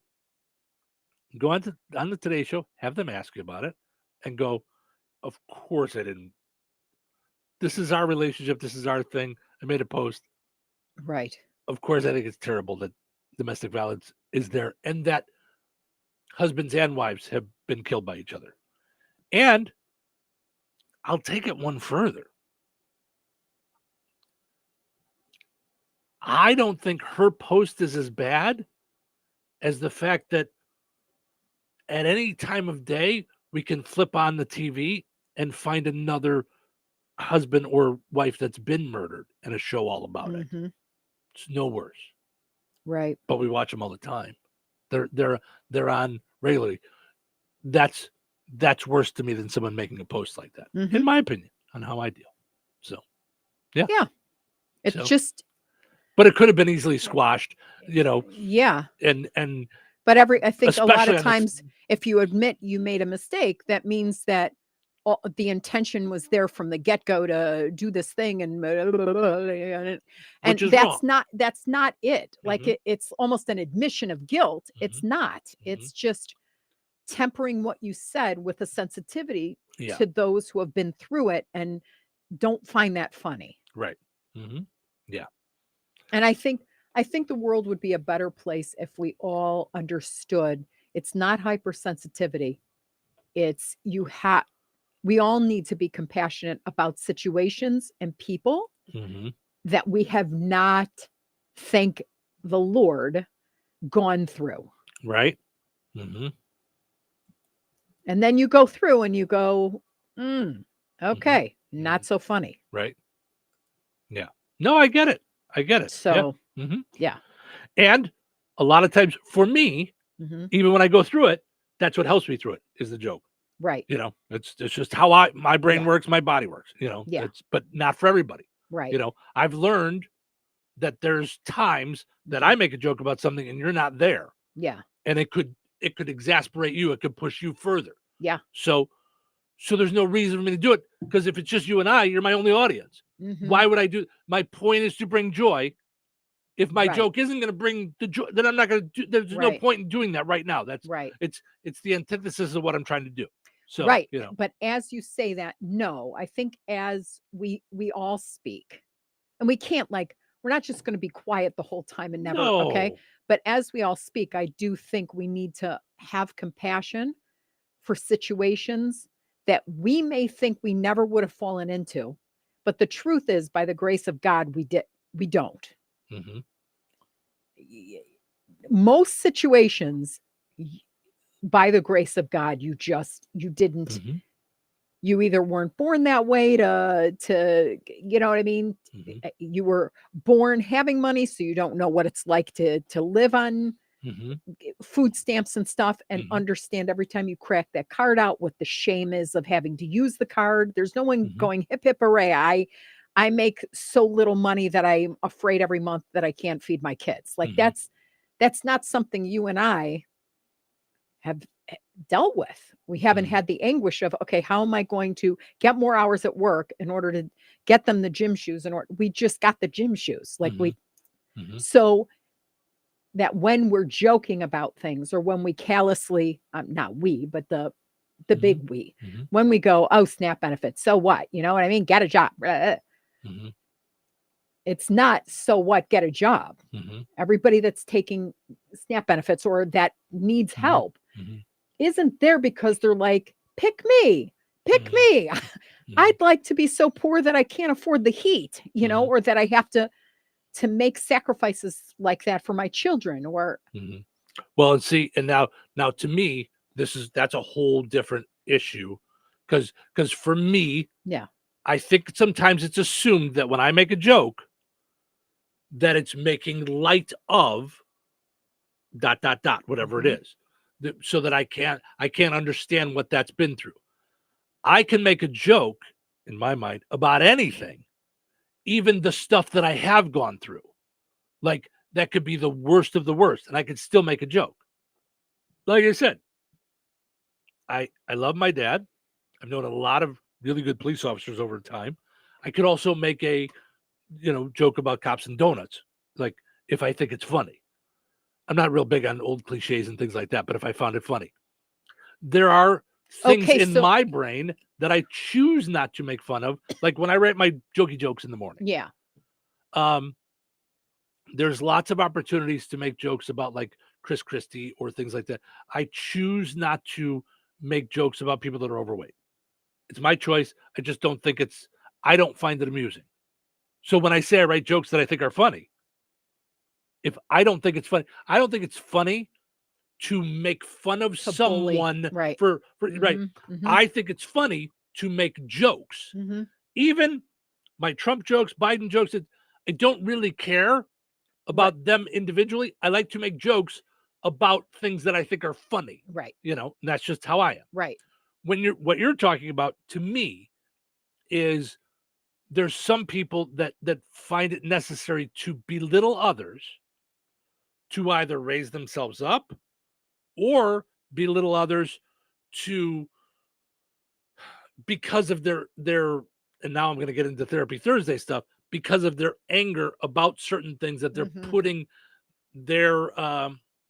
go on the Today Show, have them ask you about it, and go, of course I didn't. This is our relationship. This is our thing. I made a post. Right. Of course, I think it's terrible that domestic violence is there and that husbands and wives have been killed by each other. And I'll take it one further. I don't think her post is as bad as the fact that at any time of day, we can flip on the TV and find another husband or wife that's been murdered and a show all about it. It's no worse. Right. But we watch them all the time. They're on regularly. That's worse to me than someone making a post like that, in my opinion, on how I deal. So, yeah. Yeah. It's just. But it could have been easily squashed, Yeah. And. But I think a lot of especially on times, if you admit you made a mistake, that means that the intention was there from the get-go to do this thing, and Which is that's wrong. not it. Like it's almost an admission of guilt. It's not. It's just tempering what you said with a sensitivity to those who have been through it and don't find that funny. Right. Yeah. And I think the world would be a better place if we all understood it's not hypersensitivity. It's we all need to be compassionate about situations and people that we have not, thank the Lord, gone through. Right. And then you go through and you go, okay, not so funny. Right. Yeah. No, I get it. So, yeah. And a lot of times for me, even when I go through it, that's what helps me through it is the joke. Right. It's just how my brain works, my body works, Yeah. But not for everybody. Right. I've learned that there's times that I make a joke about something and you're not there. Yeah. And it could exasperate you. It could push you further. Yeah. So there's no reason for me to do it, because if it's just you and I, you're my only audience. Why would I do? My point is to bring joy. If my joke isn't going to bring the joy, then I'm not going to do. There's no point in doing that right now. That's right. It's the antithesis of what I'm trying to do. So right. But as you say that, no, I think as we all speak, and we can't, we're not just going to be quiet the whole time and never. No. Okay. But as we all speak, I do think we need to have compassion for situations that we may think we never would have fallen into. But the truth is, by the grace of God, we don't. Most situations, by the grace of God, you didn't. You either weren't born that way to you know what I mean? You were born having money, so you don't know what it's like to live on food stamps and stuff, and understand every time you crack that card out what the shame is of having to use the card. There's no one going hip hip hooray. I make so little money that I'm afraid every month that I can't feed my kids. That's not something you and I have dealt with. We haven't had the anguish of, okay, how am I going to get more hours at work in order to get them the gym shoes? We just got the gym shoes. So that when we're joking about things, or when we callously, not we, but the big we, when we go, oh, SNAP benefits, so what? You know what I mean? Get a job. It's not, so what, get a job. Everybody that's taking SNAP benefits or that needs help isn't there because they're like, pick me. I'd like to be so poor that I can't afford the heat, or that I have to make sacrifices like that for my children, or. Well, and see, and now to me, that's a whole different issue, because for me, I think sometimes it's assumed that when I make a joke, that it's making light of whatever it is, so that I can't understand what that's been through. I can make a joke in my mind about anything, even the stuff that I have gone through. Like, that could be the worst of the worst, and I could still make a joke. Like I said, I love my dad. I've known a lot of really good police officers over time. I could also make a, joke about cops and donuts, like, if I think it's funny. I'm not real big on old cliches and things like that, but if I found it funny. There are things in my brain that I choose not to make fun of, like when I write my jokey jokes in the morning. Yeah. There's lots of opportunities to make jokes about, like, Chris Christie or things like that. I choose not to make jokes about people that are overweight. It's my choice. I just don't think I don't find it amusing. So when I say I write jokes that I think are funny, if I don't think it's funny, I don't think it's funny to make fun of someone right. for right. Mm-hmm. I think it's funny to make jokes. Mm-hmm. Even my Trump jokes, Biden jokes, I don't really care about them individually. I like to make jokes about things that I think are funny. Right. And that's just how I am. Right. What you're talking about to me is there's some people that find it necessary to belittle others to either raise themselves up or belittle others because of their and now I'm going to get into Therapy Thursday stuff, because of their anger about certain things that they're putting their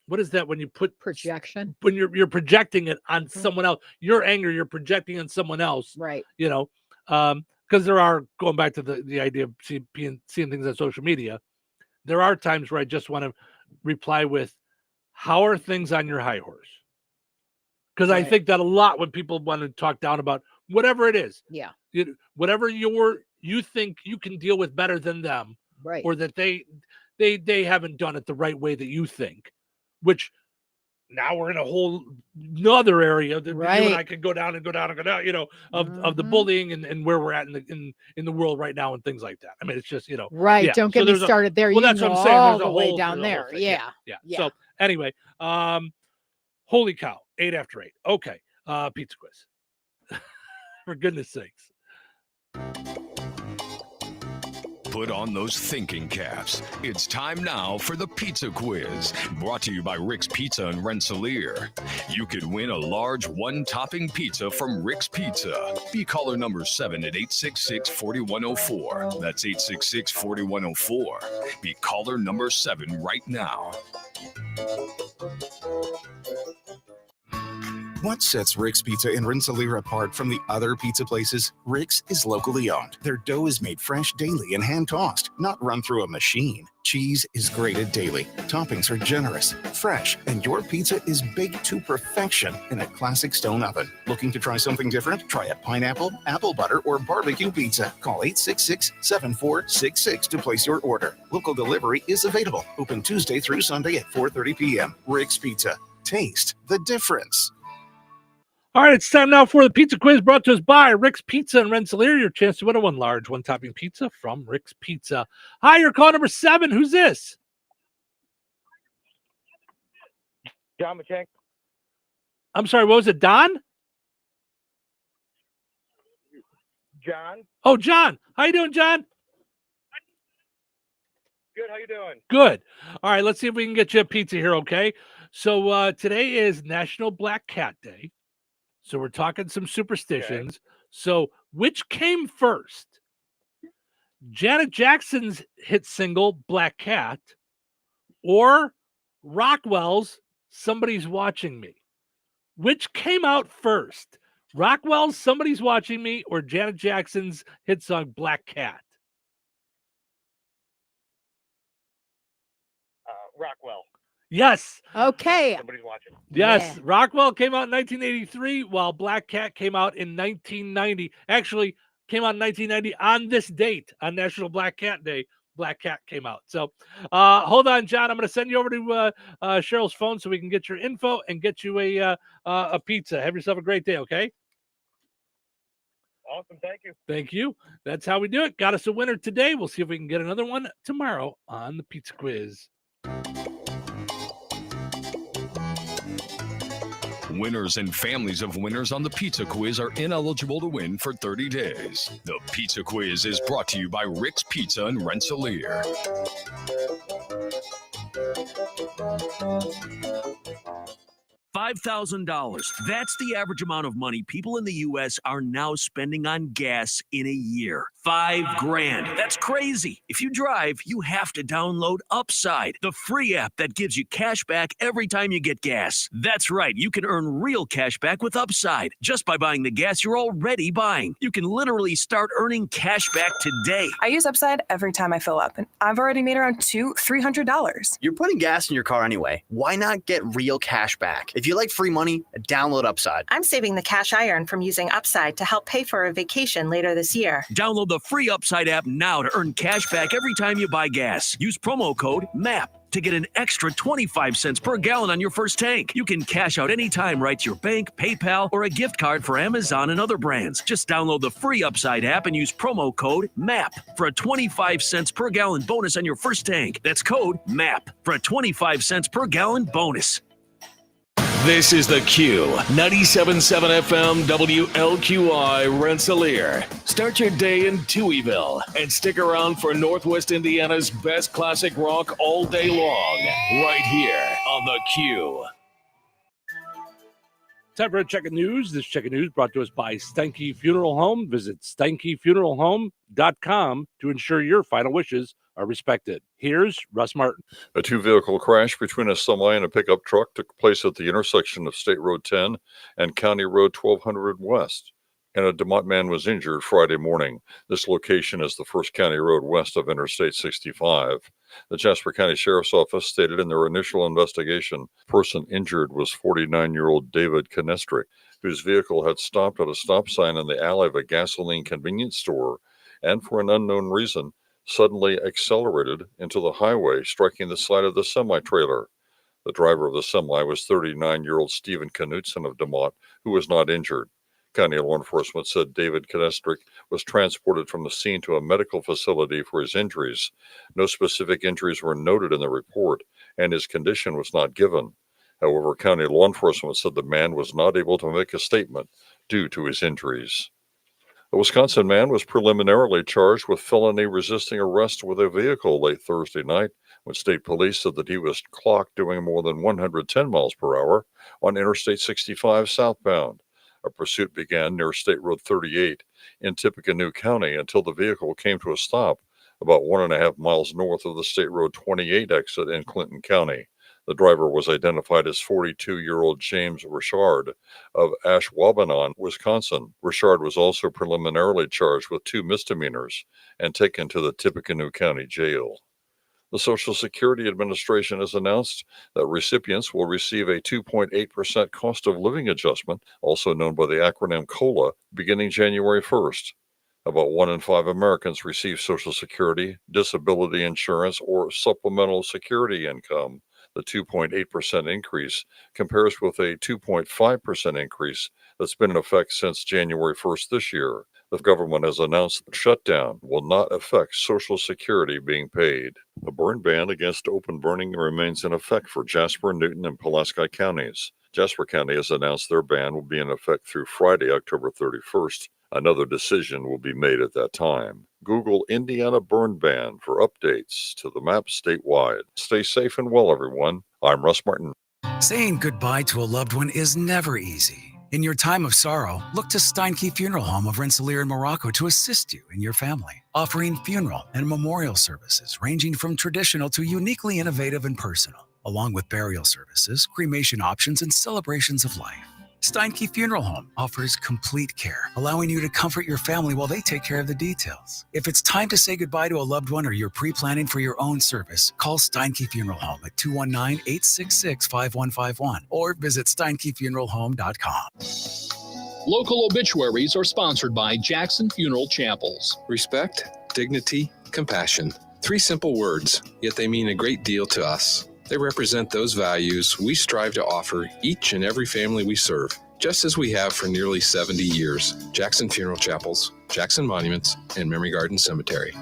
what is that when you put projection, when you're projecting it on someone else, your anger you're projecting on someone else, right? Because there are, going back to the idea of seeing things on social media, there are times where I just want to reply with, how are things on your high horse? Because I think that a lot when people want to talk down about whatever it is, whatever you think you can deal with better than them, right? Or that they haven't done it the right way that you think, which now we're in a whole another area that you and I could go down, of the bullying and where we're at in the world right now and things like that. I mean, it's just, right. Don't get me started there. Well, that's what I'm saying. All the way down there. Yeah. So anyway, holy cow, 8 after 8. Okay. Pizza quiz. For goodness sakes. Put on those thinking caps. It's time now for the Pizza Quiz, brought to you by Rick's Pizza in Rensselaer. You could win a large one-topping pizza from Rick's Pizza. Be caller number 7 at 866-4104. That's 866-4104. Be caller number 7 right now. What sets Rick's Pizza in Rensselaer apart from the other pizza places? Rick's is locally owned. Their dough is made fresh daily and hand-tossed, not run through a machine. Cheese is grated daily. Toppings are generous, fresh, and your pizza is baked to perfection in a classic stone oven. Looking to try something different? Try a pineapple, apple butter, or barbecue pizza. Call 866-7466 to place your order. Local delivery is available. Open Tuesday through Sunday at 4:30 p.m. Rick's Pizza. Taste the difference. All right, it's time now for the Pizza Quiz, brought to us by Rick's Pizza in Rensselaer. Your chance to win a one large, one-topping pizza from Rick's Pizza. Hi, you're call number 7. Who's this? John Machenko. I'm sorry, what was it, Don? John. Oh, John. How you doing, John? Good, how you doing? Good. All right, let's see if we can get you a pizza here, okay? So today is National Black Cat Day. So we're talking some superstitions. Okay. So which came first? Janet Jackson's hit single, Black Cat, or Rockwell's Somebody's Watching Me? Which came out first? Rockwell's Somebody's Watching Me or Janet Jackson's hit song, Black Cat? Rockwell. Yes. Okay. Somebody's watching. Yes. Yeah. Rockwell came out in 1983, while Black Cat came out in 1990. Actually, came out in 1990 on this date, on National Black Cat Day. Black Cat came out. So hold on, John. I'm going to send you over to Cheryl's phone so we can get your info and get you a pizza. Have yourself a great day, okay? Awesome. Thank you. Thank you. That's how we do it. Got us a winner today. We'll see if we can get another one tomorrow on the Pizza Quiz. Winners and families of winners on the Pizza Quiz are ineligible to win for 30 days. The Pizza Quiz is brought to you by Rick's Pizza in Rensselaer. $5,000. That's the average amount of money people in the U.S. are now spending on gas in a year. $5,000. That's crazy. If you drive, you have to download Upside, the free app that gives you cash back every time you get gas. That's right. You can earn real cash back with Upside just by buying the gas you're already buying. You can literally start earning cash back today. I use Upside every time I fill up, and I've already made around $200-$300. You're putting gas in your car anyway. Why not get real cash back? If you like free money, download Upside. I'm saving the cash I earn from using Upside to help pay for a vacation later this year. Download the free Upside app now to earn cash back every time you buy gas. Use promo code MAP to get an extra 25 cents per gallon on your first tank. You can cash out anytime right to your bank, PayPal, or a gift card for Amazon and other brands. Just download the free Upside app and use promo code MAP for a 25 cents per gallon bonus on your first tank. That's code MAP for a 25 cents per gallon bonus. This is the Q, 97.7 FM WLQI Rensselaer. Start your day in Touhyville and stick around for Northwest Indiana's best classic rock all day long, right here on the Q. Time for a check of news. This check of news brought to us by Steinke Funeral Home. Visit SteinkeFuneralHome.com to ensure your final wishes are respected. Here's Russ Martin. A two-vehicle crash between a semi and a pickup truck took place at the intersection of State Road 10 and County Road 1200 West, and a DeMott man was injured Friday morning. This location is the first county road west of Interstate 65. The Jasper County Sheriff's Office stated in their initial investigation, the person injured was 49-year-old David Knestrick, whose vehicle had stopped at a stop sign in the alley of a gasoline convenience store and, for an unknown reason, suddenly accelerated into the highway, striking the side of the semi-trailer. The driver of the semi was 39-year-old Stephen Knutson of DeMott, who was not injured. County law enforcement said David Knestrick was transported from the scene to a medical facility for his injuries. No specific injuries were noted in the report, and his condition was not given. However, county law enforcement said the man was not able to make a statement due to his injuries. A Wisconsin man was preliminarily charged with felony resisting arrest with a vehicle late Thursday night when state police said that he was clocked doing more than 110 miles per hour on Interstate 65 southbound. A pursuit began near State Road 38 in Tippecanoe County until the vehicle came to a stop about 1.5 miles north of the State Road 28 exit in Clinton County. The driver was identified as 42-year-old James Richard of Ashwaubenon, Wisconsin. Richard was also preliminarily charged with 2 misdemeanors and taken to the Tippecanoe County Jail. The Social Security Administration has announced that recipients will receive a 2.8% cost of living adjustment, also known by the acronym COLA, beginning January 1st. About 1 in 5 Americans receive Social Security, disability insurance, or supplemental security income. The 2.8% increase compares with a 2.5% increase that's been in effect since January 1st this year. The government has announced the shutdown will not affect Social Security being paid. A burn ban against open burning remains in effect for Jasper, Newton, and Pulaski counties. Jasper County has announced their ban will be in effect through Friday, October 31st. Another decision will be made at that time. Google Indiana burn ban for updates to the map statewide. Stay safe and well, everyone. I'm Russ Martin. Saying goodbye to a loved one is never easy. In your time of sorrow, look to Steinke Funeral Home of Rensselaer and Morocco to assist you and your family, offering funeral and memorial services ranging from traditional to uniquely innovative and personal, along with burial services, cremation options, and celebrations of life. Steinke Funeral Home offers complete care, allowing you to comfort your family while they take care of the details. If it's time to say goodbye to a loved one or you're pre-planning for your own service, call Steinke Funeral Home at 219-866-5151 or visit SteinkeFuneralHome.com. Local obituaries are sponsored by Jackson Funeral Chapels. Respect, dignity, compassion. 3 simple words, yet they mean a great deal to us. They represent those values we strive to offer each and every family we serve, just as we have for nearly 70 years. Jackson Funeral Chapels, Jackson Monuments, and Memory Garden Cemetery.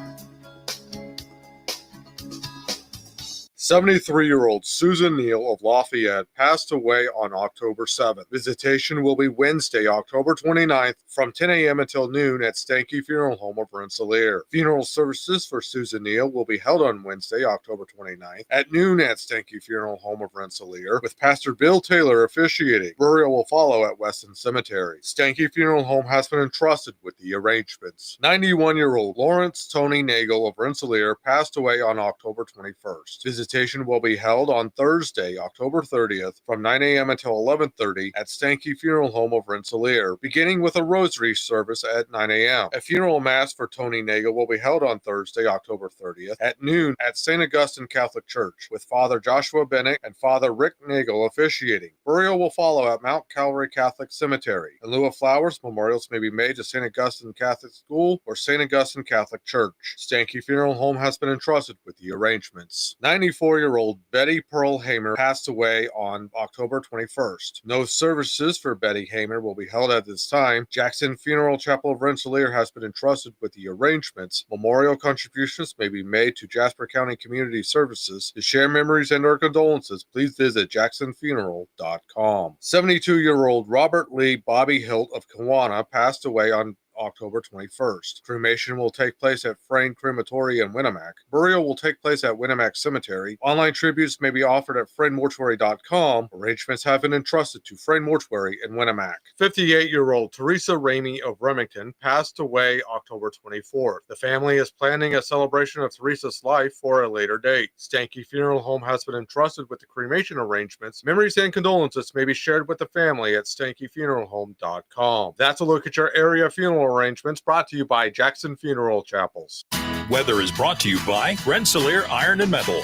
73-year-old Susan Neal of Lafayette passed away on October 7th. Visitation will be Wednesday, October 29th from 10 a.m. until noon at Stanky Funeral Home of Rensselaer. Funeral services for Susan Neal will be held on Wednesday, October 29th at noon at Stanky Funeral Home of Rensselaer with Pastor Bill Taylor officiating. Burial will follow at Weston Cemetery. Stanky Funeral Home has been entrusted with the arrangements. 91-year-old Lawrence Tony Nagel of Rensselaer passed away on October 21st. Visitation will be held on Thursday, October 30th from 9 a.m. until 11:30 at Stanky Funeral Home of Rensselaer, beginning with a rosary service at 9 a.m. A funeral mass for Tony Nagel will be held on Thursday, October 30th at noon at St. Augustine Catholic Church with Father Joshua Bennett and Father Rick Nagel officiating. Burial will follow at Mount Calvary Catholic Cemetery. In lieu of flowers, memorials may be made to St. Augustine Catholic School or St. Augustine Catholic Church. Stanky Funeral Home has been entrusted with the arrangements. 94-year-old Betty Pearl Hamer passed away on October 21st. No services for Betty Hamer will be held at this time. Jackson Funeral Chapel of Rensselaer has been entrusted with the arrangements. Memorial contributions may be made to Jasper County Community Services. To share memories and or condolences, please visit jacksonfuneral.com. 72-year-old Robert Lee Bobby Hilt of Kewanna passed away on October 21st. Cremation will take place at Frayne Crematory in Winnemac. Burial will take place at Winnemac Cemetery. Online tributes may be offered at FrayneMortuary.com. Arrangements have been entrusted to Frayne Mortuary in Winnemac. 58-year-old Teresa Ramey of Remington passed away October 24th. The family is planning a celebration of Teresa's life for a later date. Stanky Funeral Home has been entrusted with the cremation arrangements. Memories and condolences may be shared with the family at StankyFuneralHome.com. That's a look at your area funeral arrangements brought to you by Jackson Funeral Chapels. Weather is brought to you by Rensselaer Iron and Metal.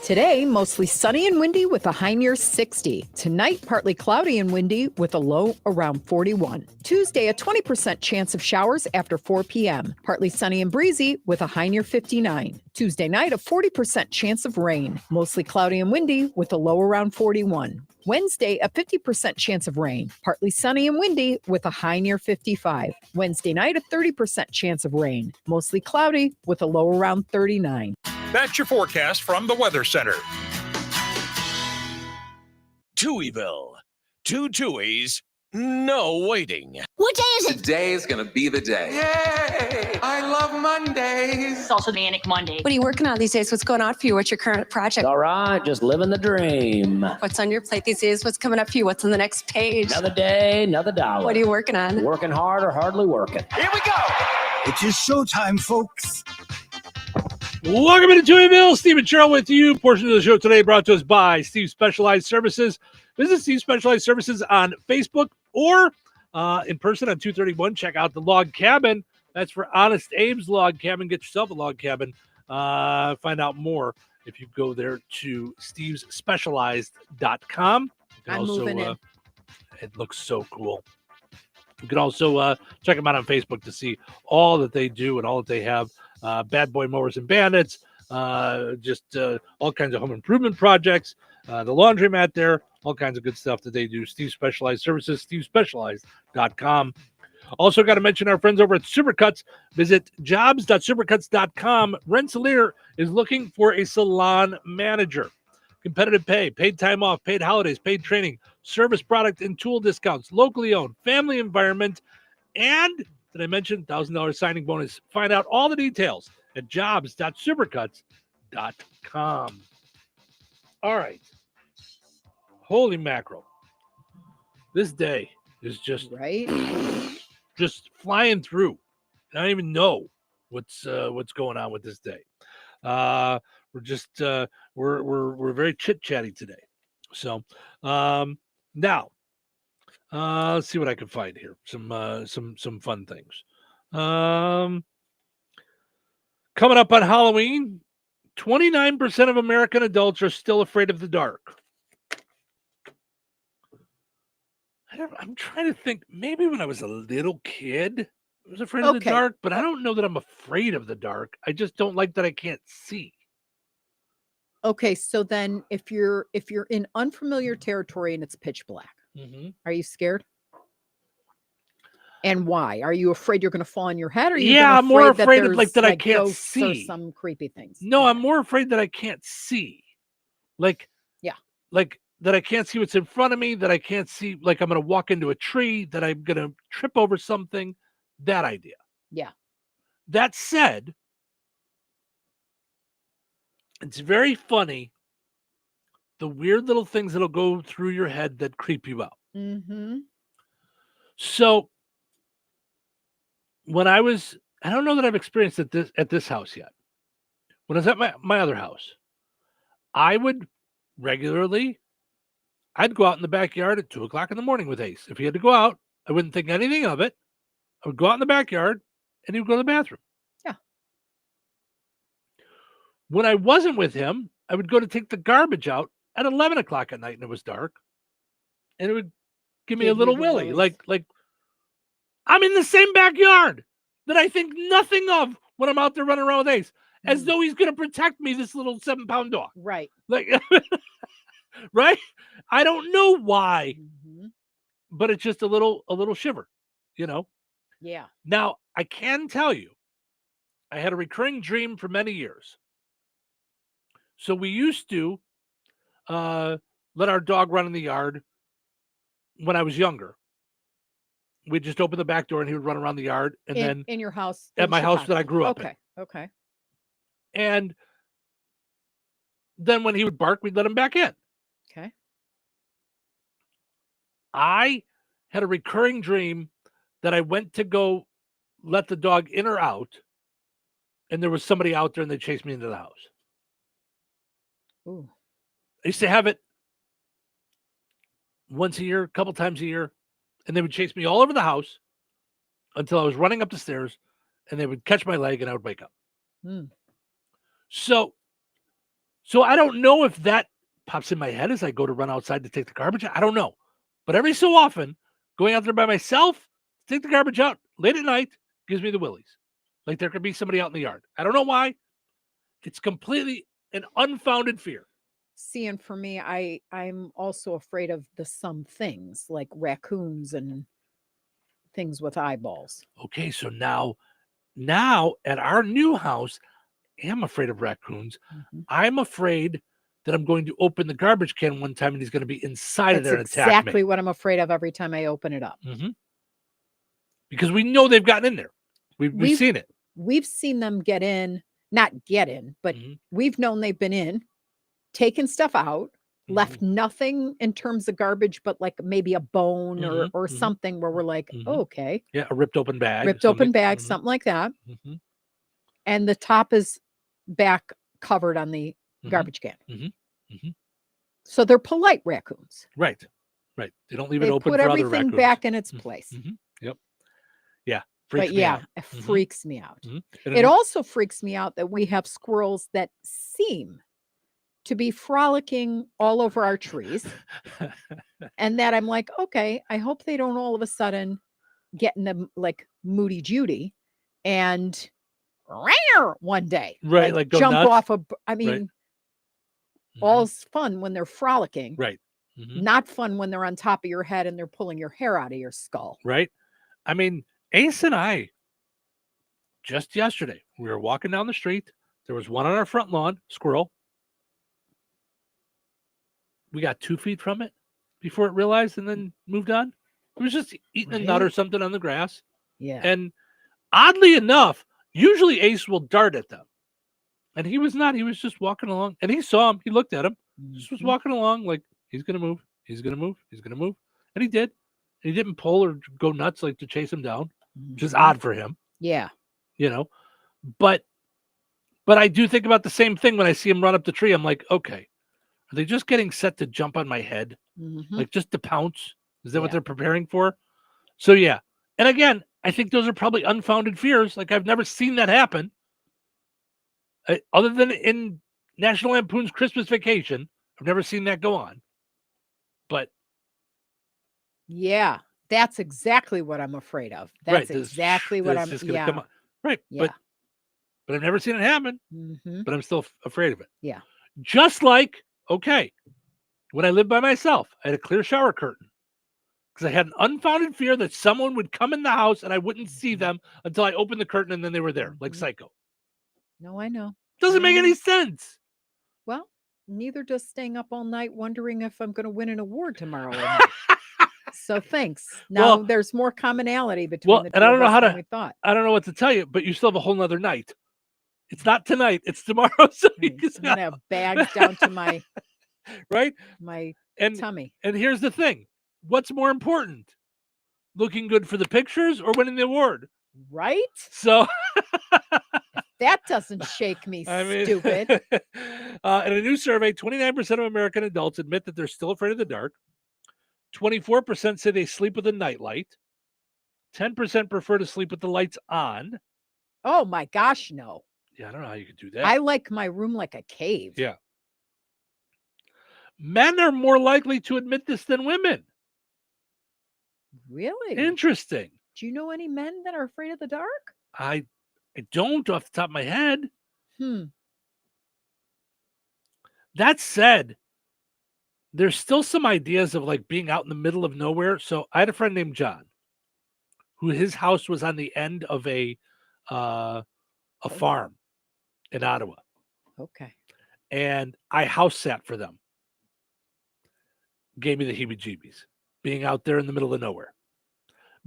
Today, mostly sunny and windy with a high near 60. Tonight, partly cloudy and windy with a low around 41. Tuesday, a 20% chance of showers after 4 p.m. Partly sunny and breezy with a high near 59. Tuesday night, a 40% chance of rain. Mostly cloudy and windy with a low around 41. Wednesday, a 50% chance of rain. Partly sunny and windy with a high near 55. Wednesday night, a 30% chance of rain. Mostly cloudy with a low around 39. That's your forecast from the Weather Center. Touhyville. 2 Touhies, no waiting. What day is it? Today is going to be the day. Yay! I love Mondays. It's also Manic Monday. What are you working on these days? What's going on for you? What's your current project? All right, just living the dream. What's on your plate these days? What's coming up for you? What's on the next page? Another day, another dollar. What are you working on? Working hard or hardly working. Here we go. It's just showtime, folks. Welcome into Touhyville. Steve and Cheryl with you. Portion of the show today brought to us by Steve Specialized Services. Visit Steve Specialized Services on Facebook or in person on 231. Check out the Log Cabin. That's for Honest Abe's Log Cabin. Get yourself a log cabin. Find out more if you go there to stevesspecialized.com. I'm moving in. It looks so cool. You can also check them out on Facebook to see all that they do and all that they have. Bad Boy Mowers and Bandits, just all kinds of home improvement projects, the laundromat there, all kinds of good stuff that they do. Steve Specialized Services, stevesspecialized.com. Also got to mention our friends over at Supercuts. Visit jobs.supercuts.com. Rensselaer is looking for a salon manager. Competitive pay, paid time off, paid holidays, paid training, service product and tool discounts, locally owned, family environment, and did I mention $1,000 signing bonus? Find out all the details at jobs.supercuts.com. All right. Holy mackerel. This day is just just flying through. I don't even know what's going on with this day. We're just we're very chit-chatty today. So now let's see what I can find here. Some fun things. Coming up on Halloween, 29% of American adults are still afraid of the dark. I'm trying to think. Maybe when I was a little kid, I was afraid of the dark, but I don't know that I'm afraid of the dark. I just don't like that I can't see. Okay, so then if you're in unfamiliar territory and it's pitch black, are you scared? And why? Are you afraid you're going to fall on your head? Or are you Yeah, I'm more afraid of there's, like that I can't ghosts or see. some creepy things? No, I'm more afraid that I can't see. Like, yeah, like that I can't see what's in front of me, that I can't see, like I'm going to walk into a tree, that I'm going to trip over something, that idea. Yeah. That said, it's very funny, the weird little things that'll go through your head that creep you out. Mm-hmm. So when I don't know that I've experienced it at this house yet. When I was at my other house, I would regularly, I'd go out in the backyard at 2:00 in the morning with Ace. If he had to go out, I wouldn't think anything of it. I would go out in the backyard and he would go to the bathroom. Yeah. When I wasn't with him, I would go to take the garbage out at 11:00 at night and it was dark. And it would give me a little willy. Like I'm in the same backyard that I think nothing of when I'm out there running around with Ace, as though he's going to protect me, this little 7-pound dog. Right. Like, right? I don't know why, but it's just a little shiver, you know? Yeah. Now, I can tell you, I had a recurring dream for many years. So we used to let our dog run in the yard when I was younger. We'd just open the back door and he would run around the yard. And then in your house, at my house that I grew up in. Okay. And then when he would bark, we'd let him back in. Okay. I had a recurring dream that I went to go let the dog in or out, and there was somebody out there and they chased me into the house. Ooh. I used to have it once a year, a couple times a year, and they would chase me all over the house until I was running up the stairs, and they would catch my leg and I would wake up. So I don't know if that pops in my head as I go to run outside to take the garbage out. I don't know. But every so often, going out there by myself to take the garbage out late at night gives me the willies. Like there could be somebody out in the yard. I don't know why. It's completely an unfounded fear. See, and for me, I'm also afraid of some things like raccoons and things with eyeballs. Okay, so now at our new house, I am afraid of raccoons. I'm afraid that I'm going to open the garbage can one time and he's going to be inside of there and attack me. Exactly what I'm afraid of every time I open it up. Because we know they've gotten in there. We've seen it. We've seen them not get in, but we've known they've been in, taken stuff out, left nothing in terms of garbage, but like maybe a bone or something where we're like, oh, okay. Yeah, a ripped open bag. Something like that. And the top is back covered on the garbage can. So they're polite raccoons. Right. They don't leave it open put for other everything raccoons. back in its place. Yep. Yeah. But yeah, it freaks me out. It also freaks me out that we have squirrels that seem to be frolicking all over our trees. And that I'm like, okay, I hope they don't all of a sudden get in the like Moody Judy and one day. Right. Like go jump nuts. off all's fun when they're frolicking. Right. Not fun when they're on top of your head and they're pulling your hair out of your skull. Right. I mean, Ace and I, just yesterday, we were walking down the street. There was one on our front lawn, squirrel. We got 2 feet from it before it realized and then moved on. It was just eating a nut or something on the grass. Yeah. And oddly enough, usually Ace will dart at them. And he was not. He was just walking along. And he saw him. He looked at him. Just was walking along like, he's going to move. He's going to move. He's going to move. And he did. And he didn't pull or go nuts like to chase him down, which is odd for him. Yeah. You know, but I do think about the same thing when I see him run up the tree. I'm like, okay, are they just getting set to jump on my head? Like just to pounce? Is that what they're preparing for? So yeah. And again, I think those are probably unfounded fears. Like I've never seen that happen. Other than in National Lampoon's Christmas Vacation, I've never seen that go on. But yeah, that's exactly what I'm afraid of. That's exactly what I'm. Come on. Right. Yeah. But I've never seen it happen. But I'm still afraid of it. Yeah. Just like, okay, when I lived by myself, I had a clear shower curtain. because I had an unfounded fear that someone would come in the house and I wouldn't see them until I opened the curtain and then they were there, like Psycho. No, I know. Doesn't make any sense. Well, neither does staying up all night wondering if I'm going to win an award tomorrow. So thanks. Now there's more commonality between the two and I don't know of us how than to. we thought. I don't know what to tell you, but you still have a whole nother night. It's not tonight. It's tomorrow. So you can I'm gonna have bags down to my right my tummy. And here's the thing: what's more important, looking good for the pictures or winning the award? Right. So that doesn't shake me, stupid. In a new survey, 29% of American adults admit that they're still afraid of the dark. 24% say they sleep with a nightlight. 10% prefer to sleep with the lights on. Oh my gosh, no. Yeah, I don't know how you could do that. I like my room like a cave. Yeah. Men are more likely to admit this than women. Really? Interesting. Do you know any men that are afraid of the dark? I don't off the top of my head. That said, there's still some ideas of like being out in the middle of nowhere. So I had a friend named John, who his house was on the end of a farm in Ottawa. Okay. And I house sat for them. Gave me the heebie-jeebies. Being out there in the middle of nowhere.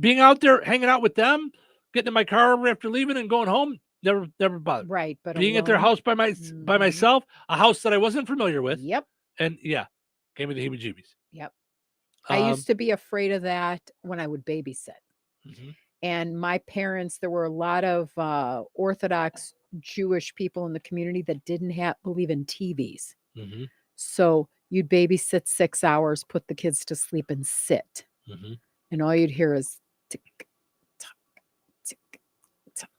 Being out there hanging out with them, getting in my car after leaving and going home, never bothered. Right, but being at their house by myself, a house that I wasn't familiar with. Yep. And yeah, gave me the heebie-jeebies. Yep. I used to be afraid of that when I would babysit. And my parents, there were a lot of Orthodox Jewish people in the community that didn't believe in TVs. So you'd babysit 6 hours, put the kids to sleep and sit. And all you'd hear is tick, tock, tick, tock,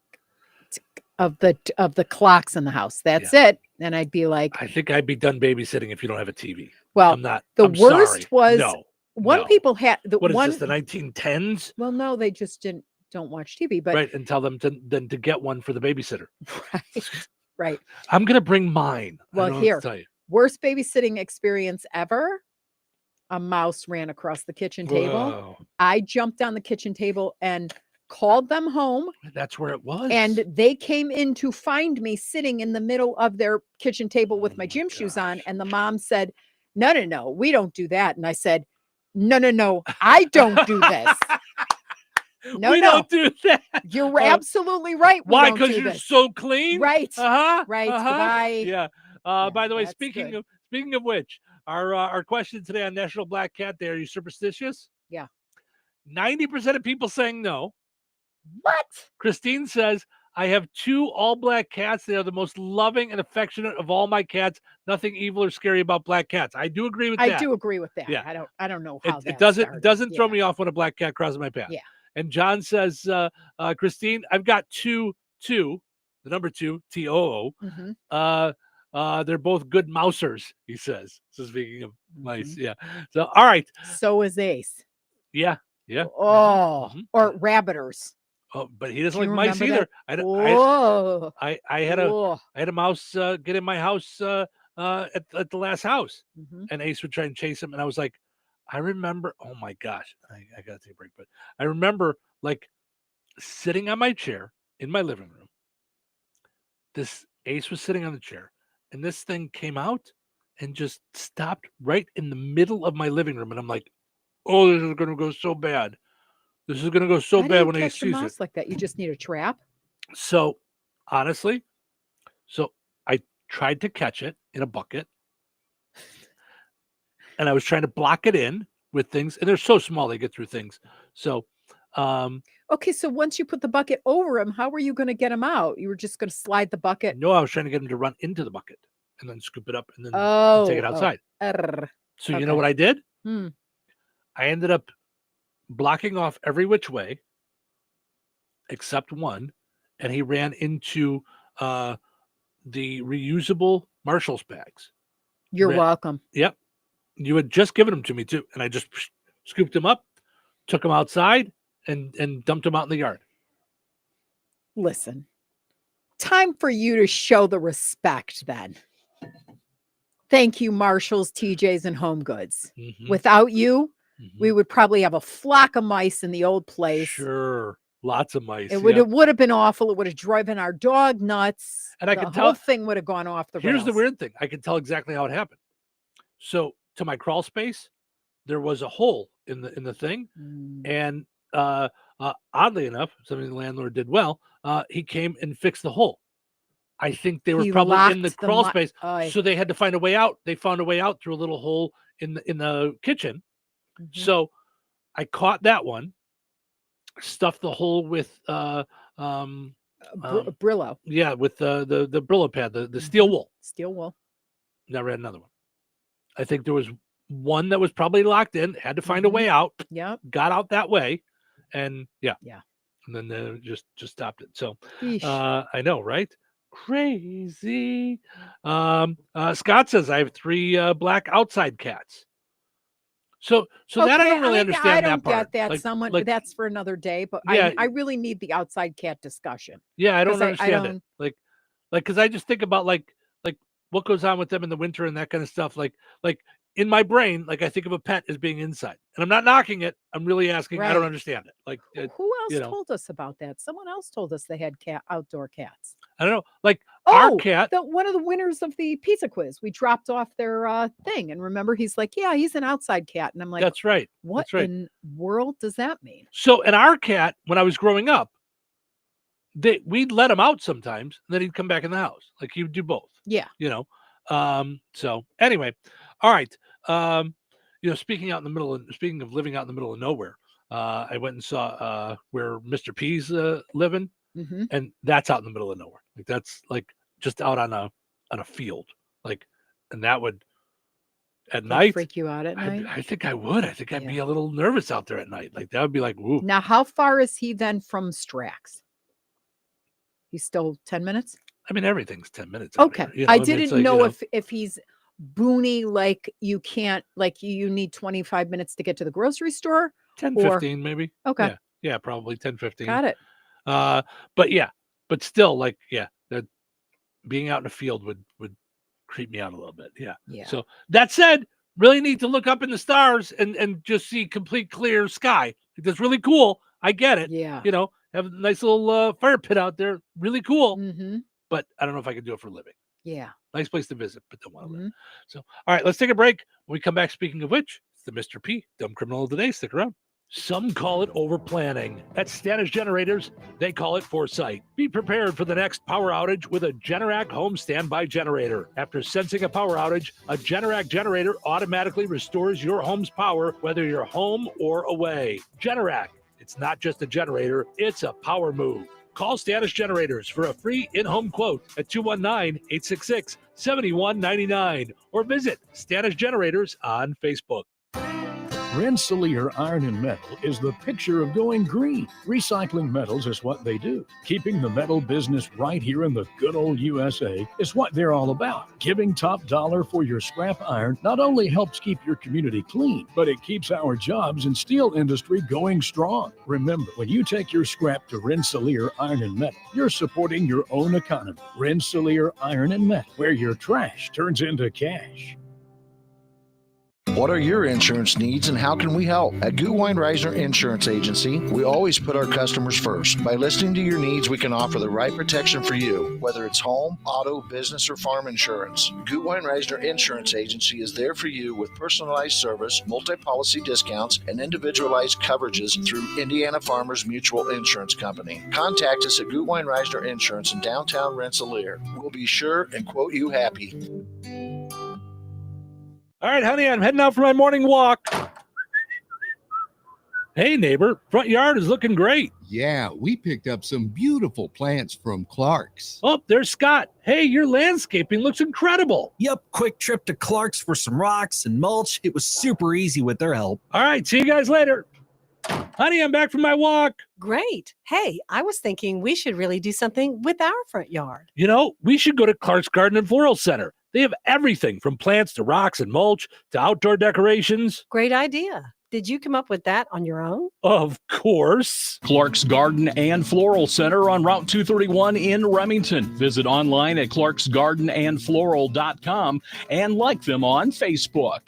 tick of the clocks in the house. That's it. And I'd be like, I think I'd be done babysitting if you don't have a TV. Well, I'm not. The I'm worst sorry. was one people had the What is one this, the 1910s? Well, no, they just don't watch TV, but right, and tell them to get one for the babysitter. Right. I'm gonna bring mine. Well, here, worst babysitting experience ever. A mouse ran across the kitchen table. Whoa. I jumped on the kitchen table and called them home. That's where it was. And they came in to find me sitting in the middle of their kitchen table with my gym shoes on. And the mom said, no, we don't do that. And I said, no, I don't do this. We don't do that. You're absolutely right. Why? Because you're so clean? Right. Uh-huh. Right. Uh-huh. Yeah. By the way, that's speaking good. of which, our question today on National Black Cat Day, are you superstitious? Yeah. 90% of people saying no. What? Christine says, I have 2 all-black cats. They are the most loving and affectionate of all my cats. Nothing evil or scary about black cats. I do agree with that. I do agree with that. Yeah. I don't know how it doesn't throw me off when a black cat crosses my path. Yeah. And John says, Christine, I've got two, the number 2, TOO. They're both good mousers, he says. So speaking of mice, yeah. So all right. So is Ace. Yeah. Oh, or rabbiters. Oh, but he doesn't Do you like mice remember either. that? I had a mouse get in my house at the last house, and Ace would try and chase him, and I was like, I remember. Oh my gosh, I gotta take a break, but I remember like sitting on my chair in my living room. This Ace was sitting on the chair, and this thing came out and just stopped right in the middle of my living room, and I'm like, oh, this is gonna go so bad. This is going to go so bad when Ace sees it. Like that, you just need a trap. So, honestly, I tried to catch it in a bucket, and I was trying to block it in with things, and they're so small they get through things. So, okay, so once you put the bucket over him, how were you going to get him out? You were just going to slide the bucket? No, I was trying to get him to run into the bucket and then scoop it up and then take it outside. So you know what I did? I ended up blocking off every which way except one, and he ran into the reusable Marshall's bags. You're welcome. Yep. You had just given them to me too, and I just scooped them up, took them outside, and dumped them out in the yard. Listen, time for you to show the respect then. Thank you, Marshalls, TJs, and Home Goods. Without you, we would probably have a flock of mice in the old place. Sure. Lots of mice. It would have been awful. It would have driven our dog nuts. And I the could whole tell thing would have gone off the Here's rails. the weird thing. I can tell exactly how it happened. So to my crawl space, there was a hole in the thing. And oddly enough, something the landlord did well, he came and fixed the hole. I think they were He probably in locked the the crawl mi- space. Oy. So they had to find a way out. They found a way out through a little hole in the kitchen. Mm-hmm. So I caught that one, stuffed the hole with Brillo. Yeah, with the Brillo pad, the steel wool. Steel wool. Never had another one. I think there was one that was probably locked in, had to find a way out. Yep. Got out that way, and yeah. And then just stopped it. So Yeesh. I know, right? Crazy. Scott says I have 3 black outside cats. So that I don't really understand. I don't that part. get that. Like, That's for another day. But Yeah. I really need the outside cat discussion. Yeah, I don't 'Cause understand it. Like, because I just think about like what goes on with them in the winter and that kind of stuff. Like in my brain, like I think of a pet as being inside, and I'm not knocking it. I'm really asking. I don't Right. understand it. Like, Who else you know, told us about that? Someone else told us they had outdoor cats. I don't know. Like our Oh, cat. one of the winners of the pizza quiz. We dropped off their thing, and remember, he's like, "Yeah, he's an outside cat," and I'm like, That's right. What That's right. in world does that mean?" So, and our cat, when I was growing up, we'd let him out sometimes, and then he'd come back in the house. Like he would do both. Yeah. You know. So anyway, all right. Speaking of living out in the middle of nowhere, I went and saw where Mr. P's living, Mhm. and that's out in the middle of nowhere. Like that's like just out on a field. Like, and that would at That'd night freak you out at night. I think I would. I think I'd be a little nervous out there at night. Like that would be like, woo. Now, how far is he then from Strax? He's still 10 minutes? I mean, everything's 10 minutes. out Okay. here, you know? I mean, didn't it's like, know if he's boony, like you can't, like you need 25 minutes to get to the grocery store. 10, or- 15 maybe. Okay. Yeah, probably 10, 15. Got it. But still, like, that being out in the field would creep me out a little bit. Yeah. Yeah. So that said, really need to look up in the stars and just see complete clear sky. That's really cool. I get it. Yeah. You know, have a nice little fire pit out there. Really cool. Mm-hmm. But I don't know if I could do it for a living. Yeah. Nice place to visit, but don't want to live. So, all right, let's take a break. When we come back, speaking of which, it's the Mr. P, Dumb Criminal of the Day. Stick around. Some call it overplanning. At Standish Generators, they call it foresight. Be prepared for the next power outage with a Generac home standby generator. After sensing a power outage, a Generac generator automatically restores your home's power, whether you're home or away. Generac, it's not just a generator, it's a power move. Call Standish Generators for a free in-home quote at 219-866-7199 or visit Standish Generators on Facebook. Rensselaer Iron and Metal is the picture of going green. Recycling metals is what they do. Keeping the metal business right here in the good old USA is what they're all about. Giving top dollar for your scrap iron not only helps keep your community clean, but it keeps our jobs and steel industry going strong. Remember, when you take your scrap to Rensselaer Iron and Metal, you're supporting your own economy. Rensselaer Iron and Metal, where your trash turns into cash. What are your insurance needs and how can we help? At Gutwein Reisner Insurance Agency, we always put our customers first. By listening to your needs, we can offer the right protection for you, whether it's home, auto, business, or farm insurance. Gutwein Reisner Insurance Agency is there for you with personalized service, multi-policy discounts, and individualized coverages through Indiana Farmers Mutual Insurance Company. Contact us at Gutwein Reisner Insurance in downtown Rensselaer. We'll be sure and quote you happy. All right, honey, I'm heading out for my morning walk. Hey, neighbor, front yard is looking great. Yeah, we picked up some beautiful plants from Clark's. Oh, there's Scott. Hey, your landscaping looks incredible. Yep, quick trip to Clark's for some rocks and mulch. It was super easy with their help. All right, see you guys later. Honey, I'm back from my walk. Great. Hey, I was thinking we should really do something with our front yard. You know, we should go to Clark's Garden and Floral Center. They have everything from plants to rocks and mulch to outdoor decorations. Great idea. Did you come up with that on your own? Of course. Clark's Garden and Floral Center on Route 231 in Remington. Visit online at clarksgardenandfloral.com and like them on Facebook.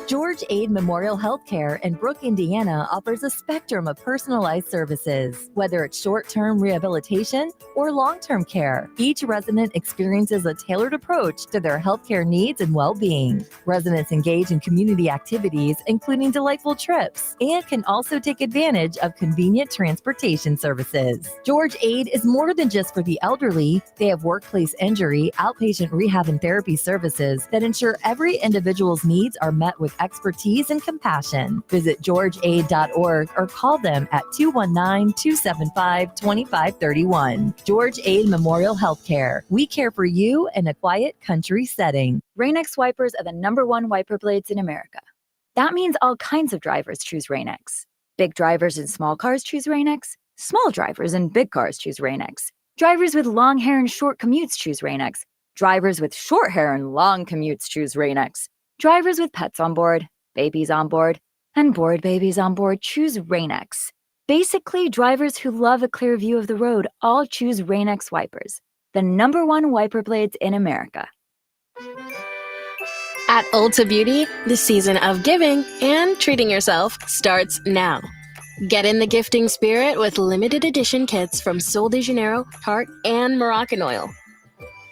George Aid Memorial Healthcare in Brooke, Indiana offers a spectrum of personalized services, whether it's short-term rehabilitation or long-term care. Each resident experiences a tailored approach to their healthcare needs and well-being. Residents engage in community activities, including delightful trips, and can also take advantage of convenient transportation services. George Aid is more than just for the elderly. They have workplace injury, outpatient rehab, and therapy services that ensure every individual's needs are met with expertise and compassion. Visit georgeaid.org or call them at 219-275-2531. George Aid Memorial Healthcare. We care for you in a quiet country setting. Rain-X wipers are the #1 wiper blades in America. That means all kinds of drivers choose Rain-X. Big drivers in small cars choose Rain-X. Small drivers in big cars choose Rain-X. Drivers with long hair and short commutes choose Rain-X. Drivers with short hair and long commutes choose Rain-X. Drivers with pets on board, babies on board, and board babies on board choose Rain-X. Basically, drivers who love a clear view of the road all choose Rain-X wipers, the #1 wiper blades in America. At Ulta Beauty, the season of giving and treating yourself starts now. Get in the gifting spirit with limited edition kits from Sol de Janeiro, Tarte, and Moroccan Oil.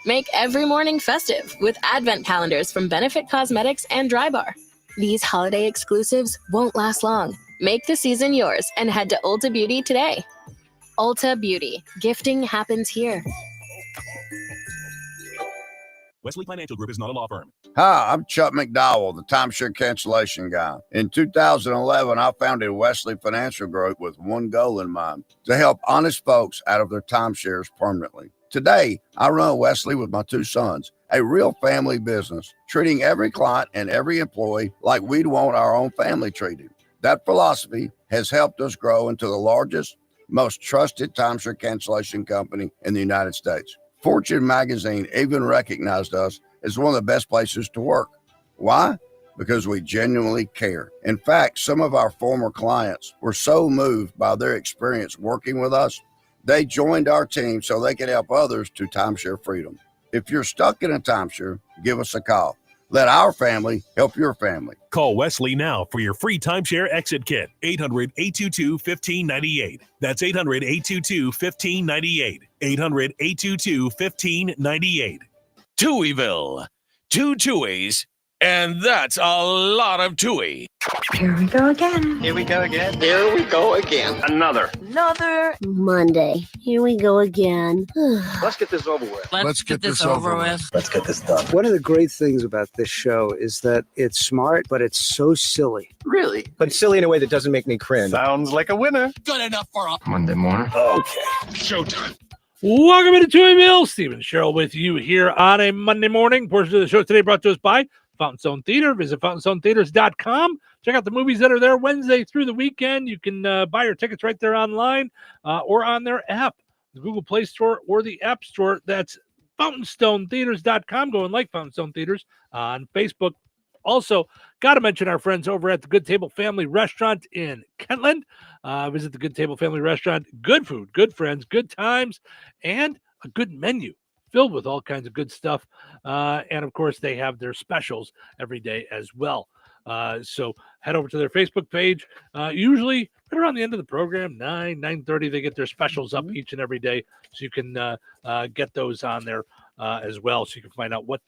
Make every morning festive with advent calendars from Benefit Cosmetics and Drybar. These holiday exclusives won't last long. Make the season yours and head to Ulta Beauty today. Ulta Beauty. Gifting happens here. Wesley Financial Group is not a law firm. Hi, I'm Chuck McDowell, the timeshare cancellation guy. In 2011, I founded Wesley Financial Group with one goal in mind: to help honest folks out of their timeshares permanently. Today, I run Wesley with my 2 sons, a real family business, treating every client and every employee like we'd want our own family treated. That philosophy has helped us grow into the largest, most trusted timeshare cancellation company in the United States. Fortune magazine even recognized us as one of the best places to work. Why? Because we genuinely care. In fact, some of our former clients were so moved by their experience working with us, they joined our team so they could help others to timeshare freedom. If you're stuck in a timeshare, give us a call. Let our family help your family. Call Wesley now for your free timeshare exit kit. 800-822-1598. That's 800-822-1598. 800-822-1598. Touhyville. 2 Touhies, and that's a lot of Touhy. Here we go again. Here we go again. Here we go again. Another Monday. Here we go again. Let's get this over with. Let's get this over with. Let's get this done. One of the great things about this show is that it's smart, but it's so silly. Really? But silly in a way that doesn't make me cringe. Sounds like a winner. Good enough for a Monday morning. Okay. showtime. Welcome into Touhyville. Stephen Sherrill with you here on a Monday morning. Portion of the show today brought to us by Fountain Stone Theater. Visit fountainstonetheaters.com. Check out the movies that are there Wednesday through the weekend. You can buy your tickets right there online or on their app, the Google Play Store or the App Store. That's fountainstonetheaters.com. Go and like Fountain Stone Theaters on Facebook. Also, got to mention our friends over at the Good Table Family Restaurant in Kentland. Visit the Good Table Family Restaurant. Good food, good friends, good times, and a good menu filled with all kinds of good stuff. And, of course, they have their specials every day as well. So head over to their Facebook page. Usually right around the end of the program, 9:30, they get their specials up each and every day. So you can get those on there as well. So you can find out what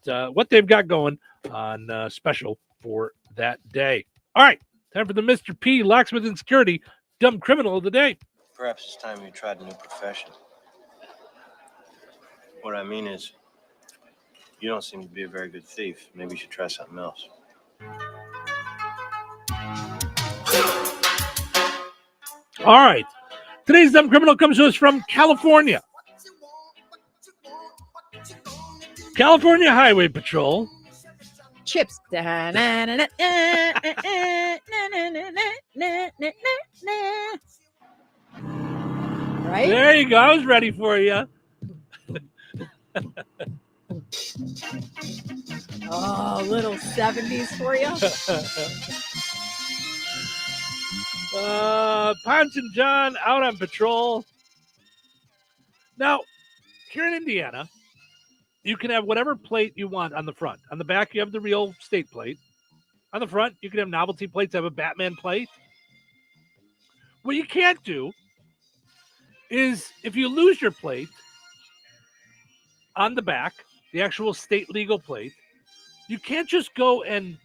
they've got going on special for that day. All right, time for the Mr. P, Locksmith and Security, Dumb Criminal of the Day. Perhaps it's time you tried a new profession. What I mean is, you don't seem to be a very good thief. Maybe you should try something else. All right. Today's Dumb Criminal comes to us from California. California Highway Patrol. Chips. Right? There you go. I was ready for you. Oh, little 70s for you. Ponch and John out on patrol. Now, here in Indiana, you can have whatever plate you want on the front. On the back, you have the real state plate. on the front. You can have novelty plates that have a Batman plate. What you can't do is if you lose your plate on the back, the actual state legal plate, you can't just go and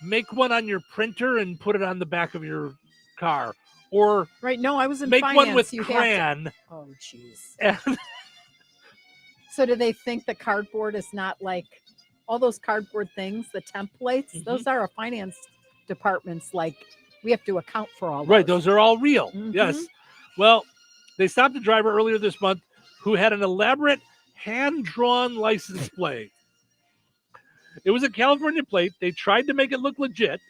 make one on your printer and put it on the back of your car. Or no, I was in make finance. one with You have to- crayon. Oh, jeez. So do they think the cardboard is not like all those cardboard things, the templates? Mm-hmm. Those are a finance department's like, we have to account for all Right, those are all real. Mhm. Yes. Well, they stopped a driver earlier this month who had an elaborate hand-drawn license plate. It was a California plate. They tried to make it look legit.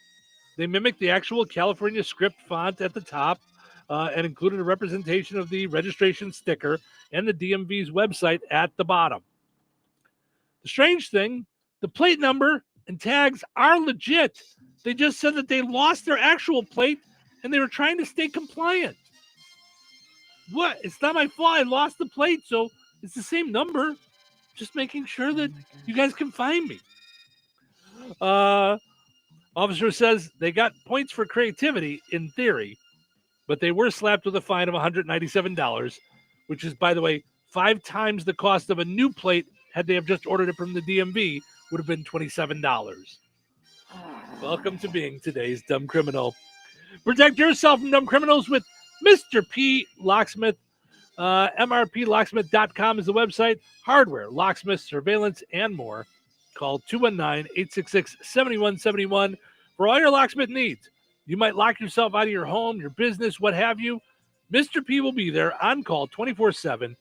They mimicked the actual California script font at the top and included a representation of the registration sticker and the DMV's website at the bottom. The strange thing, the plate number and tags are legit. They just said that they lost their actual plate and they were trying to stay compliant. What? It's not my fault. I lost the plate, so it's the same number. Just making sure that you guys can find me. Officer says they got points for creativity in theory, but they were slapped with a fine of $197, which is, by the way, 5 times the cost of a new plate. Had they have just ordered it from the DMV, would have been $27. Welcome to being today's dumb criminal. Protect yourself from dumb criminals with Mr. P Locksmith. MRPLocksmith.com is the website. Hardware, locksmith, surveillance, and more. Call 219-866-7171 for all your locksmith needs. You might lock yourself out of your home, your business, what have you. Mr. P will be there on call 24/7.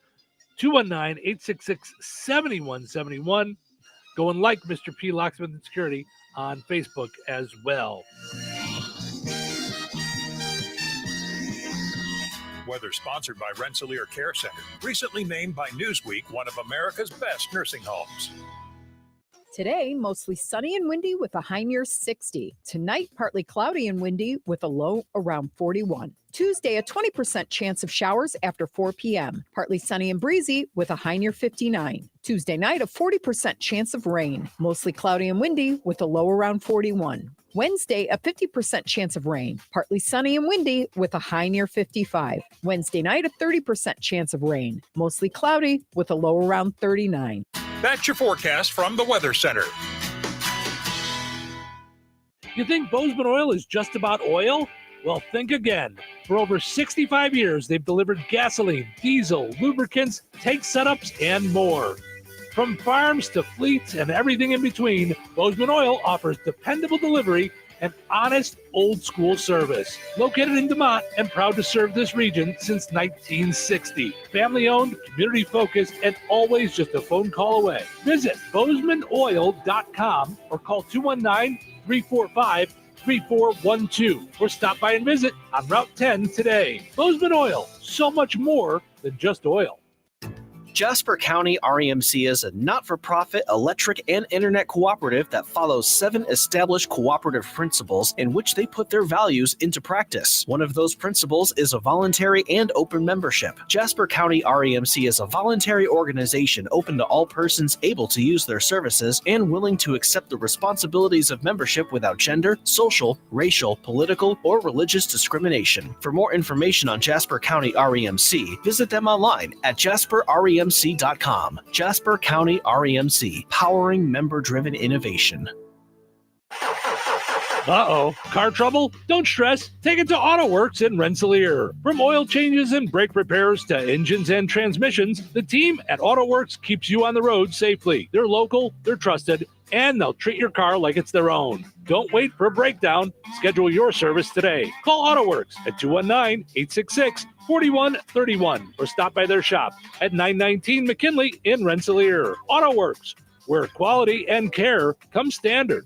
219-866-7171. Go and like Mr. P Locksmith and Security on Facebook as well. Weather sponsored by Rensselaer Care Center, recently named by Newsweek one of America's best nursing homes. Today, mostly sunny and windy with a high near 60. Tonight, partly cloudy and windy with a low around 41. Tuesday, a 20% chance of showers after 4 p.m. Partly sunny and breezy with a high near 59. Tuesday night, a 40% chance of rain. Mostly cloudy and windy with a low around 41. Wednesday, a 50% chance of rain. Partly sunny and windy with a high near 55. Wednesday night, a 30% chance of rain. Mostly cloudy with a low around 39. That's your forecast from the Weather Center. You think Bozeman Oil is just about oil? Well, think again. For over 65 years, they've delivered gasoline, diesel, lubricants, tank setups, and more. From farms to fleets and everything in between, Bozeman Oil offers dependable delivery and honest, old-school service. Located in DeMont and proud to serve this region since 1960. Family-owned, community-focused, and always just a phone call away. Visit BozemanOil.com or call 219-345-3412 or stop by and visit on Route 10 today. Bozeman Oil, so much more than just oil. Jasper County REMC is a not-for-profit electric and internet cooperative that follows 7 established cooperative principles in which they put their values into practice. One of those principles is a voluntary and open membership. Jasper County REMC is a voluntary organization open to all persons able to use their services and willing to accept the responsibilities of membership without gender, social, racial, political, or religious discrimination. For more information on Jasper County REMC, visit them online at JasperREMC.com. Jasper County REMC, powering member-driven innovation. Uh-oh, car trouble? Don't stress. Take it to AutoWorks in Rensselaer. From oil changes and brake repairs to engines and transmissions, the team at AutoWorks keeps you on the road safely. They're local, they're trusted, and they'll treat your car like it's their own. Don't wait for a breakdown. Schedule your service today. Call AutoWorks at 219-866-4131 or stop by their shop at 919 McKinley in Rensselaer. AutoWorks, where quality and care come standard.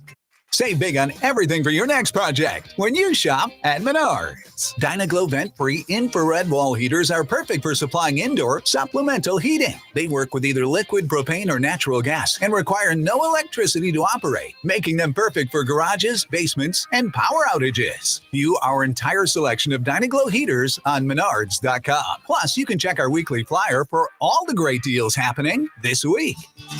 Save big on everything for your next project when you shop at Menards. Dynaglow vent-free infrared wall heaters are perfect for supplying indoor supplemental heating. They work with either liquid propane or natural gas and require no electricity to operate, making them perfect for garages, basements, and power outages. View our entire selection of Dynaglow heaters on Menards.com. Plus, you can check our weekly flyer for all the great deals happening this week.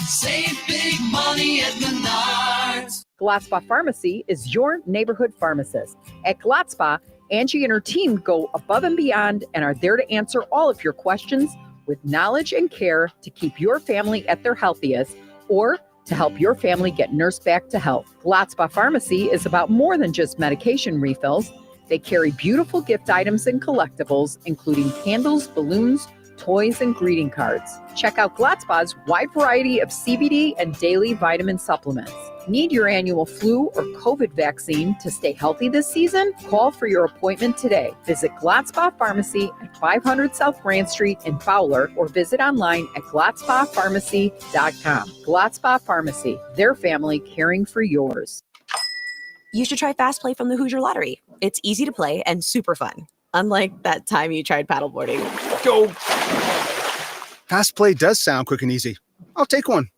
Save big money at Menards. Glotzba Pharmacy is your neighborhood pharmacist. At Glotzba, Angie and her team go above and beyond and are there to answer all of your questions with knowledge and care to keep your family at their healthiest or to help your family get nursed back to health. Glotzba Pharmacy is about more than just medication refills. They carry beautiful gift items and collectibles, including candles, balloons, toys, and greeting cards. Check out Glotzba's wide variety of CBD and daily vitamin supplements. Need your annual flu or COVID vaccine to stay healthy this season? Call for your appointment today. Visit Glotzba Pharmacy at 500 South Grand Street in Fowler or visit online at glotzbapharmacy.com. Glotzba Pharmacy, their family caring for yours. You should try Fast Play from the Hoosier Lottery. It's easy to play and super fun. Unlike that time you tried paddleboarding. Go! Fast Play does sound quick and easy. I'll take one.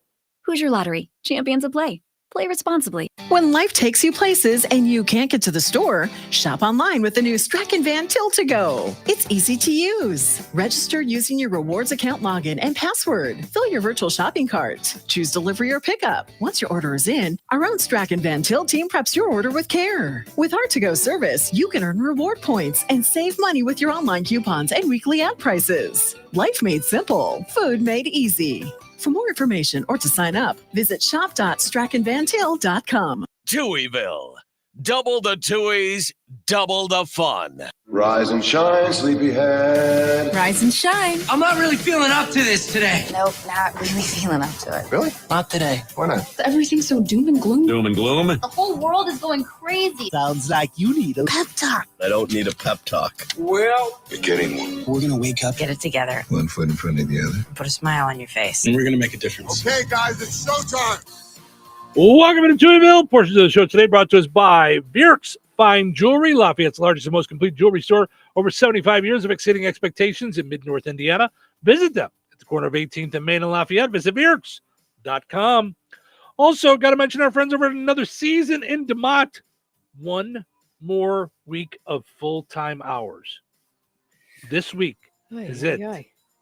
Hoosier Lottery, champions of play. Play responsibly. When life takes you places and you can't get to the store, shop online with the new Strachan Van Til to Go. It's easy to use. Register using your rewards account login and password. Fill your virtual shopping cart. Choose delivery or pickup. Once your order is in, our own Strachan Van Til team preps your order with care. With our to-go service, you can earn reward points and save money with your online coupons and weekly ad prices. Life made simple. Food made easy. For more information or to sign up, visit shop.strachanvantil.com. Touhyville. Double the Touhies, double the fun. Rise and shine, sleepyhead. Rise and shine. I'm not really feeling up to this today. Nope, not really feeling up to it. Really? Not today. Why not? Everything's so doom and gloom. Doom and gloom? The whole world is going crazy. Sounds like you need a pep talk. I don't need a pep talk. Well, you're getting one. we're going to wake up. Get it together. One foot in front of the other. Put a smile on your face. And we're going to make a difference. Okay, guys, it's showtime. Welcome to Touhyville. Portions of the show today brought to us by Bierk's Fine Jewelry, Lafayette's largest and most complete jewelry store. Over 75 years of exceeding expectations in mid-north Indiana. Visit them at the corner of 18th and Main and Lafayette. Visit Bierks.com. Also, got to mention our friends over at Another Season in DeMott. One more week of full-time hours. This week is it.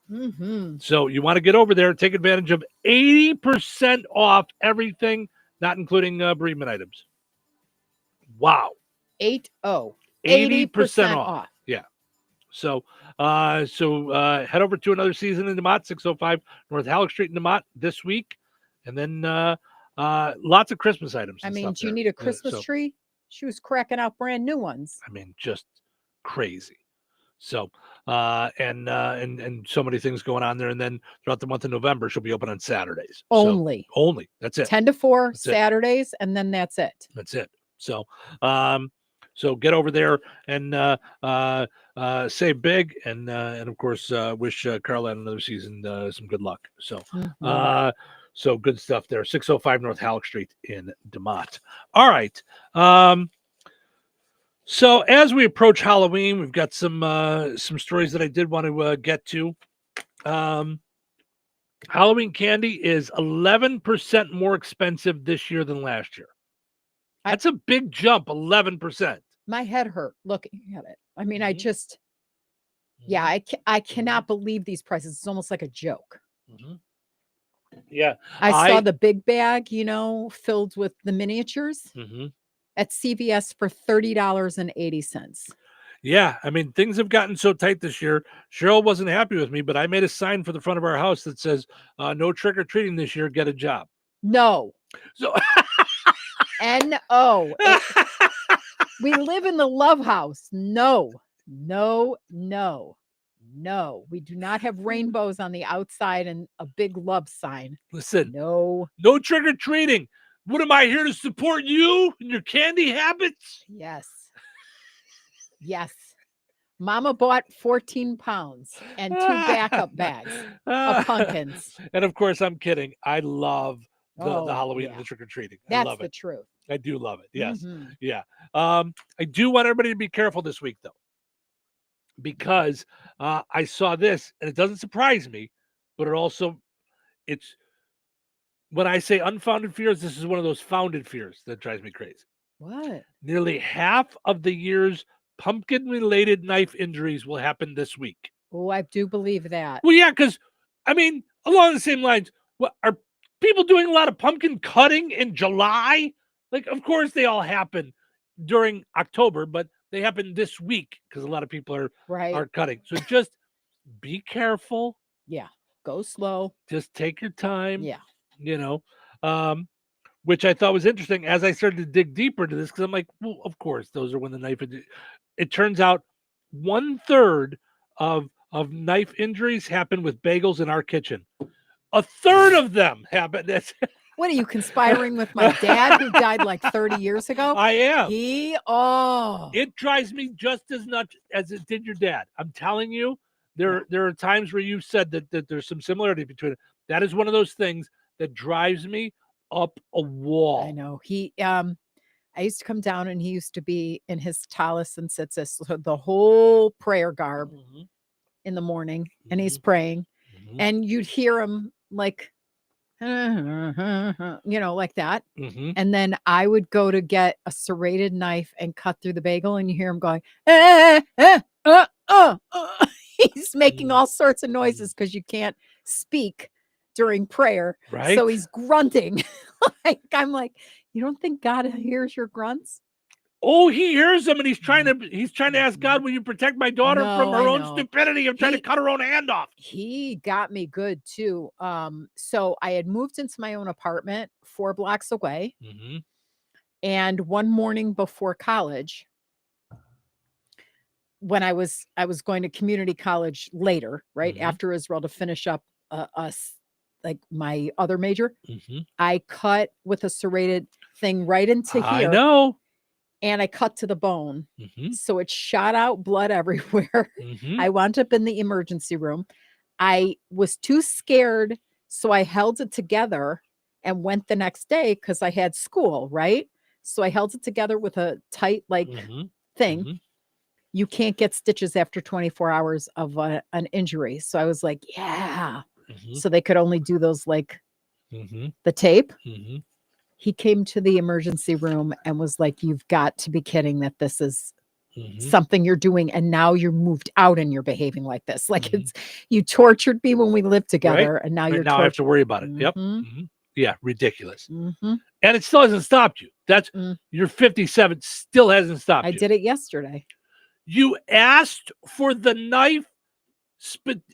Mm-hmm. So you want to get over there, take advantage of 80% off everything, not including bereavement items. Wow. 80% off. Yeah. So head over to Another Season in DeMott, 605 North Halleck Street in DeMott this week. And then lots of Christmas items. I mean, do you need a Christmas tree? She was cracking out brand new ones. I mean, just crazy. So, and so many things going on there. And then throughout the month of November, she'll be open on Saturdays. Only. That's it. 10 to 4 That's Saturdays, and then that's it. That's it. So, so get over there and save big, and of course wish Carla and Another Season some good luck. So, so good stuff there. 605 North Halleck Street in DeMott. All right. So as we approach Halloween, we've got some stories that I did want to get to. Halloween candy is 11% more expensive this year than last year. That's a big jump, 11%. My head hurt looking at it. I mean, I just, I cannot believe these prices. It's almost like a joke. Yeah. I saw the big bag, filled with the miniatures at CVS for $30.80. Yeah. I mean, things have gotten so tight this year. Cheryl wasn't happy with me, but I made a sign for the front of our house that says, no trick-or-treating this year, get a job. No. So N-O. We live in the Love House. No. We do not have rainbows on the outside and a big love sign. Listen. No trick-or-treating. What am I here to support you and your candy habits? Yes. Mama bought 14 pounds and 2 backup bags of pumpkins. And of course, I'm kidding. I love the Halloween and the trick-or-treating. That's I love the it. truth. I do love it. Yes. Yeah. I do want everybody to be careful this week, though, because I saw this, and it doesn't surprise me, but it's when I say unfounded fears, this is one of those founded fears that drives me crazy. What? Nearly half of the year's pumpkin-related knife injuries will happen this week. Oh, I do believe that. Well, yeah, because, I mean, along the same lines, what are people doing a lot of pumpkin cutting in July? Like, of course, they all happen during October, but they happen this week because a lot of people are cutting. So just be careful. Yeah. Go slow. Just take your time. Yeah. You know, which I thought was interesting as I started to dig deeper into this, because I'm like, well, of course, those are when the knife. It turns out 1/3 of knife injuries happen with bagels in our kitchen. 1/3 of them happen. What are you conspiring with my dad who died like 30 years ago? I am. It drives me just as nuts as it did your dad. I'm telling you, there are times where you said that there's some similarity between it. That is one of those things that drives me up a wall. I know. I used to come down and he used to be in his tallis and tzitzis, so the whole prayer garb in the morning, and he's praying, and you'd hear him like, like that. And then I would go to get a serrated knife and cut through the bagel, and you hear him going, he's making all sorts of noises because you can't speak during prayer. Right. So he's grunting. I'm like, you don't think God hears your grunts? Oh, he hears them, and he's trying to ask God, will you protect my daughter from her own stupidity of trying to cut her own hand off? He got me good too. So I had moved into my own apartment 4 blocks away. And one morning before college, when I was going to community college later, right after Israel, to finish up like my other major, I cut with a serrated thing right into here. I know. And I cut to the bone. So it shot out blood everywhere. I wound up in the emergency room. I was too scared, so I held it together and went the next day because I had school, right? So I held it together with a tight thing. You can't get stitches after 24 hours of an injury. So I was like, yeah. So they could only do those like the tape. He came to the emergency room and was like, you've got to be kidding that this is something you're doing. And now you're moved out and you're behaving like this. Like you tortured me when we lived together. Right? And now now I have to worry about it. Yep. Yeah. Ridiculous. And it still hasn't stopped you. That's you're 57. Still hasn't stopped you. I did it yesterday. You asked for the knife.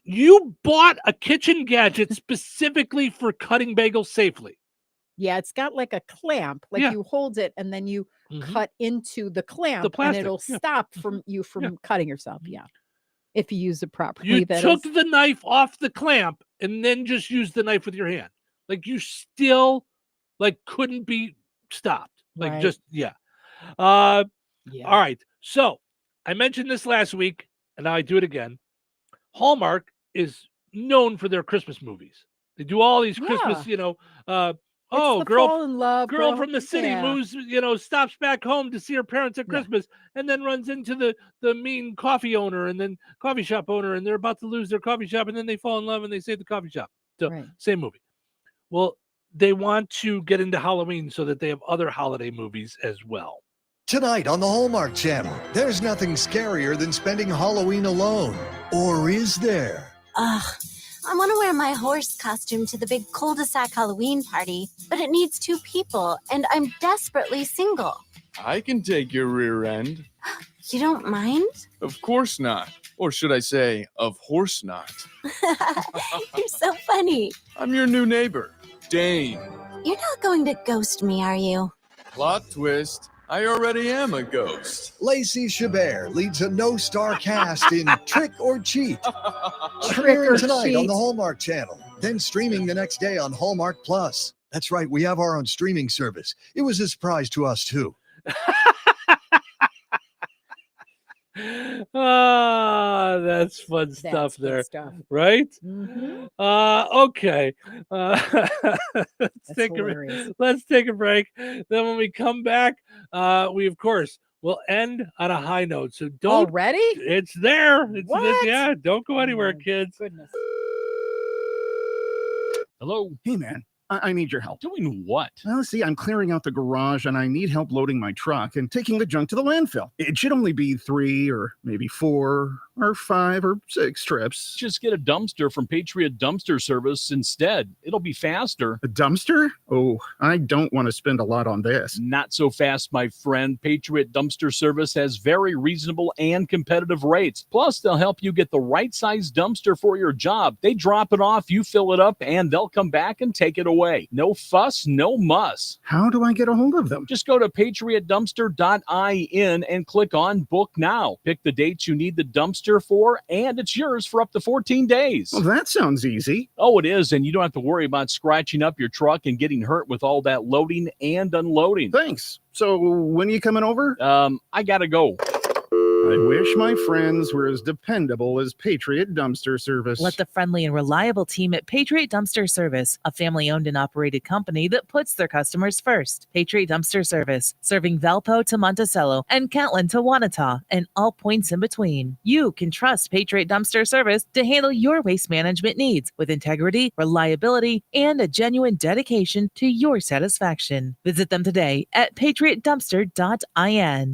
You bought a kitchen gadget specifically for cutting bagels safely. Yeah, it's got like a clamp. Like you hold it and then you cut into the clamp, and it'll stop from you from cutting yourself. Yeah. If you use it properly. You took the knife off the clamp and then just used the knife with your hand. Like you still couldn't be stopped. Like all right. So I mentioned this last week and now I do it again. Hallmark is known for their Christmas movies. They do all these Christmas, girl fall in love, girl from the city moves, stops back home to see her parents at Christmas and then runs into the mean coffee owner and then coffee shop owner, and they're about to lose their coffee shop, and then they fall in love and they save the coffee shop. So same movie. Well, they want to get into Halloween so that they have other holiday movies as well. Tonight on the Hallmark Channel, there's nothing scarier than spending Halloween alone. Or is there? Ugh, I want to wear my horse costume to the big cul-de-sac Halloween party, but it needs 2 people, and I'm desperately single. I can take your rear end. You don't mind? Of course not. Or should I say, of horse not. You're so funny. I'm your new neighbor, Dane. You're not going to ghost me, are you? Plot twist. I already am a ghost. Lacey Chabert leads a no-star cast in Trick or Cheat. Trick or tonight Cheat on the Hallmark Channel, then streaming the next day on Hallmark Plus. That's right, we have our own streaming service. It was a surprise to us too. That's fun stuff there. Right? Okay. Let's take a break. Then when we come back, we of course will end on a high note. So don't already? It's there. Don't go anywhere, Oh, kids. Goodness. Hello. Hey, man. I need your help. Doing what? Well, see, I'm clearing out the garage and I need help loading my truck and taking the junk to the landfill. It should only be 3 or maybe 4 or 5 or 6 trips. Just get a dumpster from Patriot Dumpster Service instead. It'll be faster. A dumpster? Oh, I don't want to spend a lot on this. Not so fast, my friend. Patriot Dumpster Service has very reasonable and competitive rates. Plus, they'll help you get the right size dumpster for your job. They drop it off, you fill it up, and they'll come back and take it away. No fuss, no muss. How do I get a hold of them? Just go to patriotdumpster.in and click on Book Now. Pick the dates you need the dumpster for, and it's yours for up to 14 days. Well, that sounds easy. Oh, it is, and you don't have to worry about scratching up your truck and getting hurt with all that loading and unloading. Thanks. So when are you coming over? I gotta go. I wish my friends were as dependable as Patriot Dumpster Service. Let the friendly and reliable team at Patriot Dumpster Service, a family-owned and operated company that puts their customers first. Patriot Dumpster Service, serving Valpo to Monticello and Catlin to Wanata and all points in between. You can trust Patriot Dumpster Service to handle your waste management needs with integrity, reliability, and a genuine dedication to your satisfaction. Visit them today at patriotdumpster.in.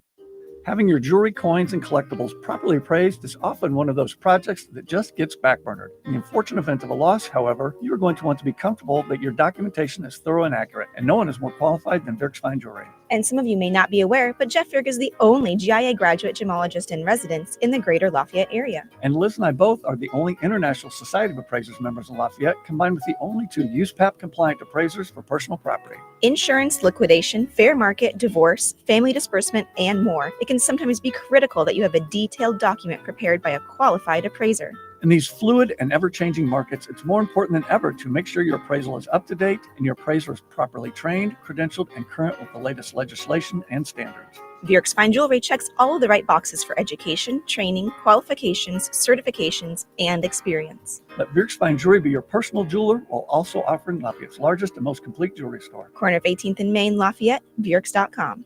Having your jewelry, coins, and collectibles properly appraised is often one of those projects that just gets backburnered. In the unfortunate event of a loss, however, you are going to want to be comfortable that your documentation is thorough and accurate, and no one is more qualified than Dirk's Fine Jewelry. And some of you may not be aware, but Jeff Dirk is the only GIA graduate gemologist in residence in the greater Lafayette area. And Liz and I both are the only International Society of Appraisers members in Lafayette, combined with the only 2 USPAP-compliant appraisers for personal property. Insurance, liquidation, fair market, divorce, family disbursement, and more. It can sometimes be critical that you have a detailed document prepared by a qualified appraiser. In these fluid and ever-changing markets, it's more important than ever to make sure your appraisal is up to date and your appraiser is properly trained, credentialed, and current with the latest legislation and standards. Dirk's Fine Jewelry checks all of the right boxes for education, training, qualifications, certifications, and experience. Let Dirk's Fine Jewelry be your personal jeweler while also offering Lafayette's largest and most complete jewelry store. Corner of 18th and Main, Lafayette, Bjerks.com.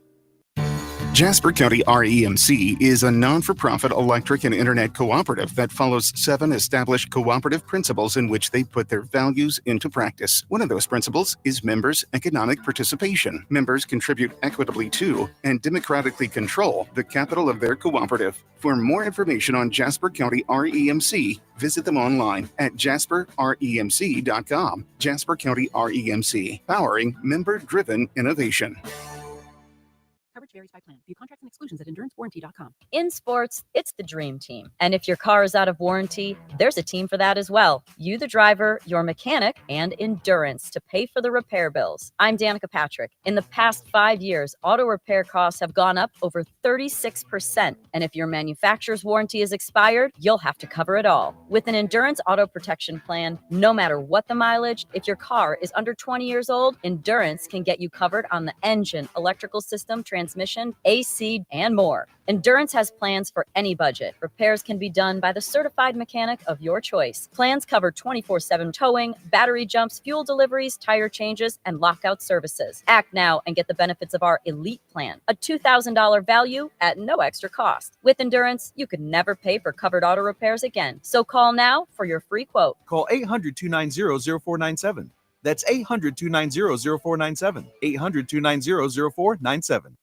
Jasper County REMC is a non-for-profit electric and internet cooperative that follows 7 established cooperative principles in which they put their values into practice. One of those principles is members' economic participation. Members contribute equitably to and democratically control the capital of their cooperative. For more information on Jasper County REMC, visit them online at jasperremc.com. Jasper County REMC, powering member-driven innovation. Coverage varies by plan. View contracts and exclusions at endurancewarranty.com. In sports, it's the dream team. And if your car is out of warranty, there's a team for that as well. You, the driver, your mechanic, and Endurance to pay for the repair bills. I'm Danica Patrick. In the past 5 years, auto repair costs have gone up over 36%. And if your manufacturer's warranty is expired, you'll have to cover it all. With an Endurance auto protection plan, no matter what the mileage, if your car is under 20 years old, Endurance can get you covered on the engine, electrical system, transmission, AC, and more. Endurance has plans for any budget. Repairs can be done by the certified mechanic of your choice. Plans cover 24/7 towing, battery jumps, fuel deliveries, tire changes, and lockout services. Act now and get the benefits of our Elite Plan, a $2,000 value at no extra cost. With Endurance, you could never pay for covered auto repairs again. So call now for your free quote. Call 800-290-0497. That's 800-290-0497. 800-290-0497.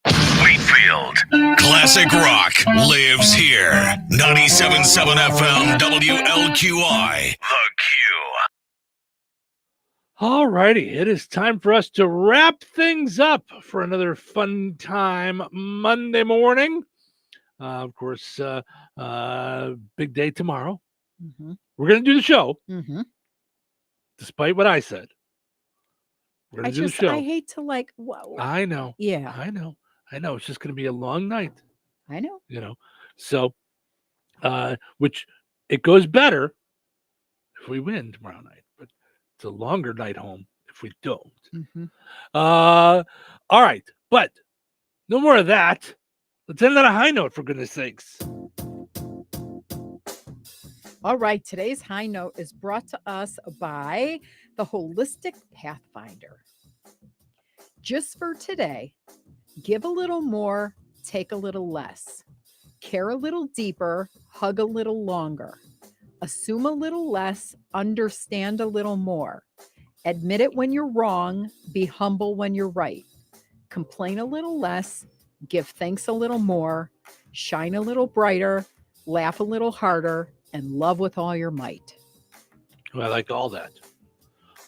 Wheatfield. Classic rock lives here. 97.7 FM WLQI. The Q. All righty, it is time for us to wrap things up for another fun time Monday morning. Of course, big day tomorrow. Mm-hmm. We're going to do the show, Mm-hmm. despite what I said. We're going to do the show. I hate to whoa. I know. Yeah. I know. It's just going to be a long night. I know. So, which it goes better if we win tomorrow night, but it's a longer night home if we don't. Mm-hmm. All right, but no more of that. Let's end on a high note, for goodness sakes. All right, today's high note is brought to us by the Holistic Pathfinder. Just for today, give a little more, take a little less. Care a little deeper, hug a little longer. Assume a little less, understand a little more. Admit it when you're wrong. Be humble when you're right. Complain a little less. Give thanks a little more. Shine a little brighter. Laugh a little harder. And love with all your might. I like all that.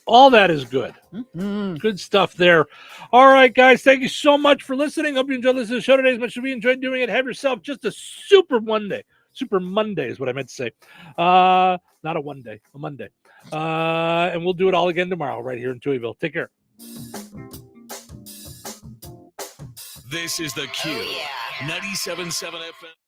All that is good. Good stuff there. All right, guys. Thank you so much for listening. Hope you enjoyed listening to the show today as much as we enjoyed doing it. Have yourself just a super Monday. Super Monday is what I meant to say. Not a one day, a Monday. And we'll do it all again tomorrow right here in Touhyville. Take care. This is the Q. 97.7 FM.